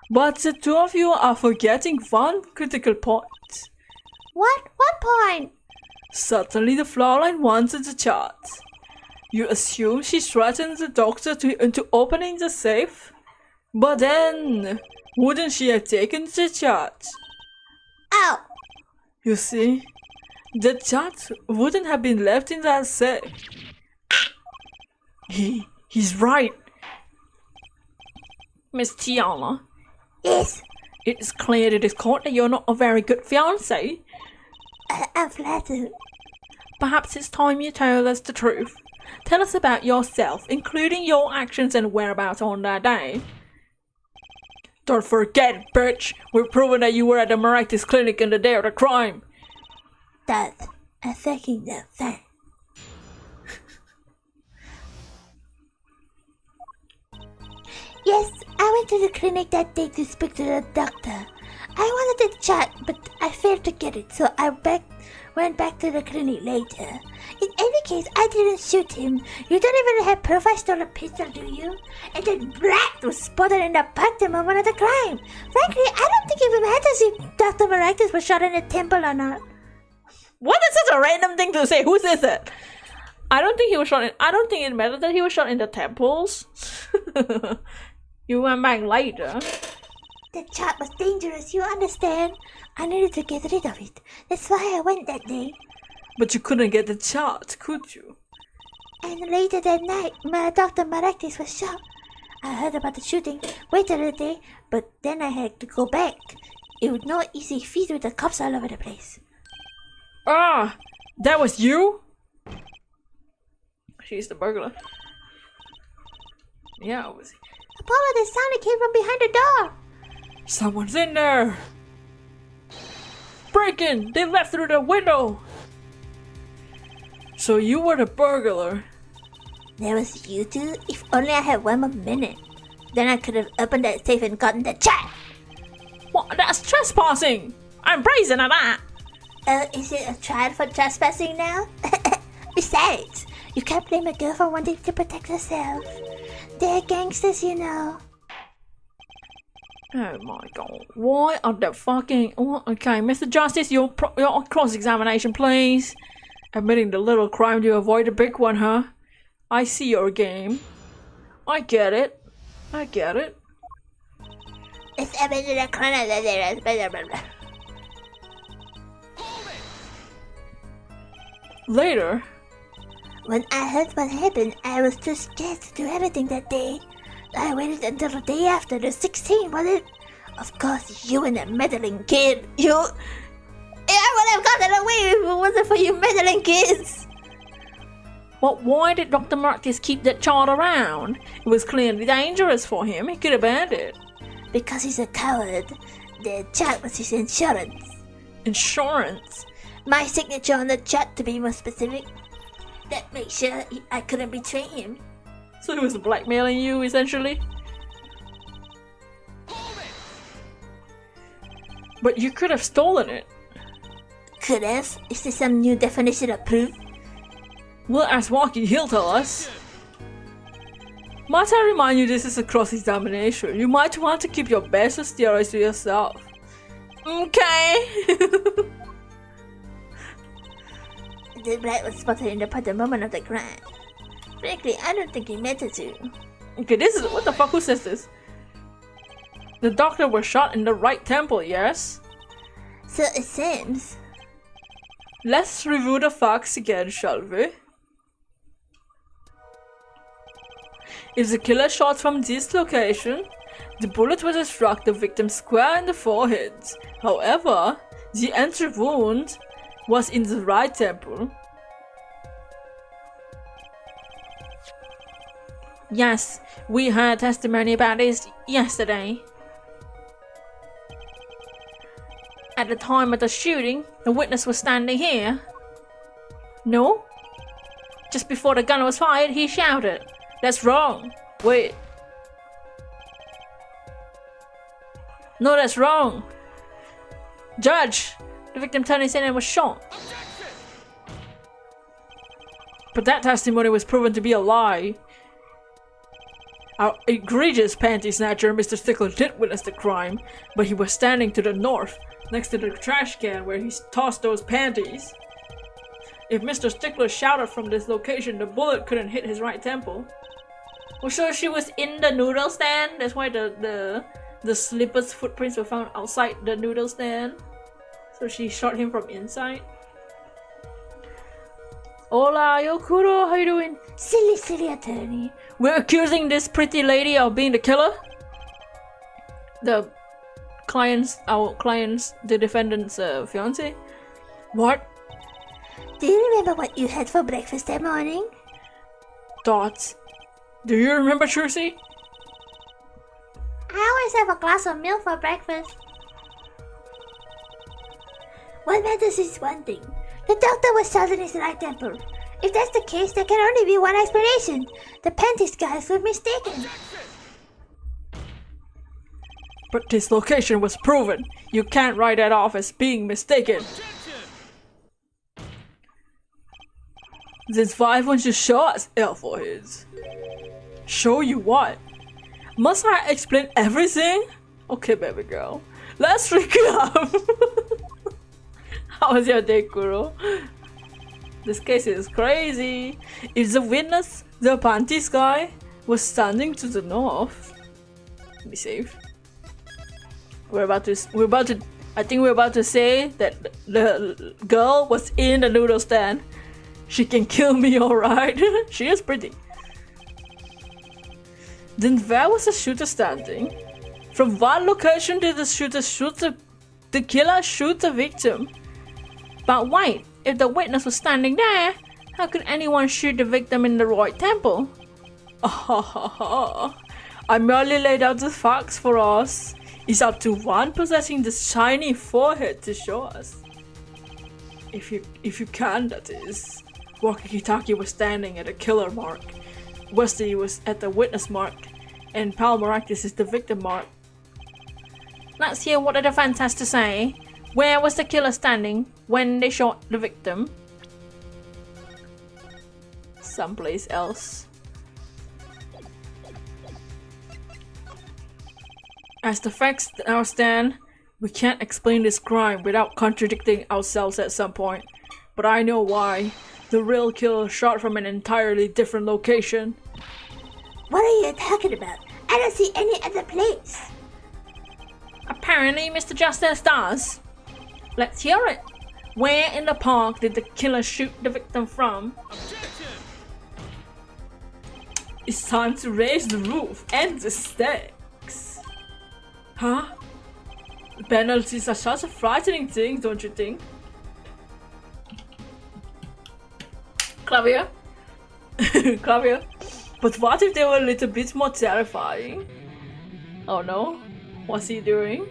But the two of you are forgetting one critical point. What? What point? Certainly the Fräulein wanted the chart. You assume she threatened the doctor into opening the safe? But then, wouldn't she have taken the chart? Ow! You see, the chart wouldn't have been left in that safe. He's right. Miss Tiana. Yes, It is clear to this court that you're not a very good fiancé. I'm flattered. Perhaps it's time you tell us the truth. Tell us about yourself, including your actions and whereabouts on that day. Don't forget, bitch! We've proven that you were at the Maractus clinic on the day of the crime. That, I'm thinking that thing. Yes, I went to the clinic that day to speak to the doctor. I wanted to chat, but I failed to get it, so I went back to the clinic later. In any case, I didn't shoot him. You don't even have proof I stole a pistol, do you? And that brat was spotted in the park the moment of the crime. Frankly, I don't think it even matters if Dr. Maractus was shot in the temple or not. What is such a random thing to say? Who says it? I don't think it mattered that he was shot in the temples. You went back later. The chart was dangerous, you understand? I needed to get rid of it. That's why I went that day. But you couldn't get the chart, could you? And later that night, my Dr. Maractus was shot. I heard about the shooting, waited a day, but then I had to go back. It was no easy feat with the cops all over the place. Ah, that was you? She's the burglar. Yeah, it was. Apollo, the sound came from behind the door. Someone's in there. Break in! They left through the window. So you were the burglar. There was you two? If only I had one more minute. Then I could have opened that safe and gotten the chat. What? That's trespassing. I'm brazen at that. Is it a trial for trespassing now? Besides, you can't blame a girl for wanting to protect herself. They're gangsters, you know. Oh my god. Why are the fucking... Oh, okay, Mr. Justice, your cross-examination, please. Admitting the little crime to avoid the big one, huh? I see your game. I get it. I get it. It's evident in the corner that there is blah, blah, blah. Later. When I heard what happened, I was too scared to do anything that day. I waited until the day after, the 16th, was it? Of course, you and that meddling kid. I would have gotten away if it wasn't for you meddling kids. But why did Dr. Marcus keep that child around? It was clearly dangerous for him. He could have banned it. Because he's a coward. The chat was his insurance. Insurance? My signature on the chat, to be more specific. That makes sure I couldn't betray him. So he was blackmailing you, essentially? But you could have stolen it. Could have? Is there some new definition of proof? We'll ask Walkie, he'll tell us. Might I remind you this is a cross-examination. You might want to keep your best theories to yourself. Okay. The blood was spotted in the moment of the crime. Frankly, I don't think he meant it to. Okay, this is what the fuck, who says this? The doctor was shot in the right temple, yes? So it seems. Let's review the facts again, shall we? If the killer shot from this location, the bullet would have struck the victim square in the forehead. However, the entry wound was in the right temple. Yes, we heard testimony about this yesterday. At the time of the shooting, the witness was standing here. No? Just before the gun was fired, he shouted. That's wrong. Wait. No, that's wrong. Judge, the victim turned his head and was shot. But that testimony was proven to be a lie. Our egregious panty snatcher, Mr. Stickler, did witness the crime, but he was standing to the north, next to the trash can where he tossed those panties. If Mr. Stickler shouted from this location, the bullet couldn't hit his right temple. Well, so she was in the noodle stand. That's why the slippers footprints were found outside the noodle stand. So she shot him from inside. Hola, Yokuro, how you doing? Silly attorney. We're accusing this pretty lady of being the killer. Our client's, the defendant's fiance. What? Do you remember what you had for breakfast that morning? Thoughts. Do you remember, Trucy? I always have a glass of milk for breakfast. What matters is one thing. The doctor was shot in his right temple. If that's the case, there can only be one explanation. The panties guys were mistaken. But this location was proven. You can't write that off as being mistaken. Then why won't you show us Elfoids? Show you what? Must I explain everything? Okay, baby girl. Let's recap. How was your day, Kuro? This case is crazy. If the witness, the panties guy, was standing to the north, be safe. I think we're about to say that the girl was in the noodle stand. She can kill me, alright? She is pretty. Then where was the shooter standing? From what location did the shooter shoot the killer shoot the victim? But wait, if the witness was standing there, how could anyone shoot the victim in the right temple? I merely laid out the facts for us. It's up to one possessing the shiny forehead to show us. If you can, that is. Wakakitaki was standing at the killer mark. Westy was at the witness mark. And Palmaractus is the victim mark. Let's hear what the defense has to say. Where was the killer standing when they shot the victim? Someplace else. As the facts now stand, we can't explain this crime without contradicting ourselves at some point. But I know why. The real killer shot from an entirely different location. What are you talking about? I don't see any other place. Apparently, Mr. Justice does. Let's hear it. Where in the park did the killer shoot the victim from? Objection! It's time to raise the roof and the stakes. Huh? Penalties are such a frightening thing, don't you think? Claudia? Claudia? But what if they were a little bit more terrifying? Oh no? What's he doing?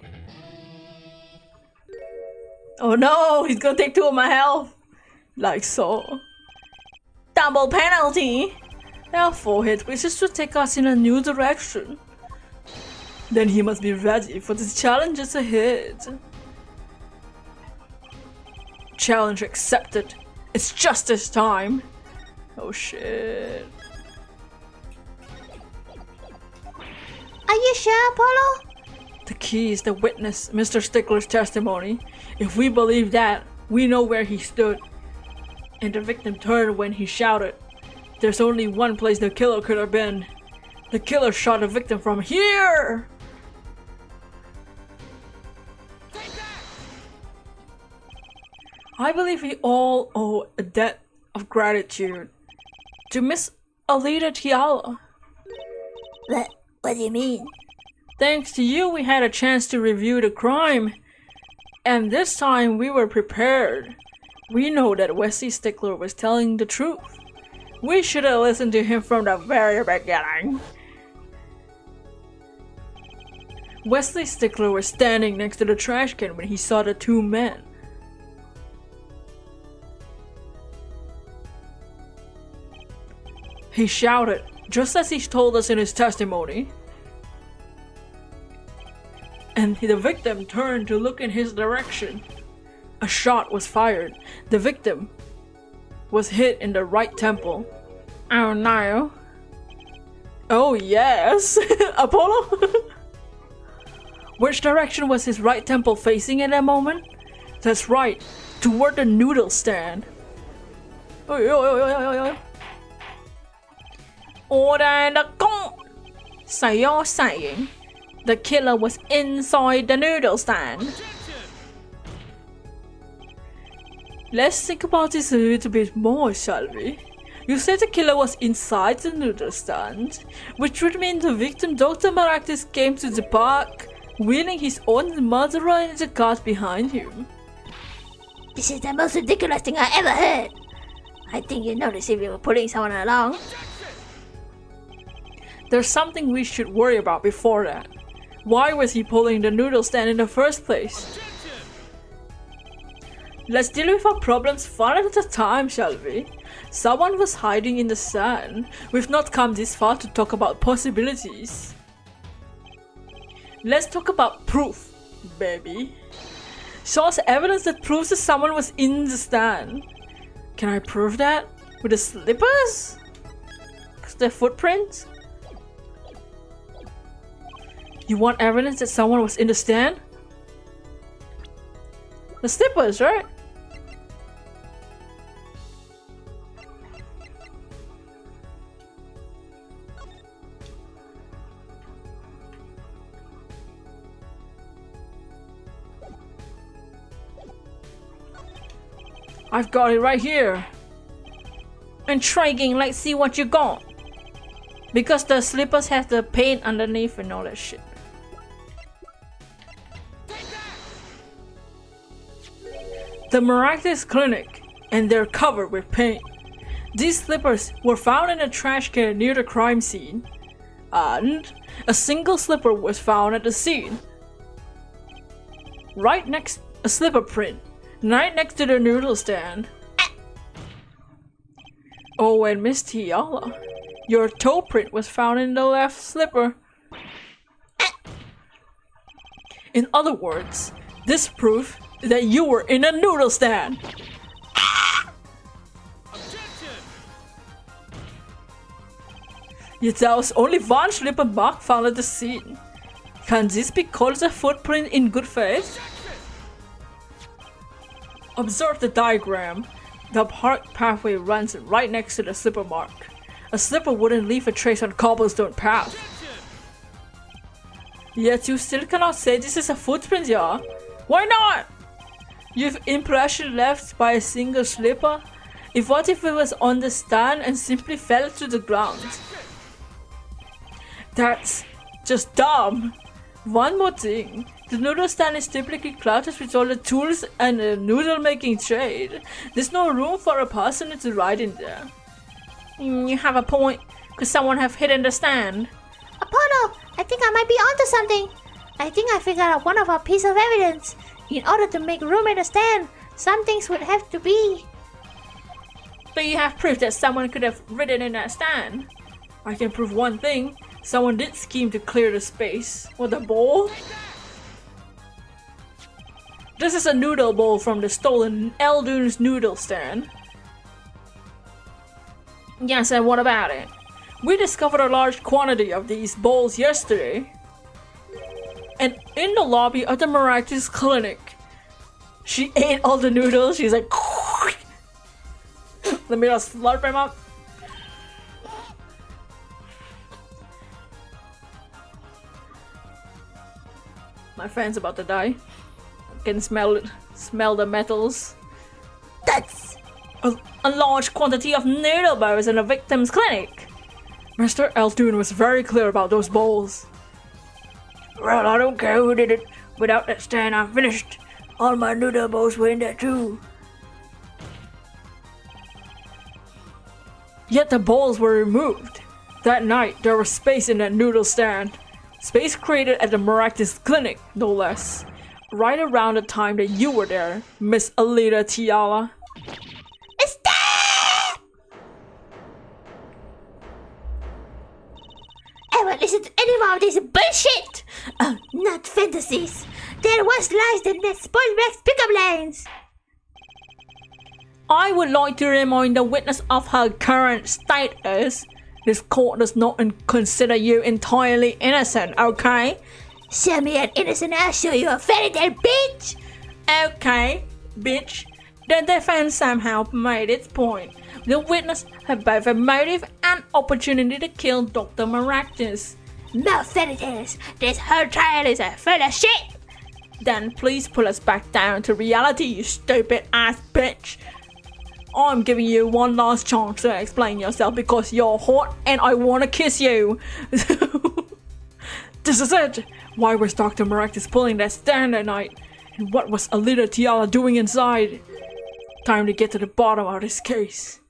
Oh no! He's gonna take 2 of my health! Like so. Double penalty! Our forehead wishes to take us in a new direction. Then he must be ready for the challenges ahead. Challenge accepted. It's justice time. Oh shit. Are you sure, Apollo? The key is the witness, Mr. Stickler's testimony. If we believe that, we know where he stood. And the victim turned when he shouted. There's only one place the killer could have been. The killer shot the victim from here! I believe we all owe a debt of gratitude to Miss Alita Tiala. What do you mean? Thanks to you, we had a chance to review the crime. And this time we were prepared. We know that Wesley Stickler was telling the truth. We should have listened to him from the very beginning. Wesley Stickler was standing next to the trash can when he saw the 2 men. He shouted, just as he told us in his testimony. And the victim turned to look in his direction. A shot was fired. The victim was hit in the right temple. Oh no. Oh yes. Apollo? Which direction was his right temple facing at that moment? That's right, toward the noodle stand. Order in the court! So you're saying the killer was inside the noodle stand? Let's think about this a little bit more, shall we? You said the killer was inside the noodle stand, which would mean the victim Dr. Maractus came to the park, wheeling his own murderer in the cart behind him. This is the most ridiculous thing I ever heard. I think you noticed if you were pulling someone along. There's something we should worry about before that. Why was he pulling the noodle stand in the first place? Let's deal with our problems one at a time, shall we? Someone was hiding in the sand. We've not come this far to talk about possibilities. Let's talk about proof, baby. Show us evidence that proves that someone was in the stand. Can I prove that? With the slippers? Their footprints? You want evidence that someone was in the stand? The slippers, right? I've got it right here. Intriguing, let's see what you got. Because the slippers have the paint underneath and all that shit. The Miraculous Clinic, and they're covered with paint. These slippers were found in a trash can near the crime scene. And a single slipper was found at the scene. Right next, a slipper print. Right next to the noodle stand. Oh, and Miss Tiala, your toe print was found in the left slipper. In other words, this proof that you were in a noodle stand. Yet there was only one slipper mark found at the scene. Can this be called a footprint in good faith? Observe the diagram. The park pathway runs right next to the slipper mark. A slipper wouldn't leave a trace on cobblestone path. Yet you still cannot say this is a footprint, yeah? Why not? You've impression left by a single slipper? What if it was on the stand and simply fell to the ground? That's just dumb. One more thing. The noodle stand is typically cluttered with all the tools and a noodle making trade. There's no room for a person to ride in there. You have a point. Could someone have hidden the stand? Apollo, I think I might be onto something. I think I figured out one of our pieces of evidence. In order to make room in the stand, some things would have to be. But you have proof that someone could have ridden in that stand. I can prove one thing. Someone did scheme to clear the space. What, the bowl? This is a noodle bowl from the stolen Eldune's noodle stand. Yes, and what about it? We discovered a large quantity of these bowls yesterday. And in the lobby of the Miraculous Clinic. She ate all the noodles. She's like... Let me just slurp him up. My friend's about to die. I can smell it. Smell the metals. That's A large quantity of noodle bowls in the victim's clinic. Mr. Eldune was very clear about those bowls. Well, I don't care who did it. Without that stand, I'm finished. All my noodle bowls were in there too. Yet the bowls were removed. That night, there was space in that noodle stand. Space created at the Miraculous Clinic, no less. Right around the time that you were there, Miss Alita Tiala. Stop! I won't listen to any more of this bullshit! Oh, not fantasies. There was lies in that spoiled Rex pickup lines. I would like to remind the witness of her current status. This court does not consider you entirely innocent, okay? Show me an innocent, I'll show you a fairy tale, bitch! Okay, bitch. The defense somehow made its point. The witness had both a motive and opportunity to kill Dr. Miraculous. No fairy tales. This whole trial is a full of shit! Then please pull us back down to reality, you stupid ass bitch. I'm giving you one last chance to explain yourself because you're hot and I wanna kiss you. This is it. Why was Dr. Miraculous pulling that stand that night? And what was Alita Tiala doing inside? Time to get to the bottom of this case.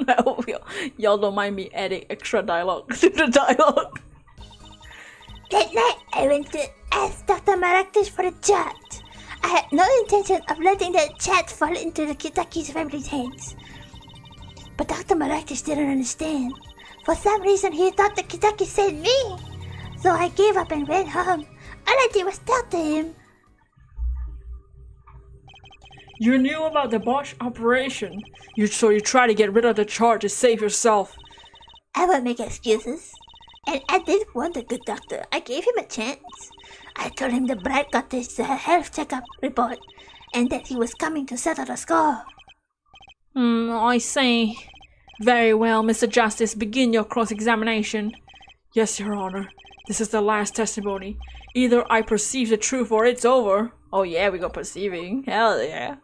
I hope y'all don't mind me adding extra dialogue to the dialogue. That night, I went to ask Dr. Miraculous for a chat. I had no intention of letting that chat fall into the Kitaki's family's hands. But Dr. Miraculous didn't understand. For some reason, he thought the Kitaki sent me. So I gave up and went home. All I did was talk to him. You knew about the botched operation, so you tried to get rid of the charge to save yourself. I won't make excuses. And I did want a good doctor. I gave him a chance. I told him the bride got his health checkup report and that he was coming to settle the score. I see. Very well, Mr. Justice, begin your cross-examination. Yes, Your Honor. This is the last testimony. Either I perceive the truth or it's over. Oh yeah, we got perceiving. Hell yeah.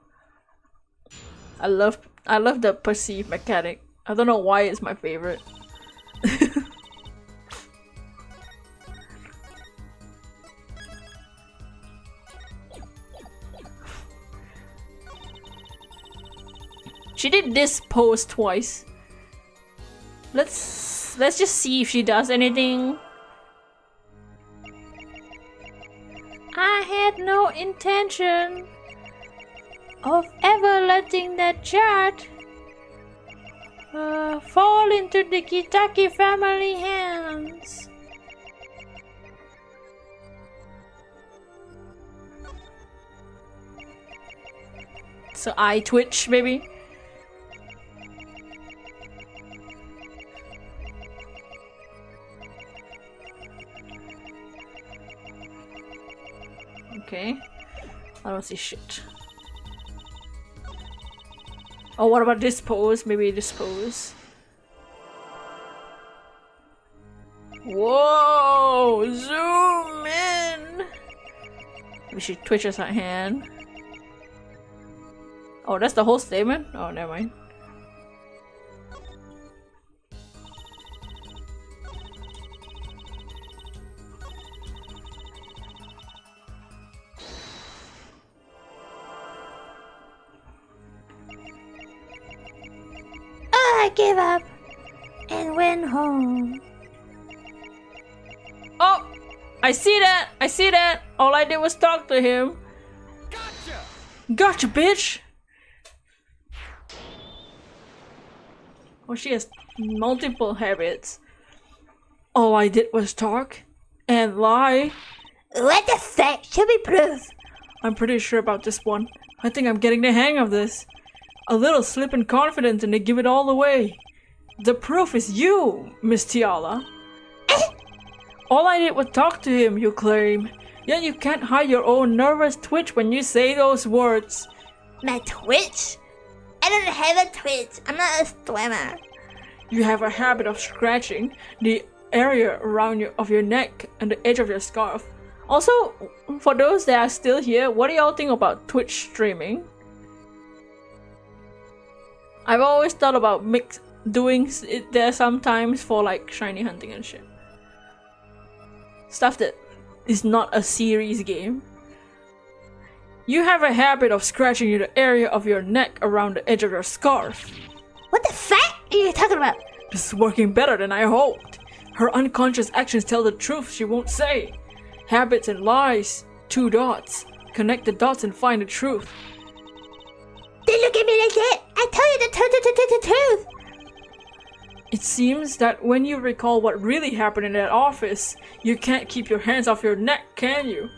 I love the perceive mechanic. I don't know why it's my favorite. She did this pose twice. Let's just see if she does anything. I had no intention of ever letting that chart fall into the Kitaki family hands. So I twitch, maybe. Okay, I don't see shit. Oh, what about this pose? Maybe this pose. Whoa! Zoom in! Maybe she twitches her hand. Oh, that's the whole statement? Oh, never mind. Oh, I gave up and went home. Oh, I see that. I see that. All I did was talk to him. Gotcha, bitch. Oh, she has multiple habits. All I did was talk and lie. What the fuck? Show me proof. I'm pretty sure about this one. I think I'm getting the hang of this. A little slip in confidence and they give it all away. The proof is you, Miss Tiala. All I did was talk to him, you claim. Yet you can't hide your own nervous twitch when you say those words. My twitch? I don't have a twitch. I'm not a swimmer. You have a habit of scratching the area around of your neck and the edge of your scarf. Also, for those that are still here, what do y'all think about Twitch streaming? I've always thought about doing it there sometimes for like shiny hunting and shit. Stuff that is not a serious game. You have a habit of scratching the area of your neck around the edge of your scarf. What the fuck are you talking about? This is working better than I hoped. Her unconscious actions tell the truth she won't say. Habits and lies. 2 dots. Connect the dots and find the truth. Don't look at me like that! I tell you the truth! It seems that when you recall what really happened in that office, you can't keep your hands off your neck, can you?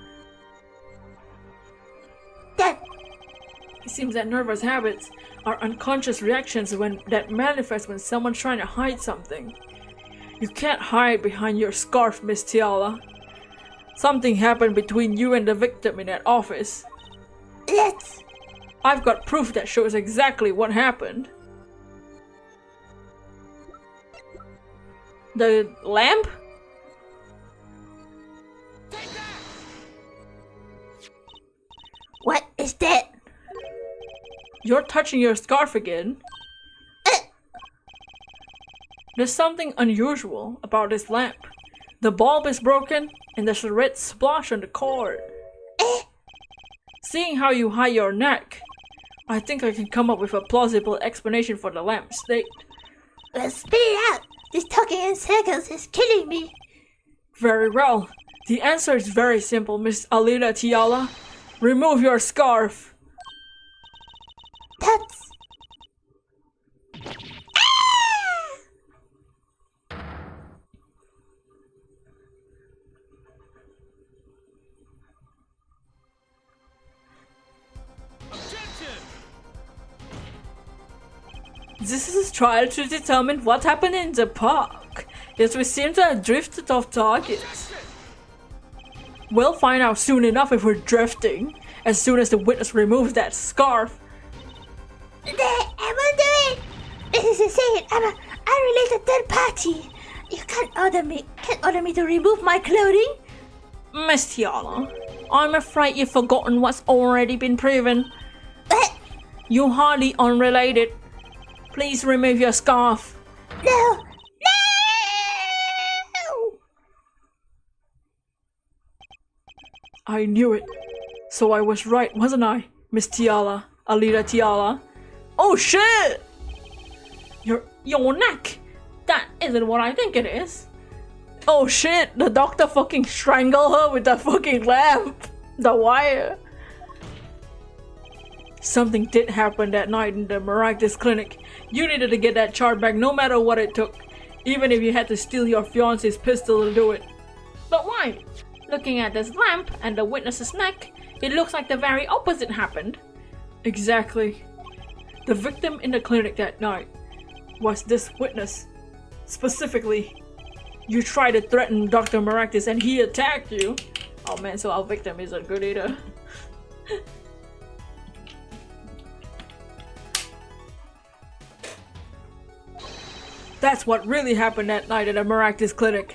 That... It seems that nervous habits are unconscious reactions that manifest when someone's trying to hide something. You can't hide behind your scarf, Miss Tiala. Something happened between you and the victim in that office. Let's... I've got proof that shows exactly what happened. The lamp? What is that? You're touching your scarf again. There's something unusual about this lamp. The bulb is broken and there's a red splash on the cord. Seeing how you hide your neck, I think I can come up with a plausible explanation for the lamp's state. Well, spit it out! This talking in circles is killing me! Very well. The answer is very simple, Miss Alida Tiala. Remove your scarf. That's... This is a trial to determine what happened in the park. Yet we seem to have drifted off target. We'll find out soon enough if we're drifting, as soon as the witness removes that scarf. I won't do it! This is insane! I'm a unrelated third party! You can't order me to remove my clothing! Miss Tiala, I'm afraid you've forgotten what's already been proven. What? You're hardly unrelated. Please remove your scarf. No! No! I knew it. So I was right, wasn't I, Miss Tiala, Alida Tiala? Oh shit! Your neck! That isn't what I think it is. Oh shit, the doctor fucking strangled her with the fucking lamp. The wire. Something did happen that night in the miraculous clinic. You needed to get that chart back no matter what it took. Even if you had to steal your fiance's pistol to do it. But why? Looking at this lamp and the witness's neck, it looks like the very opposite happened. Exactly. The victim in the clinic that night was this witness. Specifically, you tried to threaten Dr. Maractus and he attacked you. Oh man, so our victim is a good eater. That's what really happened that night at the Maractus clinic.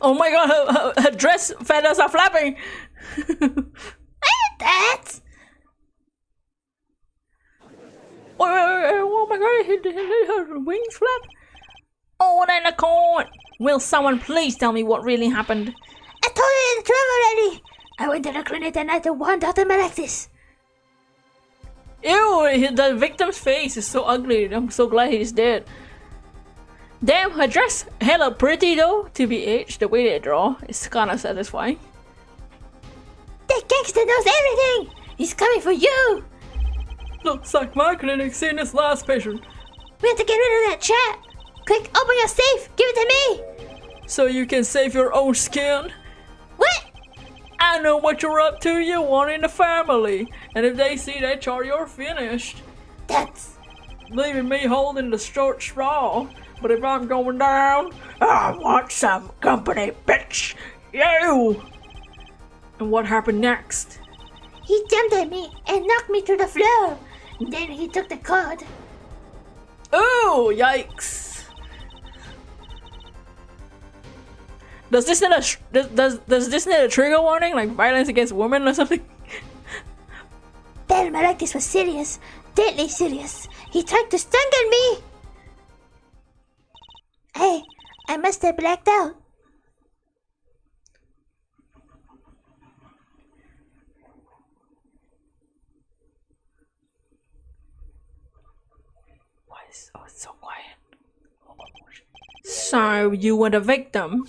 Oh my god, her dress feathers are flapping! That's... Oh my god, her wings flap! Oh, then I can't! Will someone please tell me what really happened? I told you the truth already! I went to the clinic that night to warn Dr. Malactis. Ew, the victim's face is so ugly. I'm so glad he's dead. Damn, her dress hella pretty though, TBH. The way they draw is kinda satisfying. That gangster knows everything! He's coming for you! Looks like my clinic's seen his last patient. We have to get rid of that chat! Quick, open your safe! Give it to me! So you can save your own skin? What? I know what you're up to, you want in the family. And if they see that chart, you're finished. That's... Leaving me holding the short straw. But if I'm going down, I want some company, bitch! You! And what happened next? He jumped at me and knocked me to the floor. And then he took the cord. Oh, yikes! Does this need does this need a trigger warning, like violence against women or something? That Malactis was serious, deadly serious. He tried to strangle me. Hey, I must have blacked out. Why is it's so quiet? So you were the victim,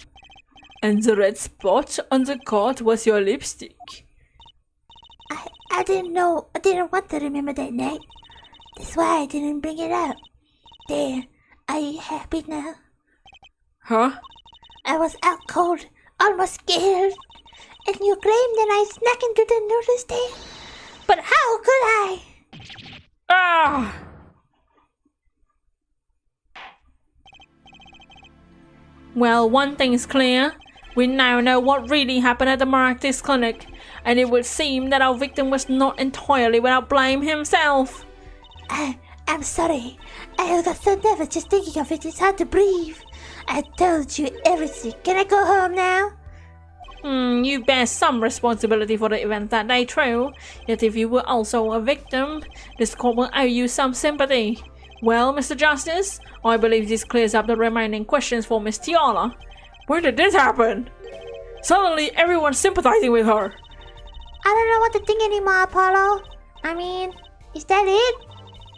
and the red spot on the cord was your lipstick. I didn't know. I didn't want to remember that night. That's why I didn't bring it up. There, are you happy now? Huh? I was out cold, almost scared. And you claimed that I snuck into the noodle stand. But how could I? Ah! Well, one thing is clear. We now know what really happened at the Maractis clinic, and it would seem that our victim was not entirely without blame himself. I'm sorry. I got so nervous just thinking of it. It's hard to breathe. I told you everything. Can I go home now? You bear some responsibility for the event that day, true. Yet if you were also a victim, this court will owe you some sympathy. Well, Mr. Justice, I believe this clears up the remaining questions for Miss Tiala. Where did this happen? Suddenly, everyone's sympathizing with her. I don't know what to think anymore, Apollo. I mean, is that it?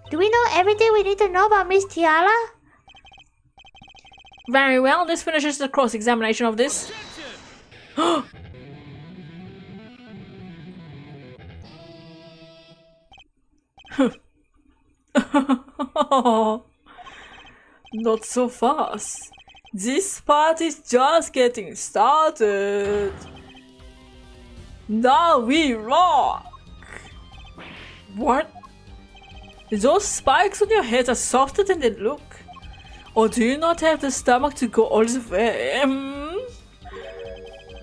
Do we know everything we need to know about Miss Tiala? Very well, this finishes the cross-examination of this. Not so fast. This part is just getting started. Now we rock. What? Those spikes on your head are softer than they look. Or do you not have the stomach to go all the way?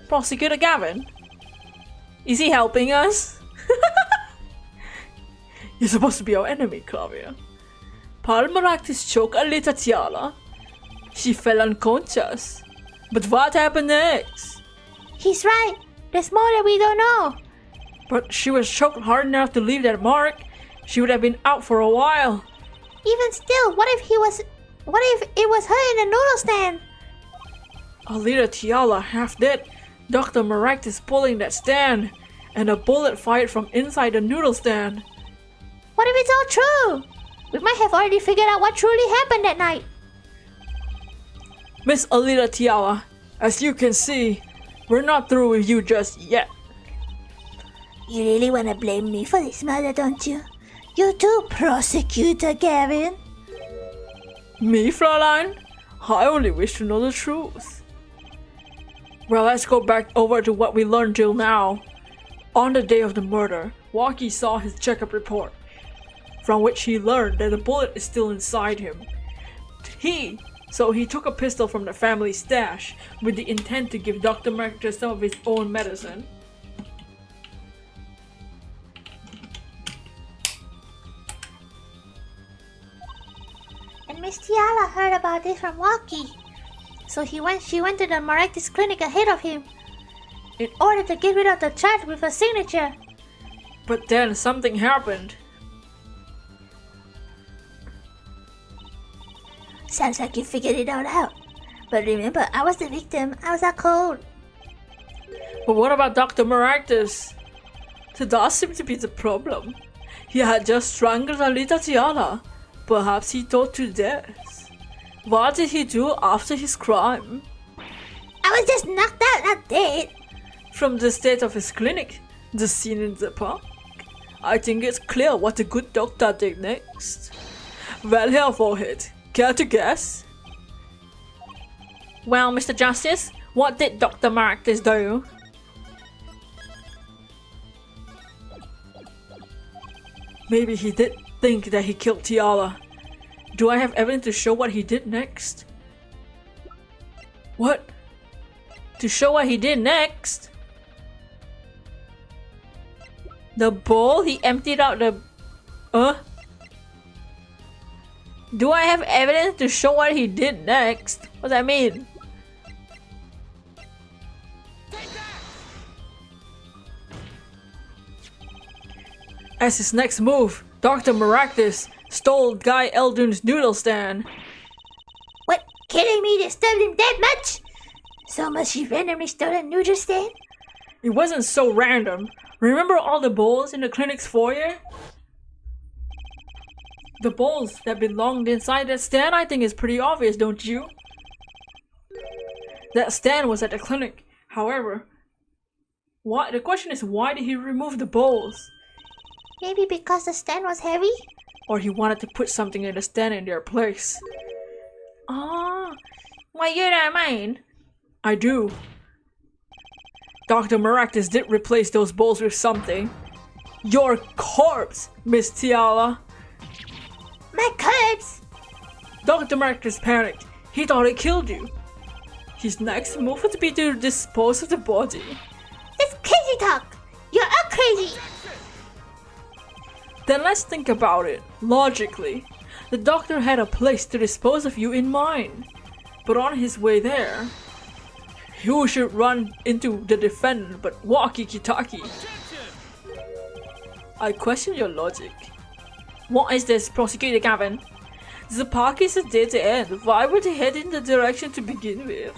Prosecutor Gavin? Is he helping us? You're supposed to be our enemy, Claudia. Palmaractis choked Alita Tiala. She fell unconscious. But what happened next? He's right. There's more that we don't know. But she was choked hard enough to leave that mark. She would have been out for a while. Even still, what if it was her in the noodle stand? Alita Tiala half dead. Dr. Maractis pulling that stand. And a bullet fired from inside the noodle stand. What if it's all true? We might have already figured out what truly happened that night. Miss Alita Tiala, as you can see, we're not through with you just yet. You really want to blame me for this murder, don't you? You too, Prosecutor Gavin. Me, Fraulein? I only wish to know the truth. Well, let's go back over to what we learned till now. On the day of the murder, Walkie saw his checkup report, from which he learned that the bullet is still inside him. So he took a pistol from the family stash with the intent to give Dr. Maractis some of his own medicine. And Miss Tiala heard about this from Walkie. So she went to the Maractis clinic ahead of him in order to get rid of the charge with her signature. But then something happened. Sounds like you figured it all out. But remember, I was the victim. I was out cold. But what about Dr. Maractus? That seemed to be the problem. He had just strangled Alita Tiana. Perhaps he thought to death. What did he do after his crime? I was just knocked out, not dead. From the state of his clinic, the scene in the park, I think it's clear what the good doctor did next. Well, here, Forehead, care to guess? Well, Mr. Justice, what did Dr. Maractus do? Maybe he did think that he killed Tiara. Do I have evidence to show what he did next? What? To show what he did next? The bowl? He emptied out the... Do I have evidence to show what he did next? What does that mean? As his next move, Dr. Maractus stole Guy Eldun's noodle stand. What? Kidding me? They stole him that much? So much he randomly stole a noodle stand? It wasn't so random. Remember all the bowls in the clinic's foyer? The bowls that belonged inside that stand, I think is pretty obvious, don't you? That stand was at the clinic. However, the question is, why did he remove the bowls? Maybe because the stand was heavy? Or he wanted to put something in the stand in their place. Ah, well, you don't mind? I do. Dr. Maractus did replace those bowls with something. Your corpse, Miss Tiara. My corpse! Dr. Maractus panicked. He thought it killed you. His next move would be to dispose of the body. That's crazy talk! You're all crazy! Then let's think about it. Logically, the doctor had a place to dispose of you in mind. But on his way there, who should run into the defendant but walkie-talkie? I question your logic. What is this, Prosecutor Gavin? The park is a dead end. Why would he head in the direction to begin with?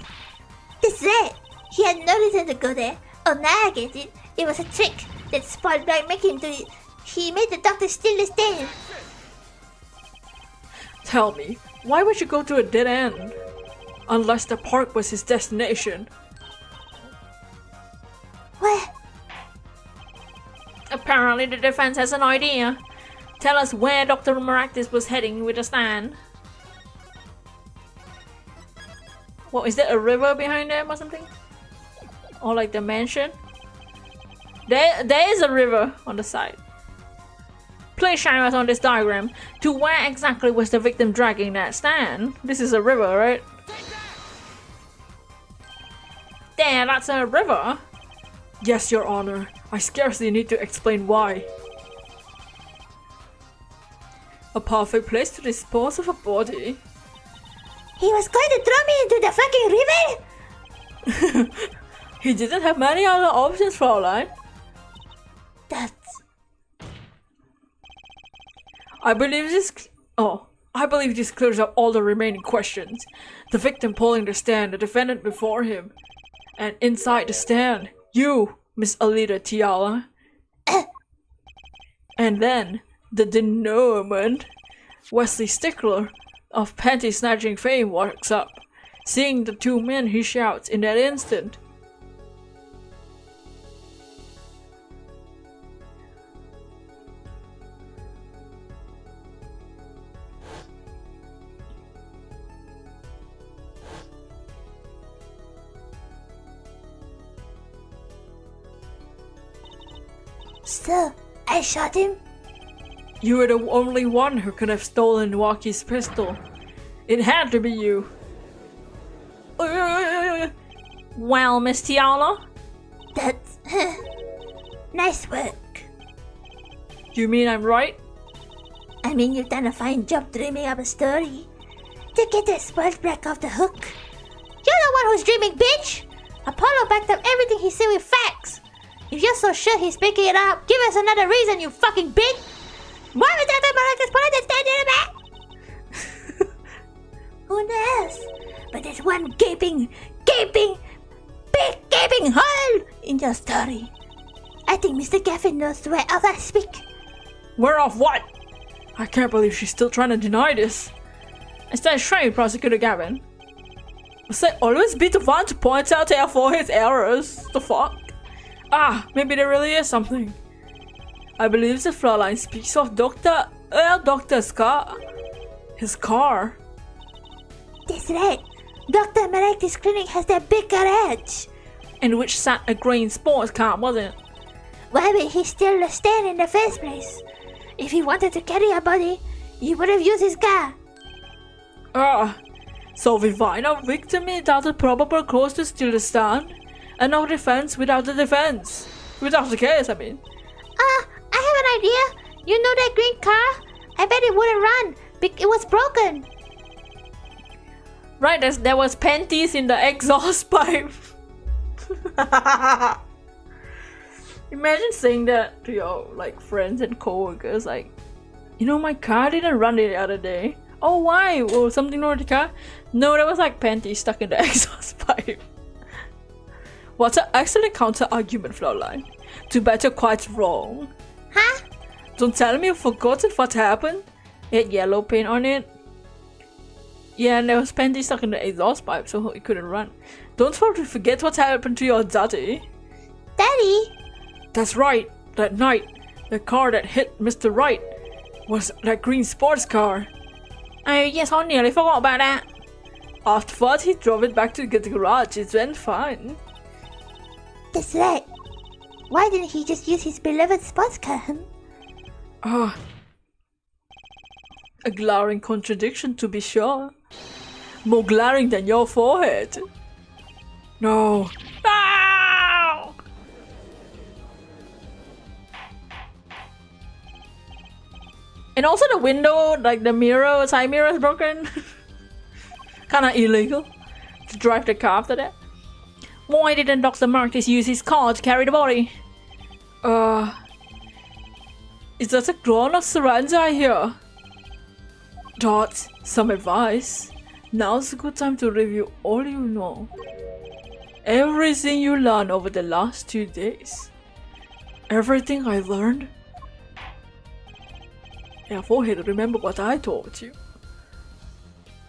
That's right! He had no reason to go there. Oh, now I get it. It was a trick that spoiled by making him do it. He made the doctor steal the stand. Tell me, why would you go to a dead end? Unless the park was his destination. What? Apparently the defense has an idea. Tell us where Dr. Maractus was heading with the stand. What, is there a river behind them or something? Or like the mansion? There is a river on the side. Please shine us on this diagram. To where exactly was the victim dragging that stand? This is a river, right? There, that's a river. Yes, Your Honor. I scarcely need to explain why. A perfect place to dispose of a body. He was going to throw me into the fucking river? He didn't have many other options, Fraulein. That's... I believe this clears up all the remaining questions. The victim pulling the stand, the defendant before him, and inside the stand, you, Miss Alita Tiara. And then, the denouement. Wesley Stickler of panty snatching fame walks up. Seeing the two men, he shouts in that instant, So, I shot him? you were the only one who could have stolen Walkie's pistol. It had to be you. Well, Miss Tiana? That's... nice work. You mean I'm right? I mean, you've done a fine job dreaming up a story. To get that spoiled brat off the hook. You're the one who's dreaming, bitch! Apollo backed up everything he said with facts. If you're so sure he's making it up, give us another reason, you fucking bitch! Why was Dr. Maractus put on the stand in the back? Who knows? But there's one gaping big gaping hole in your story. I think Mr. Gavin knows whereof I speak. Whereof what? I can't believe she's still trying to deny this. Is that strange, Prosecutor Gavin? Must I always be the one to point out for his errors? The fuck? Ah, maybe there really is something. I believe the Fraulein speaks of Doctor's car. His car. That's right. Dr. Maractus Clinic has that big garage. In which sat a green sports car, wasn't it? Why would he steal the stand in the first place? If he wanted to carry a body, he would have used his car. So we find our victim without a probable cause to steal the stand, and no defense without the defense. Without the case, I mean. I have an idea. You know that green car? I bet it wouldn't run. It was broken. Right, there was panties in the exhaust pipe. Imagine saying that to your friends and co-workers, you know, my car didn't run the other day. Oh, why? Oh, something wrong with the car? No, there was panties stuck in the exhaust pipe. What an excellent counter-argument, Fraulein. Too bad you're quite wrong. Huh? Don't tell me you've forgotten what happened. It had yellow paint on it. Yeah, and there was panties stuck in the exhaust pipe, so it couldn't run. Don't forget what happened to your daddy. Daddy? That's right. That night, the car that hit Mr. Wright was that green sports car. Oh yes, I nearly forgot about that. Afterwards, he drove it back to the garage. It went fine. That's right. Why didn't he just use his beloved sports car? A glaring contradiction, to be sure. More glaring than your forehead. No. No! And also the window, the side mirror is broken. Kinda illegal to drive the car after that. Why didn't Dr. Marcus use his car to carry the body? Is that a groan of surrender I hear? Dot, some advice. Now's a good time to review all you know. Everything you learned over the last 2 days. Everything I learned. Therefore, remember what I told you.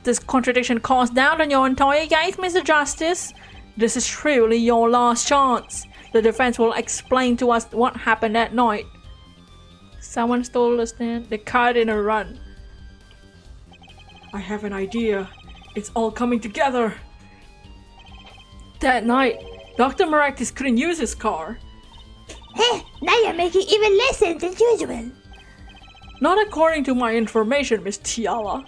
This contradiction calls down on your entire case, Mr. Justice. This is truly your last chance. The defense will explain to us what happened that night. Someone stole the stand. The car didn't run. I have an idea. It's all coming together. That night, Dr. Maractus couldn't use his car. Hey, now you're making even less sense than usual. Not according to my information, Miss Tiala.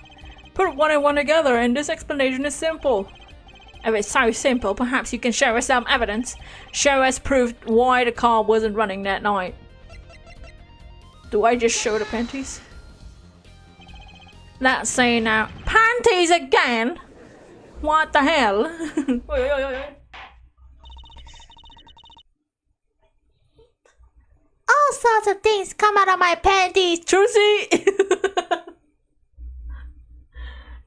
Put one and one together and this explanation is simple. If it's so simple, perhaps you can show us some evidence. Show us proof why the car wasn't running that night. Do I just show the panties? Let's see now. Panties again? What the hell? All sorts of things come out of my panties. Trucy!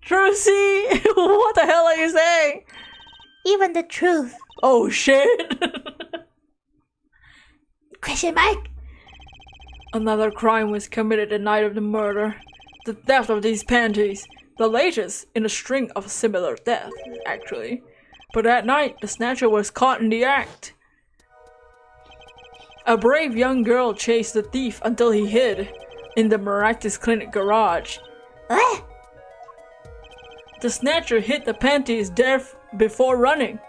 Trucy! What the hell are you saying? Even the truth. Oh shit! Question mark? Another crime was committed the night of the murder. The theft of these panties. The latest in a string of similar deaths, actually. But that night, the snatcher was caught in the act. A brave young girl chased the thief until he hid in the Maractus Clinic garage. What? The snatcher hid the panties there before running.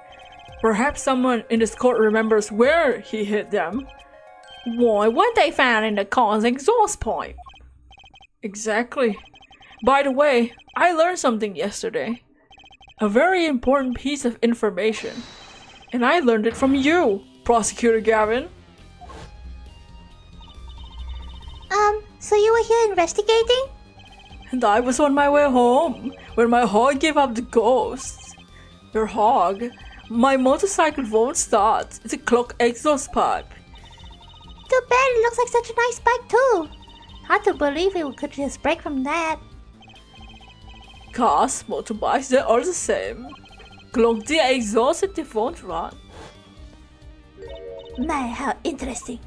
Perhaps someone in this court remembers where he hid them. Why, what they found in the car's exhaust pipe. Exactly. By the way, I learned something yesterday. A very important piece of information. And I learned it from you, Prosecutor Gavin. So you were here investigating? And I was on my way home when my hog gave up the ghost. Your hog? My motorcycle won't start. It's a clogged exhaust pipe. Too bad, it looks like such a nice bike too. Hard to believe it could just break from that. Cars, motorbikes, they're all the same. Clog the exhaust and they won't run. My, how interesting.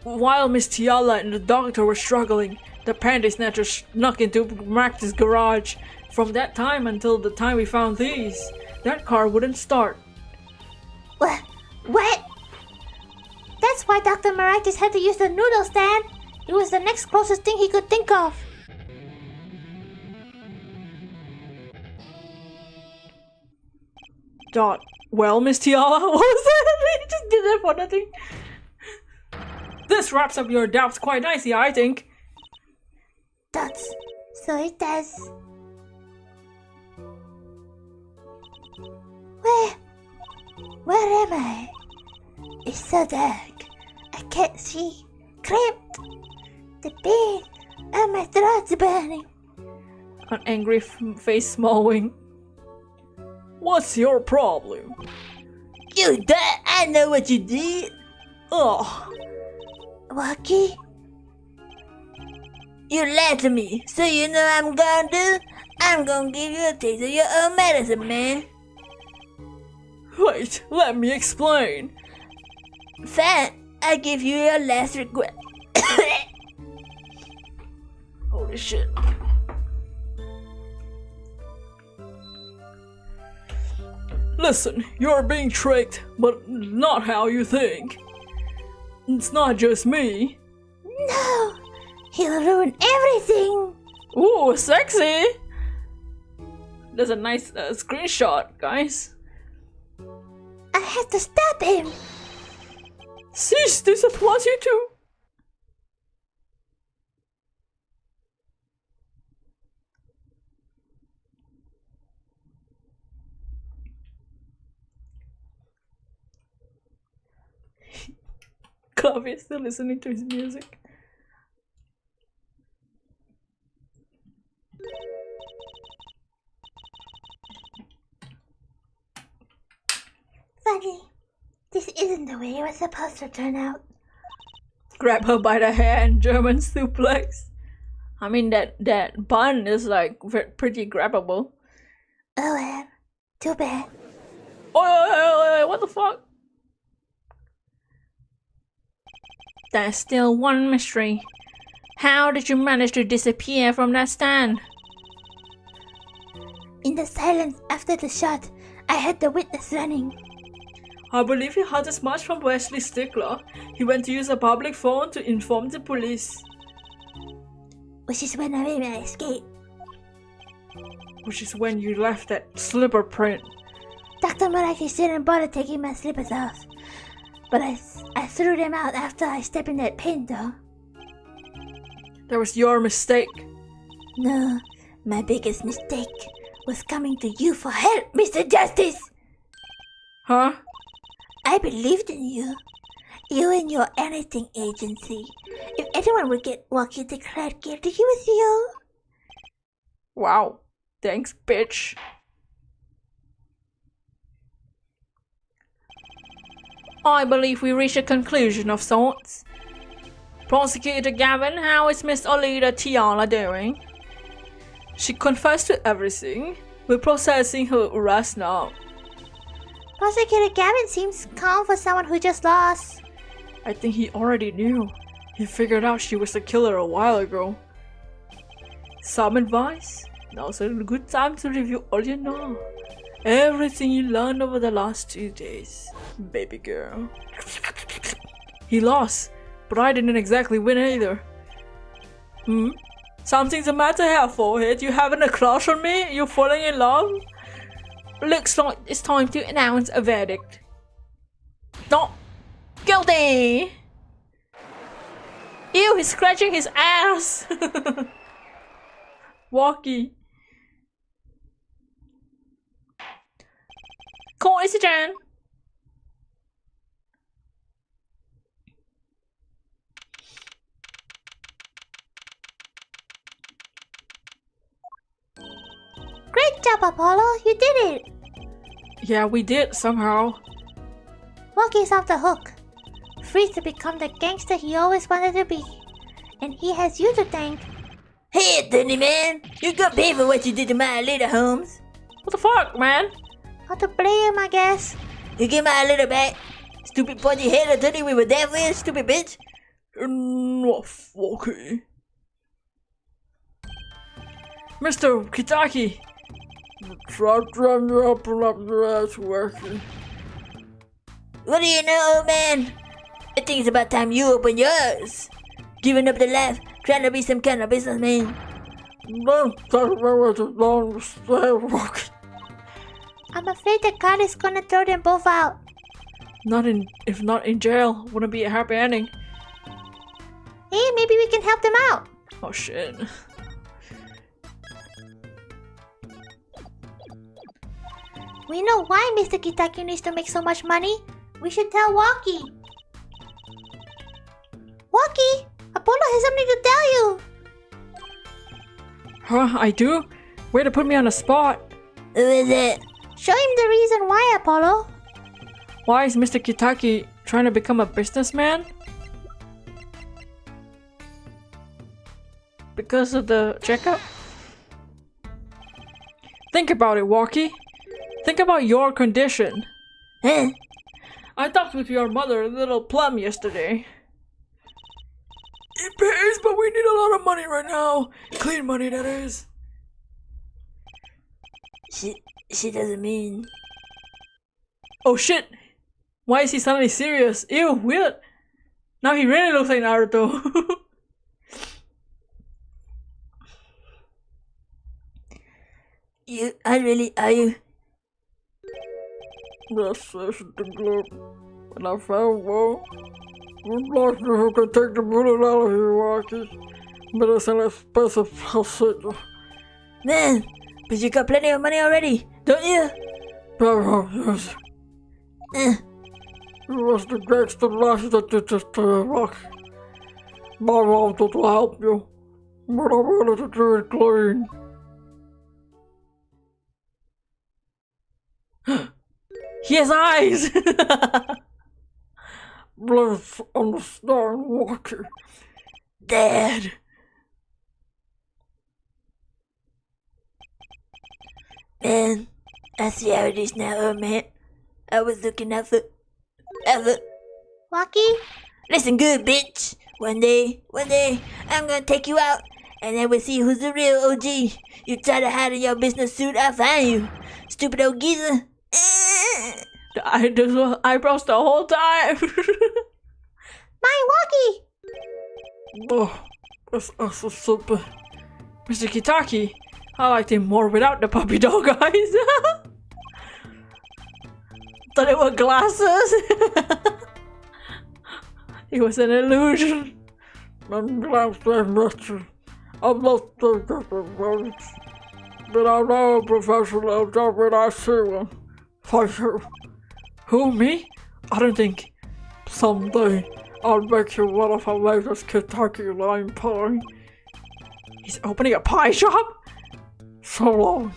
While Miss Tiala and the doctor were struggling, the panty snatcher snuck into Max's garage. From that time until the time we found these, that car wouldn't start. What? That's why Dr. Maractus had to use the noodle stand. It was the next closest thing he could think of. Well, Miss Tiala, what was that? You just did that for nothing. This wraps up your doubts quite nicely, I think. Dots. So it does. Where am I? It's so dark. I can't see. Cramped. The pain and my throat's burning. An angry face smallwing. What's your problem? You thought I know what you did? Oh, Walkie? You lied to me, so you know what I'm gonna do? I'm gonna give you a taste of your own medicine, man. wait, let me explain. Fine, I give you your last request. Holy shit. Listen, you're being tricked, but not how you think. It's not just me. No! He'll ruin everything! Ooh, sexy! There's a nice screenshot, guys. I have to stop him! Cease this at once, you two! Coffee is still listening to his music. Funny. This isn't the way it was supposed to turn out. Grab her by the hair and German suplex. I mean that bun is like pretty grabbable. Oh well. Too bad. Oh, what the fuck? There's still one mystery. How did you manage to disappear from that stand? In the silence after the shot, I heard the witness running. I believe he heard as much from Wesley Stickler. He went to use a public phone to inform the police. Which is when I made my escape. Which is when you left that slipper print. Dr. Maracus didn't bother taking my slippers off. But I threw them out after I stepped in that pen though. That was your mistake. No, my biggest mistake was coming to you for help, Mr. Justice! Huh? I believed in you. You and your anything agency. If anyone would get Walkie declared guilty, it was you. Wow. Thanks, bitch. I believe we reached a conclusion of sorts. Prosecutor Gavin, how is Miss Olida Tiala doing? She confessed to everything. We're processing her arrest now. Prosecutor Gavin seems calm for someone who just lost. I think he already knew. He figured out she was the killer a while ago. Some advice? Now's a good time to review all you know. Everything you learned over the last 2 days, baby girl. He lost, but I didn't exactly win either. Something's the matter here, forehead. You having a crush on me? You falling in love? Looks like it's time to announce a verdict. Not guilty! Ew, he's scratching his ass! Walkie. Coincidence. Great job, Apollo. You did it. Yeah, we did somehow. Walkie's off the hook. Free to become the gangster he always wanted to be. And he has you to thank. Hey, Anthony, man! You got paid for what you did to my little Holmes. What the fuck, man? Got to blame him, I guess. You get my little back. Stupid pointy head, I told you we were devils, stupid bitch. Enough, okay. Mr. Kitaki! Try to run me up and up your ass, Wacky. What do you know, old man? I think it's about time you open yours. Giving up the life, trying to be some kind of businessman. Don't talk about it long, stay walking. I'm afraid the guard is gonna throw them both out. If not in jail, wouldn't be a happy ending. Hey, maybe we can help them out. Oh shit. We know why Mr. Kitaki needs to make so much money. We should tell Walkie. Walkie, Apollo has something to tell you. Huh, I do? Way to put me on the spot. Who is it? Show him the reason why, Apollo. Why is Mr. Kitaki trying to become a businessman? Because of the checkup? Think about it, Walkie. Think about your condition. Huh? I talked with your mother, Little Plum, yesterday. It pays, but we need a lot of money right now. Clean money, that is. She doesn't mean... Oh shit! Why is he suddenly serious? Ew, weird. Now he really looks like Naruto. Are you? Yes, that's the glove. And I found one. I'm not sure who can take the bullet out of here, Walkie. But it's an expensive procedure. Man, but you got plenty of money already, don't you? Yes. It was the greatest loss that you just Walkie. My mom wanted to help you, but I wanted to do it clean. He has eyes! Please understand, Walkie. Dad. Man, I see how it is now, old man. I was looking out for... Walkie? Listen good, bitch. One day, I'm gonna take you out, and then we'll see who's the real OG. You try to hide in your business suit, I'll find you. Stupid old geezer. I just was eyebrows the whole time. My Walkie! Oh, that's so super. Mr. Kitaki, I liked him more without the puppy dog eyes. Thought it were glasses. It was an illusion. I'm glad I met you. I'm not so different, but I know a professional job when I see one. Thank you. Who, me? I don't think. Someday, I'll make you one of our latest Kentucky lime pie. He's opening a pie shop? So long.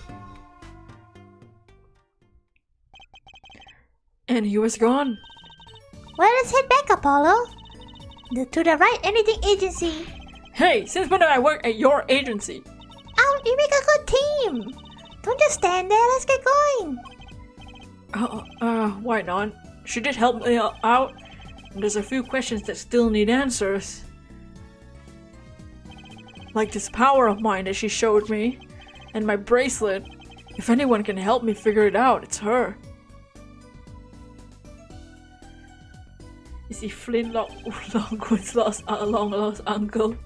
And he was gone. Well, let's head back, Apollo. To the Right Anything Agency. Hey, since when did I work at your agency? Oh, you make a good team. Don't just stand there, let's get going. Why not? She did help me out. There's a few questions that still need answers. Like this power of mine that she showed me. And my bracelet. If anyone can help me figure it out, it's her. Is he Flint Longwood's long lost uncle?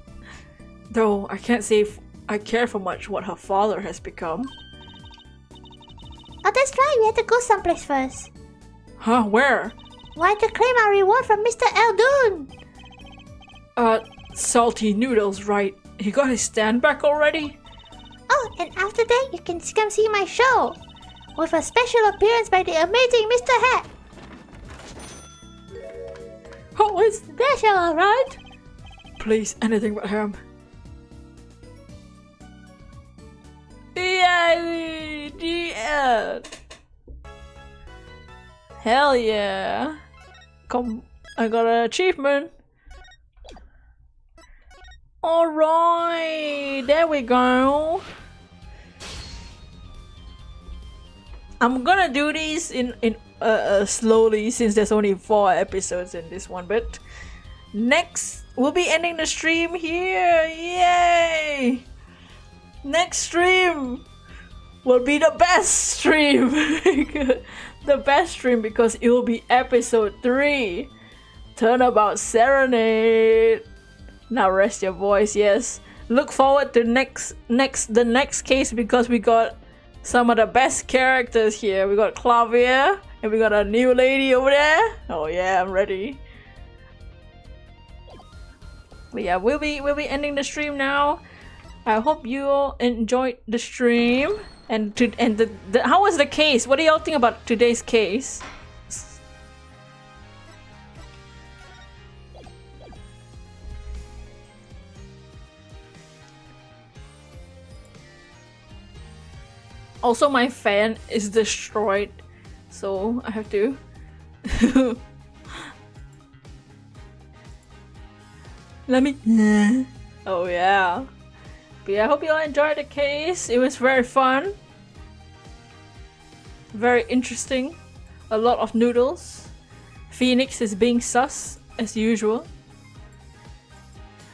Though I can't say if I care for much what her father has become. Oh, that's right, we have to go someplace first. Huh, where? Why, to claim our reward from Mr. Eldoon? Salty Noodles, right. He got his stand back already? Oh, and after that, you can come see my show. With a special appearance by the amazing Mr. Hat. Oh, it's Special, alright? please, anything but him. Yay! The end! Hell yeah! Come, I got an achievement! Alright, there we go! I'm gonna do these in slowly since there's only 4 episodes in this one, but next we'll be ending the stream here. Yay! Next stream will be the best stream. The best stream because it will be episode 3. Turnabout Serenade. Now rest your voice, yes. Look forward to the next case because we got some of the best characters here. We got Clavier and we got a new lady over there. Oh yeah, I'm ready. But yeah, we'll be ending the stream now. I hope you all enjoyed the stream. And how was the case? What do y'all think about today's case? Also, my fan is destroyed, so I have to. Let me. Oh yeah. But yeah, I hope you all enjoyed the case. It was very fun. Very interesting. A lot of noodles. Phoenix is being sus as usual.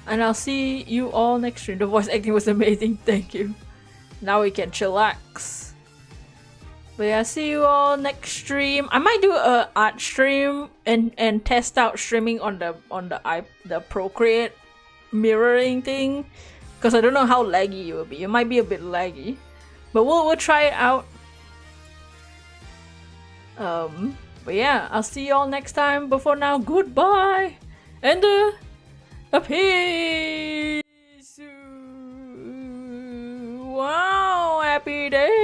And I'll see you all next stream. The voice acting was amazing. Thank you. Now we can chillax. But yeah, see you all next stream. I might do a art stream and test out streaming on the Procreate mirroring thing, because I don't know how laggy it will be. It might be a bit laggy, but we'll try it out. But yeah, I'll see you all next time. But for now, goodbye and a peace. Wow, happy day.